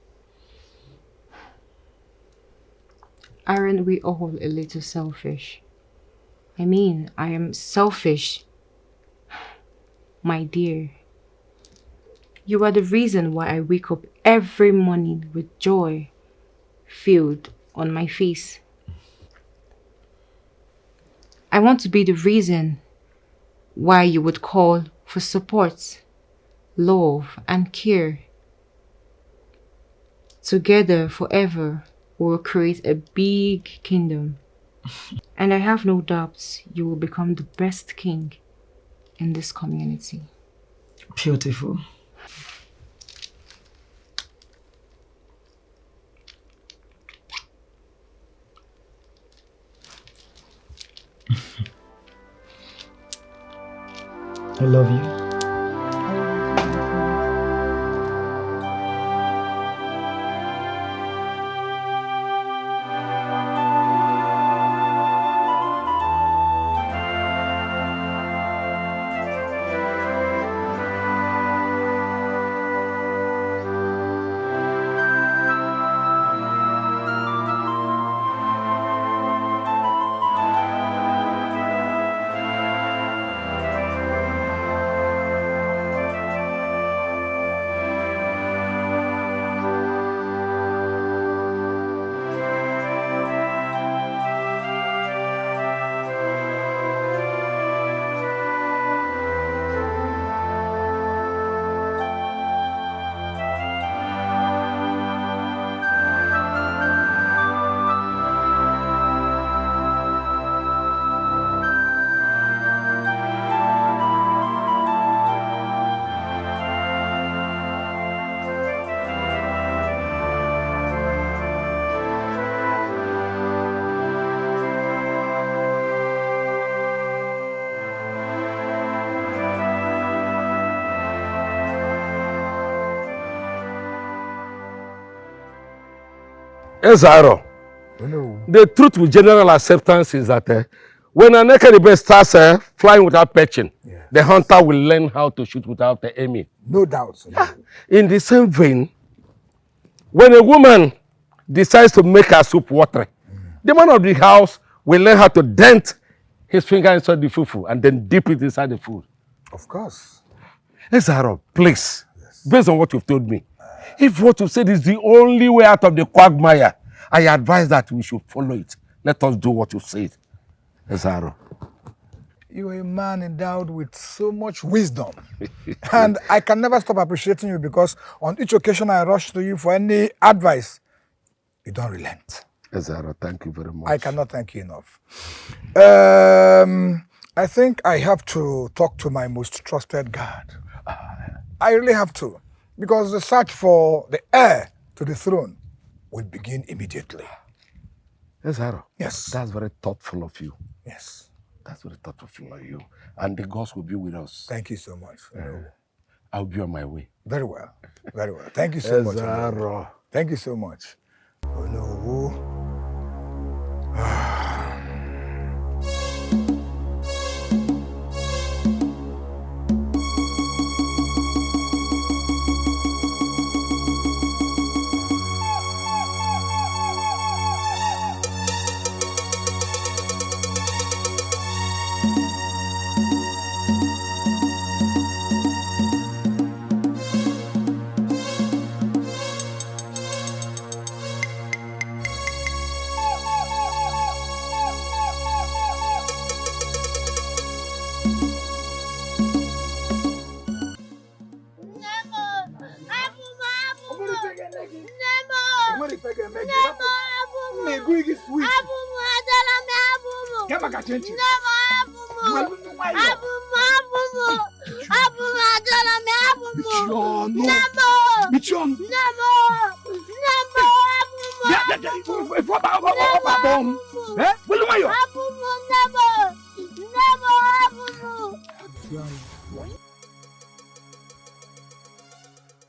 Aren't we all a little selfish? I mean, I am selfish. My dear, you are the reason why I wake up every morning with joy filled on my face. I want to be the reason why you would call for support, love, and care. Together, forever, we will create a big kingdom. And I have no doubts you will become the best king in this community. Beautiful. I love you. Ezaro, the truth with general acceptance is that when an Ekeribe starts flying without perching, the hunter will learn how to shoot without aiming. No doubt. In the same vein, when a woman decides to make her soup watery, the man of the house will learn how to dent his finger inside the fufu and then dip it inside the food. Of course. Ezaro, please, based on what you've told me, if what you've said is the only way out of the quagmire, I advise that we should follow it. Let us do what you said. Ezaro. You are a man endowed with so much wisdom. And I can never stop appreciating you because on each occasion I rush to you for any advice, you don't relent. Ezaro, thank you very much. I cannot thank you enough. I think I have to talk to my most trusted guard. I really have to. Because the search for the heir to the throne will begin immediately. Ezaro. Yes. That's very thoughtful of you. Yes. That's very thoughtful of you. And the gods will be with us. Thank you so much. I'll be on my way. Very well. Very well. Thank you so much. Ezaro. Thank you so much. Oh no.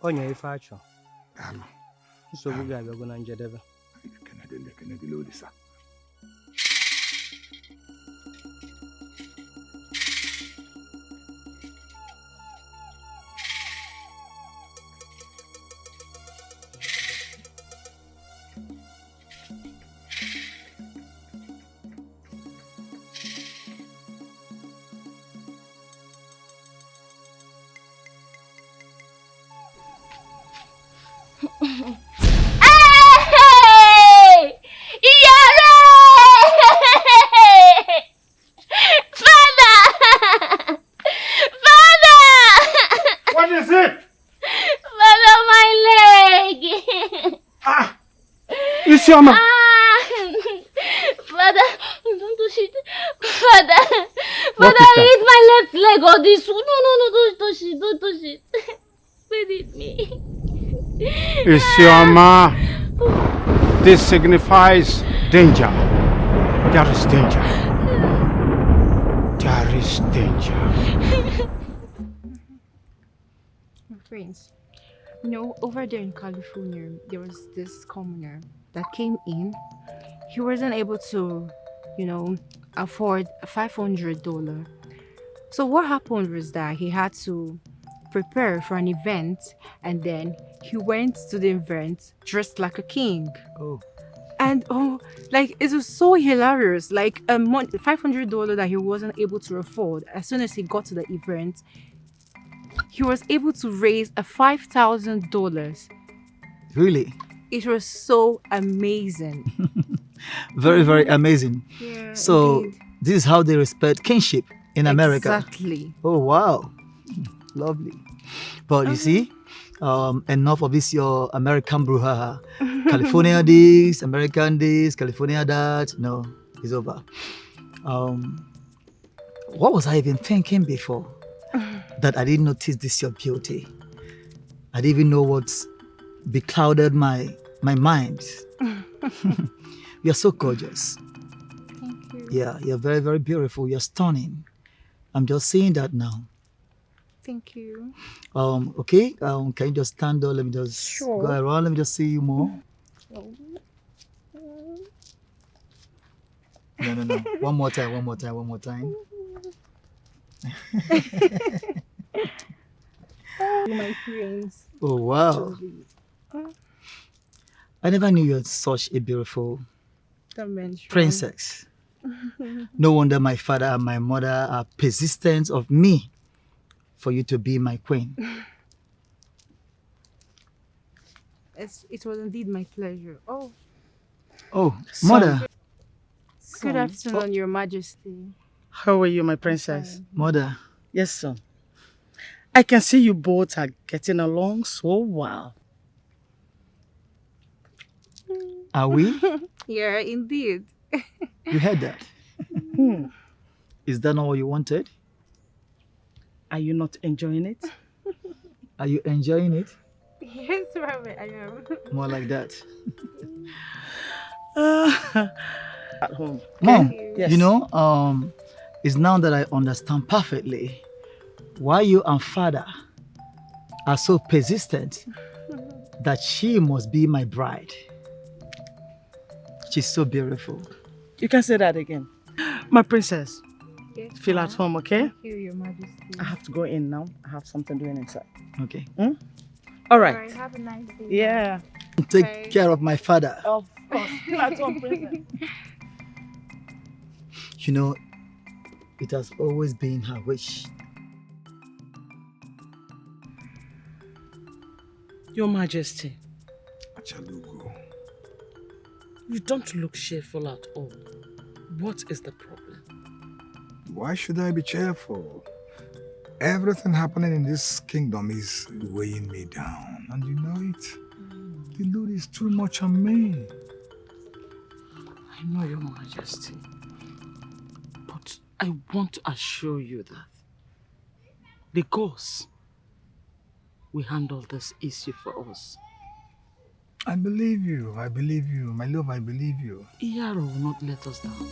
Onye ife achọ. Nsogbu ga-abịago na njedebe. Hey! Iyare! Father! Father! What is it? Father, my leg! Isioma! Father, don't touch it. Father, What Father, is I that? hit my left leg on this. No, don't touch it, don't touch it. Spit it me. Isioma! This signifies danger. There is danger. There is danger. Friends, you know, over there in California, there was this commoner that came in. He wasn't able to, you know, afford $500. So what happened was that he had to prepare for an event, and then he went to the event dressed like a king. Oh. And like it was so hilarious. Like $500 that he wasn't able to afford. As soon as he got to the event, he was able to raise $5,000. Really? It was so amazing. Very, very amazing. Yeah, so indeed. this is how they respect kinship in America. Exactly. Oh wow. Lovely. But you see, enough of this your American brouhaha. California this, American this, California that. No, it's over. What was I even thinking before? That I didn't notice this your beauty. I didn't even know what's beclouded my mind. You're so gorgeous. Thank you. Yeah, you're very, very beautiful. You're stunning. I'm just seeing that now. Thank you. Okay. Can you just stand up? Let me just go around. Let me just see you more. No. One more time. My friends. Oh wow. I never knew you were such a beautiful Don't mention. princess. No wonder my father and my mother are persistent of me for you to be my queen. It was indeed my pleasure. Oh, mother. Good afternoon, Your Majesty. How are you, my princess? Mother. Yes, son. I can see you both are getting along so well. Are we? Yeah, indeed. You heard that? Is that not what you wanted? Are you not enjoying it? Are you enjoying it? Yes, Robert, I am. More like that. At home. Mom, Yes. you know, it's now that I understand perfectly why you and father are so persistent that she must be my bride. She's so beautiful. You can say that again. My princess, Yes, feel at home, okay? Thank you, Your Majesty. I have to go in now. I have something doing inside. Okay. All right. Have a nice day. Yeah. Take care of my father. Of course. Feel at home, princess. You know, it has always been her wish. Your Majesty, Achalugo. you don't look cheerful at all. What is the problem? Why should I be cheerful? Everything happening in this kingdom is weighing me down, and you know it. The load is too much on me. I know, Your Majesty. But I want to assure you that the gods will handle this issue for us. I believe you. My love, I believe you. Iyaro will not let us down.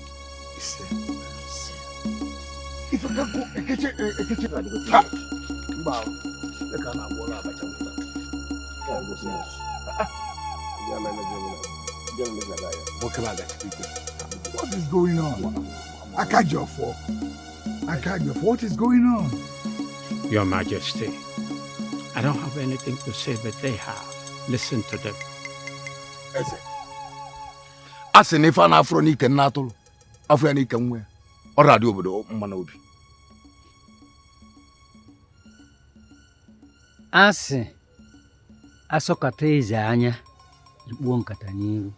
If I can go, Ha! Bow. Look at my wall, I'm What is going on? Akajofo, what is going on? Your Majesty, I don't have anything to say, but they have. Listen to them. Asị na ife a na-afụrụ n'ike nna atụrụ afọ ya n'ike nwe ọ radị obodo mma n'obi. Asị asọkata eze anya ikpuo nkata n'ihu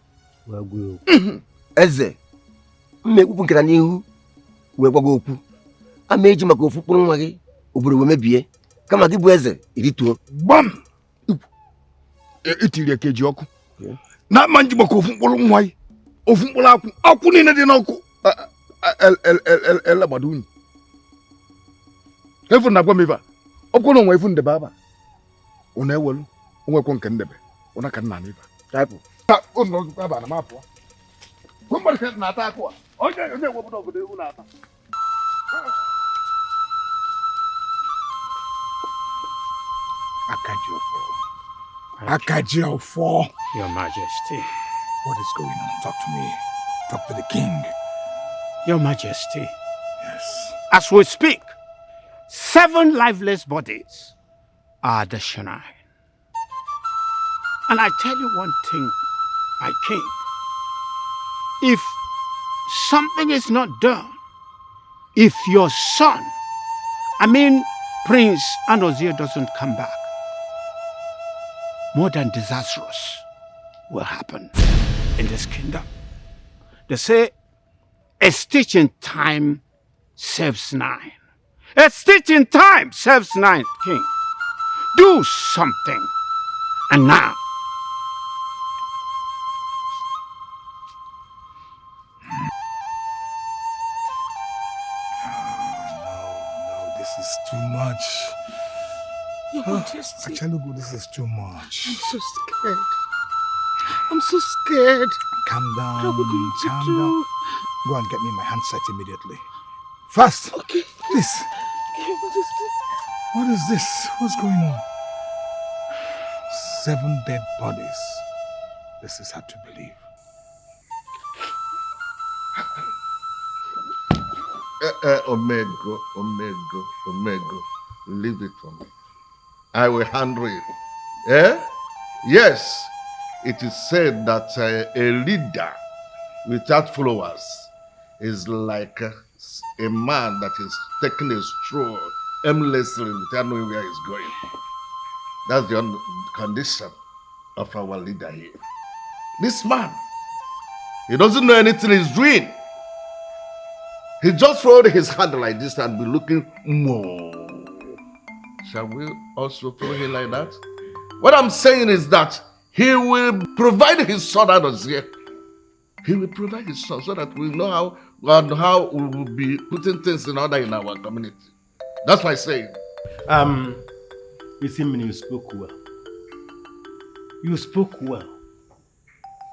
wee gwa okwu. Eze mmekwu nkata n'ihu wee gwa okwu. Ama eji maka ofu kpụrụ nwa gị obodo wee mebie kama gị bụ eze irituo. Gbam! Itiri ekeji ọkụ. Na mma nji maka ofu mkpụrụ nwa gị. Ofu mkpụrụ akwụ niile dị n'ọkụ. Elegbado unu. Efu na gwa m ife. Ọkụ na onwe efu ndebe aba. Unu ewelu onwekwo nke ndebe. Unu ka nna n'ife. Taịpụ. Unu ọzụkwa aba na mapụ. Kwa mmadụ na-ata akụ a. Onye ewepụta obodo ewu na-ata. Akajiofo. Your Majesty. What is going on? Talk to me. Talk to the king. Your Majesty. Yes. As we speak, 7 lifeless bodies are at the shrine. And I tell you one thing, my king. If something is not done, if your son, Prince Anozie doesn't come back, more than disastrous will happen in this kingdom. They say a stitch in time saves 9. A stitch in time saves 9, king. Do something. And now. No, this is too much. Actually, this is too much. I'm so scared. I'm so scared. Calm down. What are we going to Calm do? down. Go and get me my handset immediately. Fast. Okay. Please. Okay, what is this? What is this? What's going on? 7 dead bodies. This is hard to believe. Omego. Leave it for me. I will handle it. Yes, it is said that a leader without followers is like a man that is taking a stroll aimlessly without knowing where he's going. That's the condition of our leader here. This man, he doesn't know anything he's doing. He just followed his hand like this and be looking more. Shall we also follow him like that? What I'm saying is that he will provide his son out of here. He will provide his son so that we know how we will be putting things in order in our community. That's what I say. You see, you spoke well. You spoke well.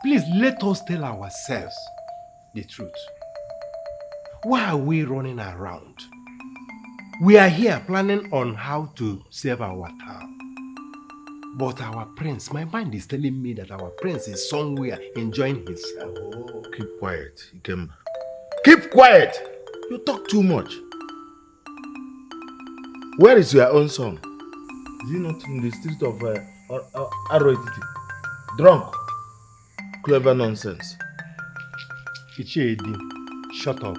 Please let us tell ourselves the truth. Why are we running around? We are here planning on how to save our town. But our prince, my mind is telling me that our prince is somewhere enjoying himself. Oh, keep quiet, Ikemba. Keep quiet! You talk too much. Where is your own son? Is he not in the street of Aroetiti? Drunk? Clever nonsense. Ichedi, shut up.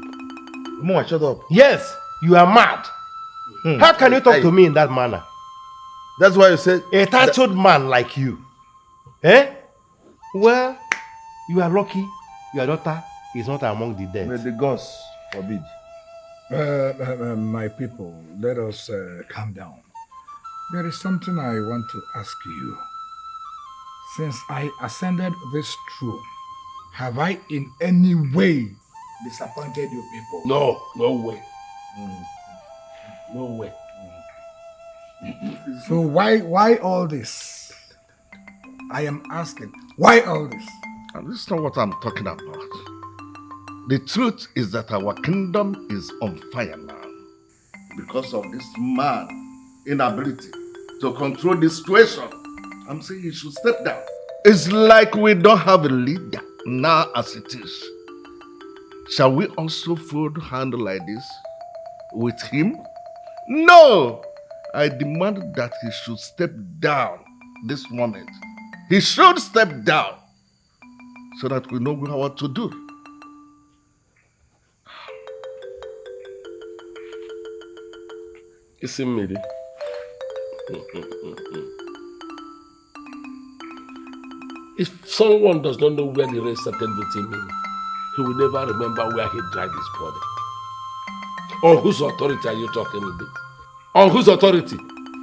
Mama, shut up. Yes, you are mad. How can you talk to me in that manner? That's why you said a titled man like you. Well, you are lucky your daughter is not among the dead. May the gods forbid. My people, let us calm down. There is something I want to ask you. Since I ascended this throne, have I in any way disappointed you people? No way. No way. So why all this? I am asking, why all this? And this is not what I'm talking about. The truth is that our kingdom is on fire now because of this man's inability to control the situation. I'm saying he should step down. It's like we don't have a leader now as it is. Shall we also fold hand like this with him? No! I demand that he should step down this moment. He should step down so that we know what to do. Isi mmiri. If someone does not know where the rain started beating me, he will never remember where he dried his body. On whose authority are you talking with? On whose authority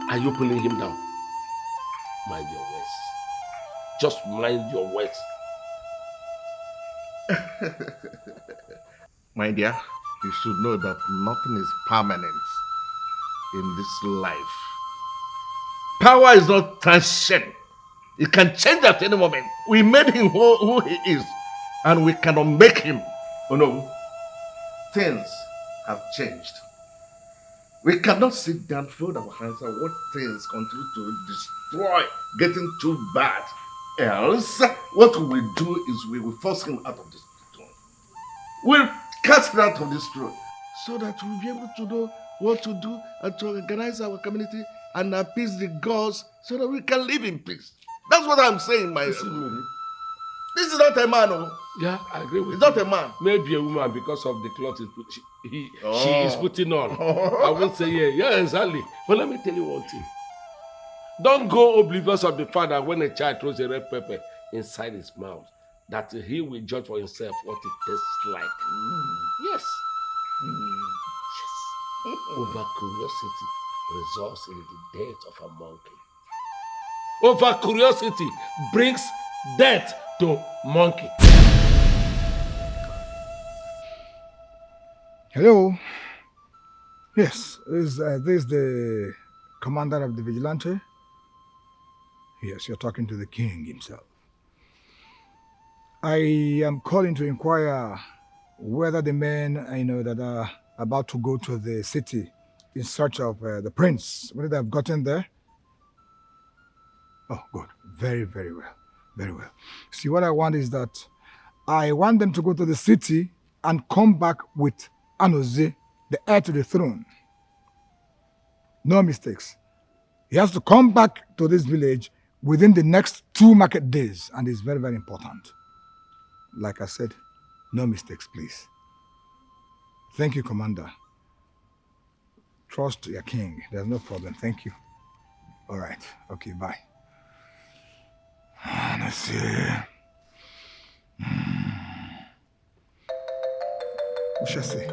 are you pulling him down? Mind your words. Just mind your words. My dear, you should know that nothing is permanent in this life. Power is not transient. It can change at any moment. We made him who he is, and we cannot make him. Oh no, things have changed. We cannot sit down, fold our hands, and watch things continue to destroy, getting too bad. Else, what we will do is we will force him out of this throne. We'll cast him out of this throne so that we'll be able to know what to do and to organize our community and appease the gods so that we can live in peace. That's what I'm saying, my son. This is not a man, oh. Yeah, I agree with you. It's not a man. Maybe a woman because of the clothes she is putting on. I won't say yeah, exactly. But let me tell you one thing. Don't go oblivious of the fact that when a child throws a red pepper inside his mouth, that he will judge for himself what it tastes like. Yes. Yes. Over curiosity results in the death of a monkey. Over curiosity brings death to monkey. Hello. Yes, is this the commander of the vigilante? Yes, you're talking to the king himself. I am calling to inquire whether the men that are about to go to the city in search of the prince, whether they have gotten there. Oh, good. Very, very well. Very well. See, what I want is that I want them to go to the city and come back with Anoze, the heir to the throne. No mistakes. He has to come back to this village within the next 2 market days, and it's very, very important. Like I said, no mistakes, please. Thank you, Commander. Trust your king. There's no problem. Thank you. All right. Okay, bye. Let's see. We shall see.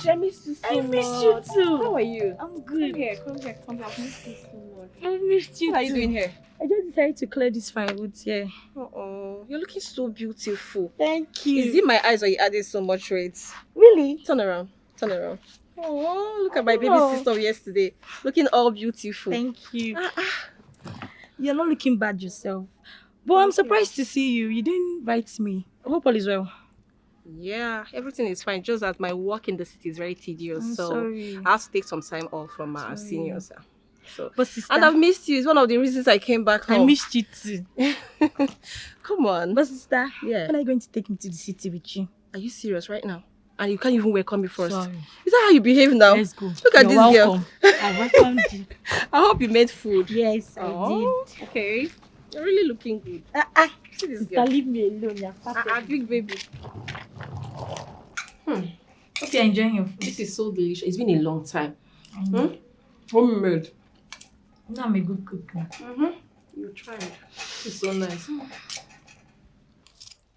I missed you so much. I missed you too. How are you? I'm good. Come here. I've missed you so much. I missed you What are you too. doing here? I just decided to clear this firewood here. Oh, you're looking so beautiful. Thank you. Is it my eyes or you added so much weight? Really? Turn around. Oh, look at my baby sister of yesterday. Looking all beautiful. Thank you. You're not looking bad yourself. But I'm surprised to see you. You didn't invite me. I hope all is well. Yeah, everything is fine. Just that my work in the city is very tedious. I'm so sorry. I have to take some time off from our seniors. So, But sister, and I've missed you. It's one of the reasons I came back home. I missed you too. Come on. But sister, Yeah. when are you going to take me to the city with you? Are you serious right now? And you can't even welcome me first. Sorry. Is that how you behave now? Let's go. Look at You're this welcome. girl. I welcomed you. I hope you made food. Yes, I did. Okay. You're really looking good. See this Sister, girl. leave me alone. You're perfect. Big baby. Hope you're enjoying your food. This is so delicious. It's been a long time. Homemade. No, I'm a good cook. You tried. It's so nice.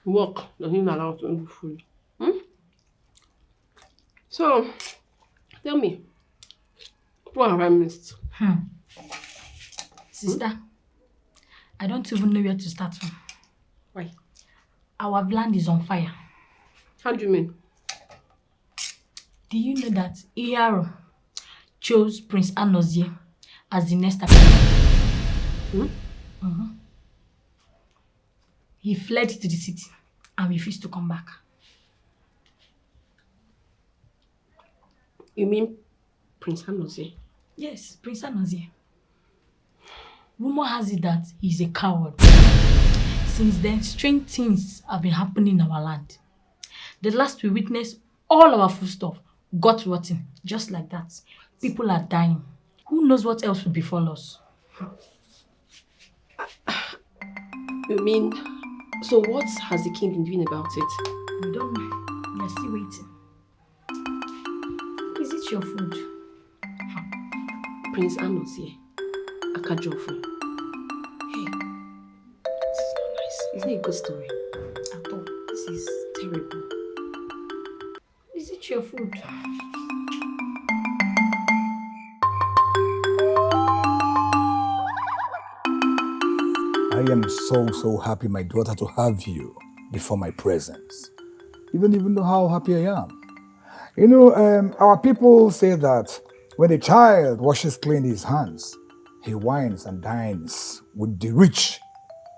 Work doesn't allow to eat food. So, tell me, what have I missed? Sister, I don't even know where to start from. Why? Our land is on fire. How do you mean? Do you know that Iyaro chose Prince Anozie as the next Akaji? He fled to the city and refused to come back. You mean Prince Anozie? Yes, Prince Anozie. Rumor has it that he's a coward. Since then, strange things have been happening in our land. The last we witnessed, all our foodstuff got rotten, just like that. People are dying. Who knows what else will befall us? You mean, so what has the king been doing about it? We don't know. We are still waiting. Is it your food? Prince Anozie, Akajofo. Hey, this is not nice. It's not a good story at all. This is terrible. Is it your food? I am so happy, my daughter, to have you before my presence. You don't even know how happy I am. You know, our people say that when a child washes clean his hands, he wines and dines with the rich,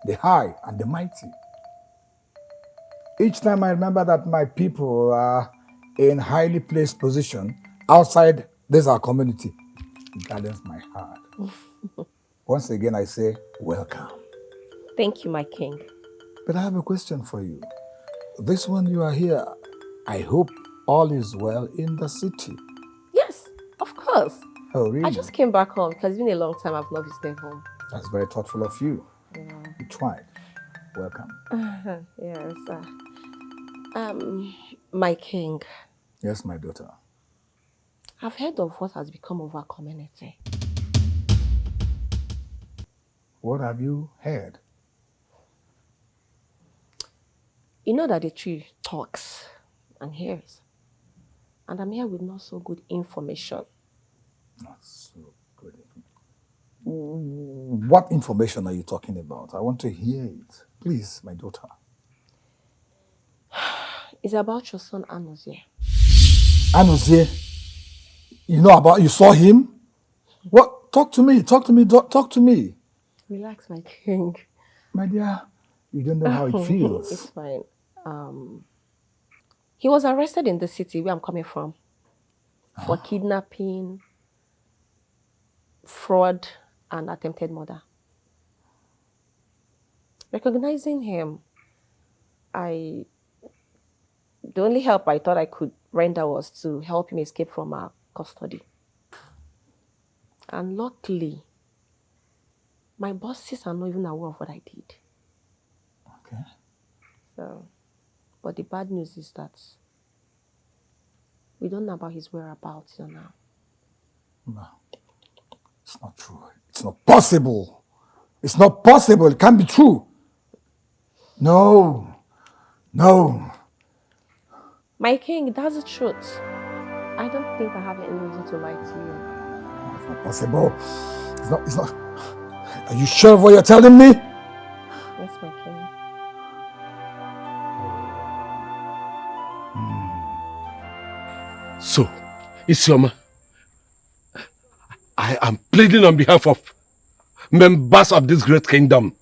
the high, and the mighty. Each time I remember that my people are in highly placed position outside this our community, it gladdens my heart. Once again, I say, welcome. Thank you, my king. But I have a question for you. This one you are here, I hope all is well in the city. Yes, of course. Oh, really? I just came back home because it's been a long time I've not visited home. That's very thoughtful of you. Yeah. You tried. Welcome. Yes. My king. Yes, my daughter. I've heard of what has become of our community. What have you heard? You know that the tree talks and hears. And I'm here with not so good information. Not so good information. What information are you talking about? I want to hear it. Please, my daughter. It's about your son Anozie. Anozie? You saw him? What? Talk to me. Talk to me. Relax, my king. My dear, you don't know how it feels. It's fine. He was arrested in the city where I'm coming from for kidnapping, fraud, and attempted murder. Recognizing him, the only help I thought I could render was to help him escape from our custody. And luckily, my bosses are not even aware of what I did. Okay. So, but the bad news is that we don't know about his whereabouts till now. No, it's not true. It's not possible. It's not possible. It can't be true. No. My king, that's the truth. I don't think I have any reason to lie to you. It's not possible. It's not. Are you sure of what you're telling me? Yes, my king. So, Isioma, I am pleading on behalf of members of this great kingdom.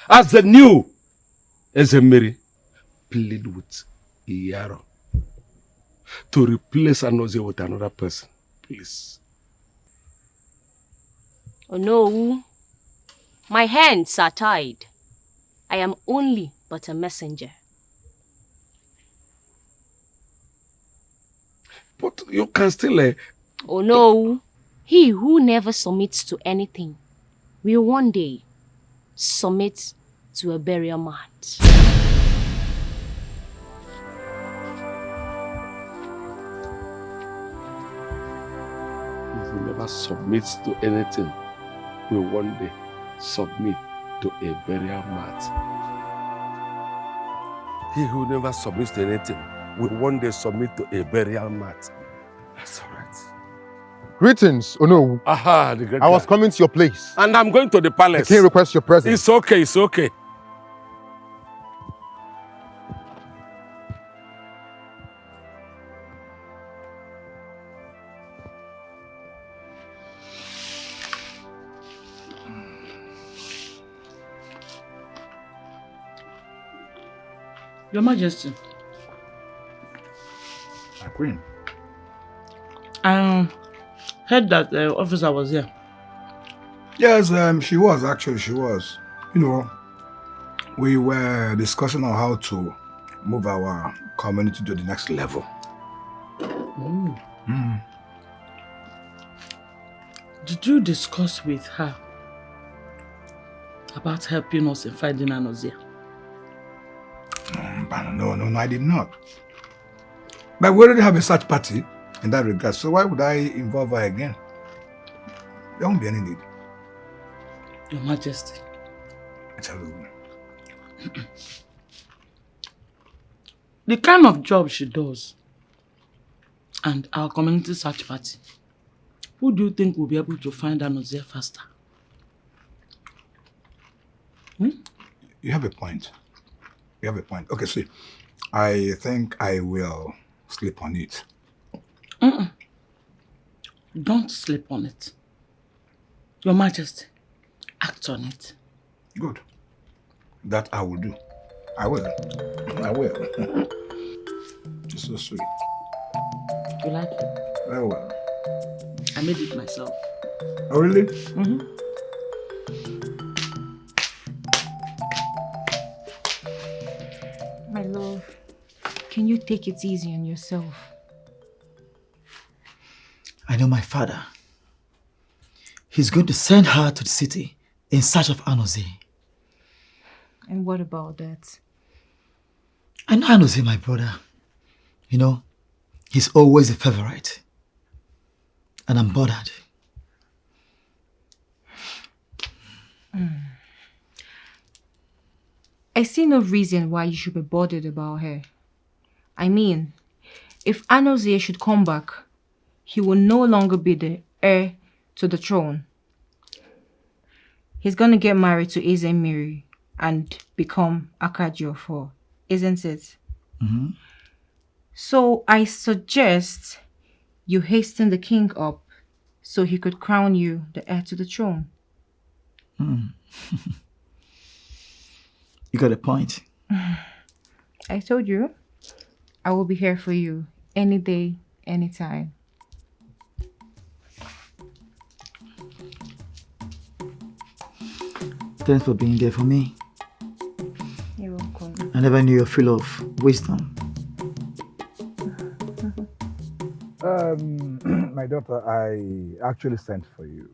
As the new Ezemiri, plead with Iyaro to replace Anozie with another person, please. Oh no, my hands are tied. I am only but a messenger. But you can still... Oh no, he who never submits to anything will one day submit to a burial mat. who never submits to anything will one day submit to a burial mat. He who never submits to anything will one day submit to a burial mat. That's all right. Greetings, Ono. Aha, the great I was guy. coming to your place. And I'm going to the palace. The king requests your presence. It's okay, it's okay. Your Majesty. My queen. I heard that the officer was here. Yes, she was, actually, she was. You know, we were discussing on how to move our community to the next level. Did you discuss with her about helping us in finding Anozia? No, I did not. But we already have a search party in that regard, so why would I involve her again? There won't be any need. Your Majesty. The kind of job she does and our community search party, who do you think will be able to find Anozia faster? You have a point. You have a point. Okay, see, I think I will sleep on it. Don't sleep on it. Your Majesty, act on it. Good. That I will do. I will. I will. It's so sweet. You like it? Very well. I made it myself. Oh, really? My love, can you take it easy on yourself? I know my father. He's going to send her to the city in search of Anozie. And what about that? I know Anozie, my brother. You know, he's always a favorite. And I'm bothered. I see no reason why you should be bothered about her. I mean, if Anozie should come back, he will no longer be the heir to the throne. He's gonna get married to Ezemiri and become Akajiofo, isn't it? So I suggest you hasten the king up so he could crown you the heir to the throne. You got a point. I told you, I will be here for you any day, anytime. Thanks for being there for me. You're welcome. I never knew you're full of wisdom. My daughter, I actually sent for you.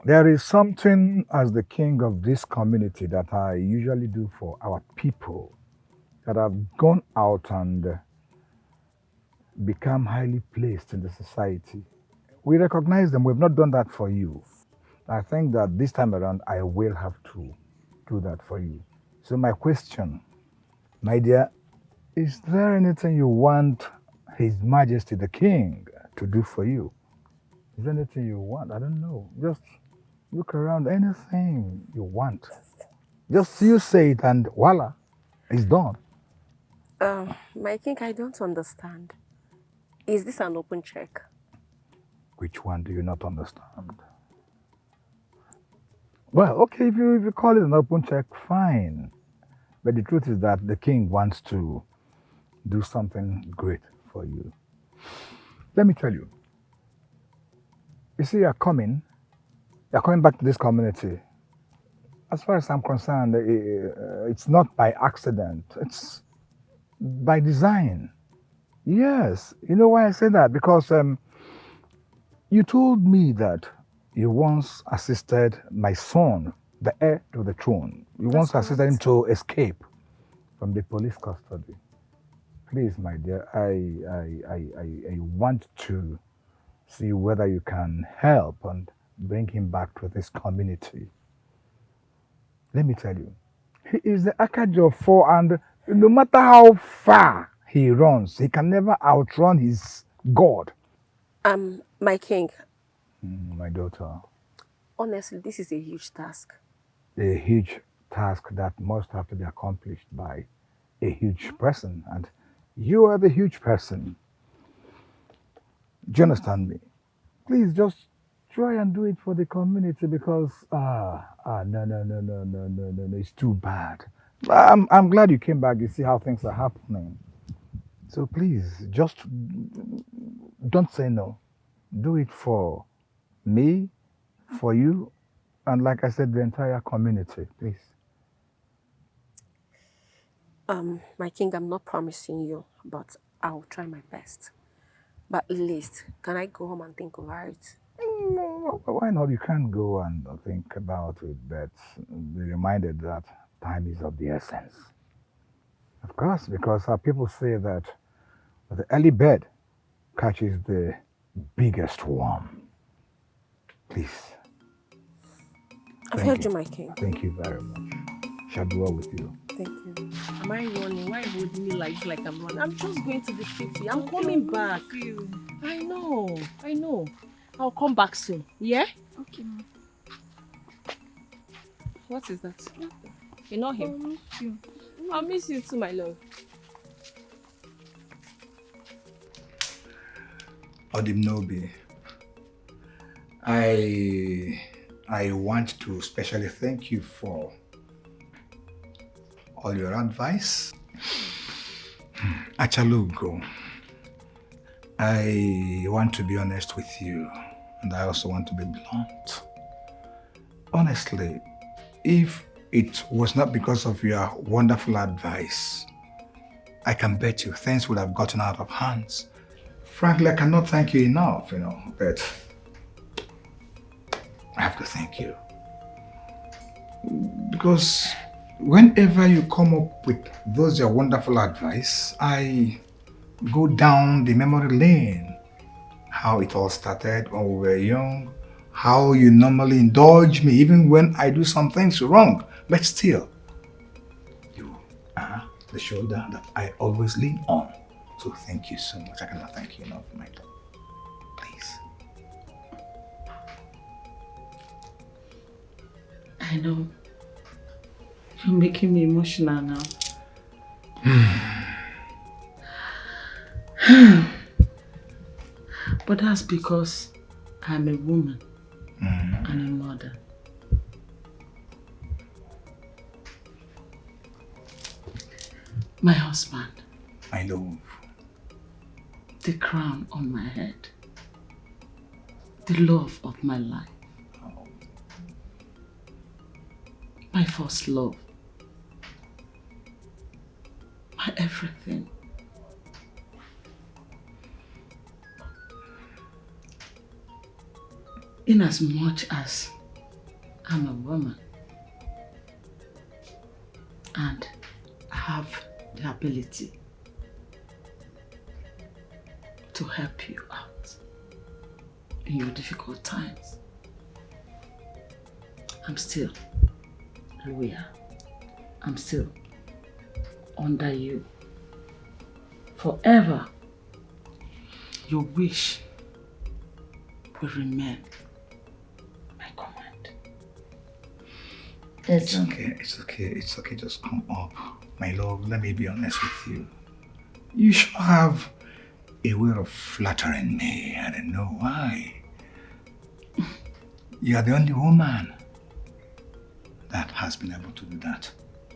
There is something as the king of this community that I usually do for our people that have gone out and become highly placed in the society. We recognize them. We've not done that for you. I think that this time around, I will have to do that for you. So my question, my dear, is there anything you want His Majesty the King to do for you? Is there anything you want? I don't know. Just look around, anything you want. Just you say it and voila, it's done. My king, I don't understand. Is this an open check? Which one do you not understand? Well, okay, if you call it an open check, fine. But the truth is that the king wants to do something great for you. Let me tell you. You see, you're coming back to this community. As far as I'm concerned, it's not by accident. It's by design. Yes. You know why I say that? Because you told me that you once assisted my son, the heir to the throne. You once assisted him to escape from the police custody. Please, my dear, I want to see whether you can help and bring him back to this community. Let me tell you, he is the Akajofo, and no matter how far he runs, he can never outrun his God. My king, My daughter, honestly, this is a huge task. a huge task that must have to be accomplished by a huge person, and you are the huge person. Do you understand me? Please just try and do it for the community, because no, it's too bad. I'm glad you came back. You see how things are happening. So please just don't say no. Do it for me, for you, and like I said, the entire community, please. My king, I'm not promising you, but I'll try my best. But at least, can I go home and think over it? Why not? You can go and think about it, but be reminded that time is of the essence. Of course, because our people say that the early bird catches the biggest worm. Please. I've heard you, my king. Thank you very much. Shall be well with you. Thank you. Am I running? Why would me like I'm running? I'm just going to the city. I'm coming back. I know. I'll come back soon. Yeah? Okay, Mom. What is that? You know him? I'll miss you too, my love. Odimnobi, I want to specially thank you for all your advice. Achalugo, I want to be honest with you, and I also want to be blunt. Honestly, if it was not because of your wonderful advice, I can bet you things would have gotten out of hands. Frankly, I cannot thank you enough, but I have to thank you. Because whenever you come up with those your wonderful advice, I go down the memory lane. How it all started when we were young, how you normally indulge me even when I do some things wrong, but still, you are the shoulder that I always lean on. So thank you so much. I cannot thank you enough, my love. Please. I know. You're making me emotional now. But that's because I'm a woman and a mother. My husband. My love. The crown on my head. The love of my life. My first love. My everything. In as much as I'm a woman and I have the ability to help you out in your difficult times, I'm still loyal. I'm still under you forever. Your wish will remain my command. It's okay, just come up. My love, let me be honest with you. You should have a way of flattering me. I don't know why. You are the only woman that has been able to do that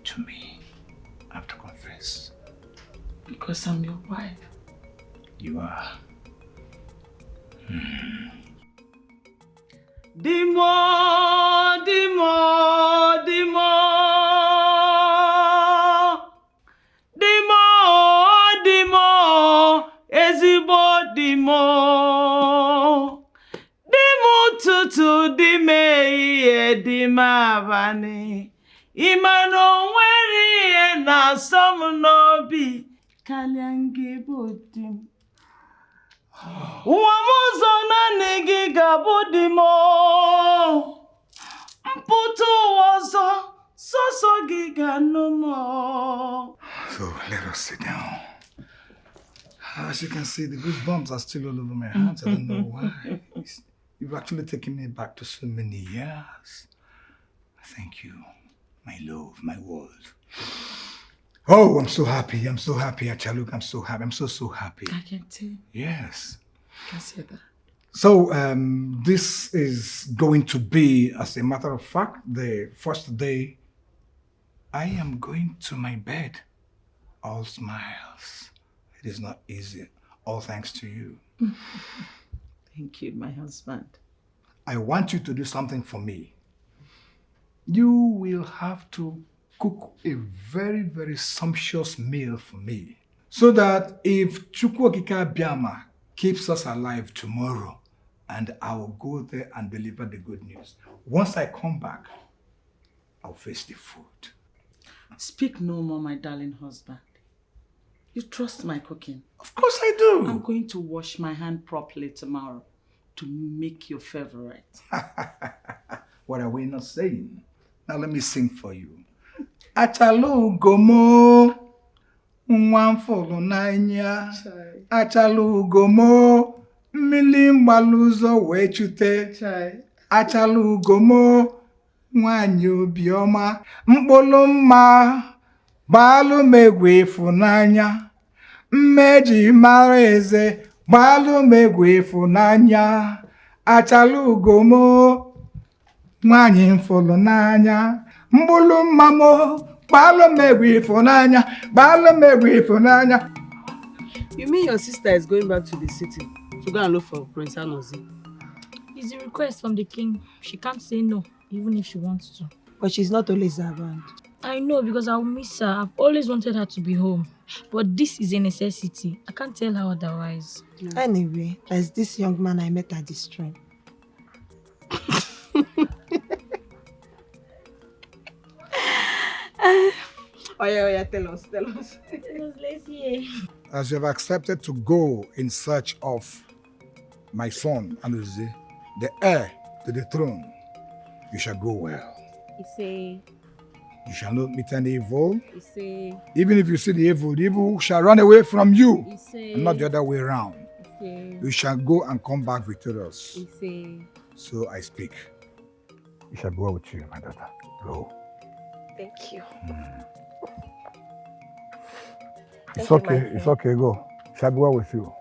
to me. I have to confess. Because I'm your wife. You are. Dimo, Dimo, Dimo. Dimo, Dimo, ezigbo Dimo. Dimo tutu dime ihe dime abani. Imano nwere ihe na-asọ m n'obi karịa ngị bụ di m. Uwamuzo na negi gabodimo. Mputu wazo soso giga no more. So let us sit down. As you can see, the goosebumps are still all over my hands. I don't know why. You've actually taken me back to so many years. Thank you, my love, my world. Oh, I'm so happy. I'm so happy, Achaluk. I'm so happy. I'm so happy. I can tell. Yes. I can see that. So, this is going to be, as a matter of fact, the first day I am going to my bed. All smiles. It is not easy. All thanks to you. Thank you, my husband. I want you to do something for me. You will have to cook a very, very sumptuous meal for me. So that if Chukwokika Biama keeps us alive tomorrow, and I will go there and deliver the good news. Once I come back, I'll face the food. Speak no more, my darling husband. You trust my cooking? Of course I do. I'm going to wash my hand properly tomorrow to make your favorite. What are we not saying? Now let me sing for you. Achalu gomo, nwamfolo nanya. Achalu gomo, mmili mgbaluzo wee chute. Achalu gomo, nwanyi obioma. Mkpụrụ mma, gbalụ megwe ịfụnanya. Mmeji mara eze, gbalụ megwe ịfụnanya. Achalu gomo, nwanyi mfolo n'anya. Mkpụrụ mma mo, gbalụ megwe ịfụnanya. Gbalụ megwe ịfụnanya. You mean your sister is going back to the city to go and look for Prince Anozi? It's a request from the king. She can't say no, even if she wants to. But she's not always around. I know, because I'll miss her. I've always wanted her to be home. But this is a necessity. I can't tell her otherwise. Anyway, there's this young man I met at this train. Oh yeah, tell us. Let's hear. As you have accepted to go in search of my son, Anuzi, the heir to the throne, you shall go well. You say, You shall not meet any evil. you say, Even if you see the evil shall run away from you, you say, and not the other way around. you say, You shall go and come back victorious. you say. So I speak. You shall go with you, my daughter. Go. Thank you. It's Thank you, okay. my It's friend. okay. Go. Shall be well with you.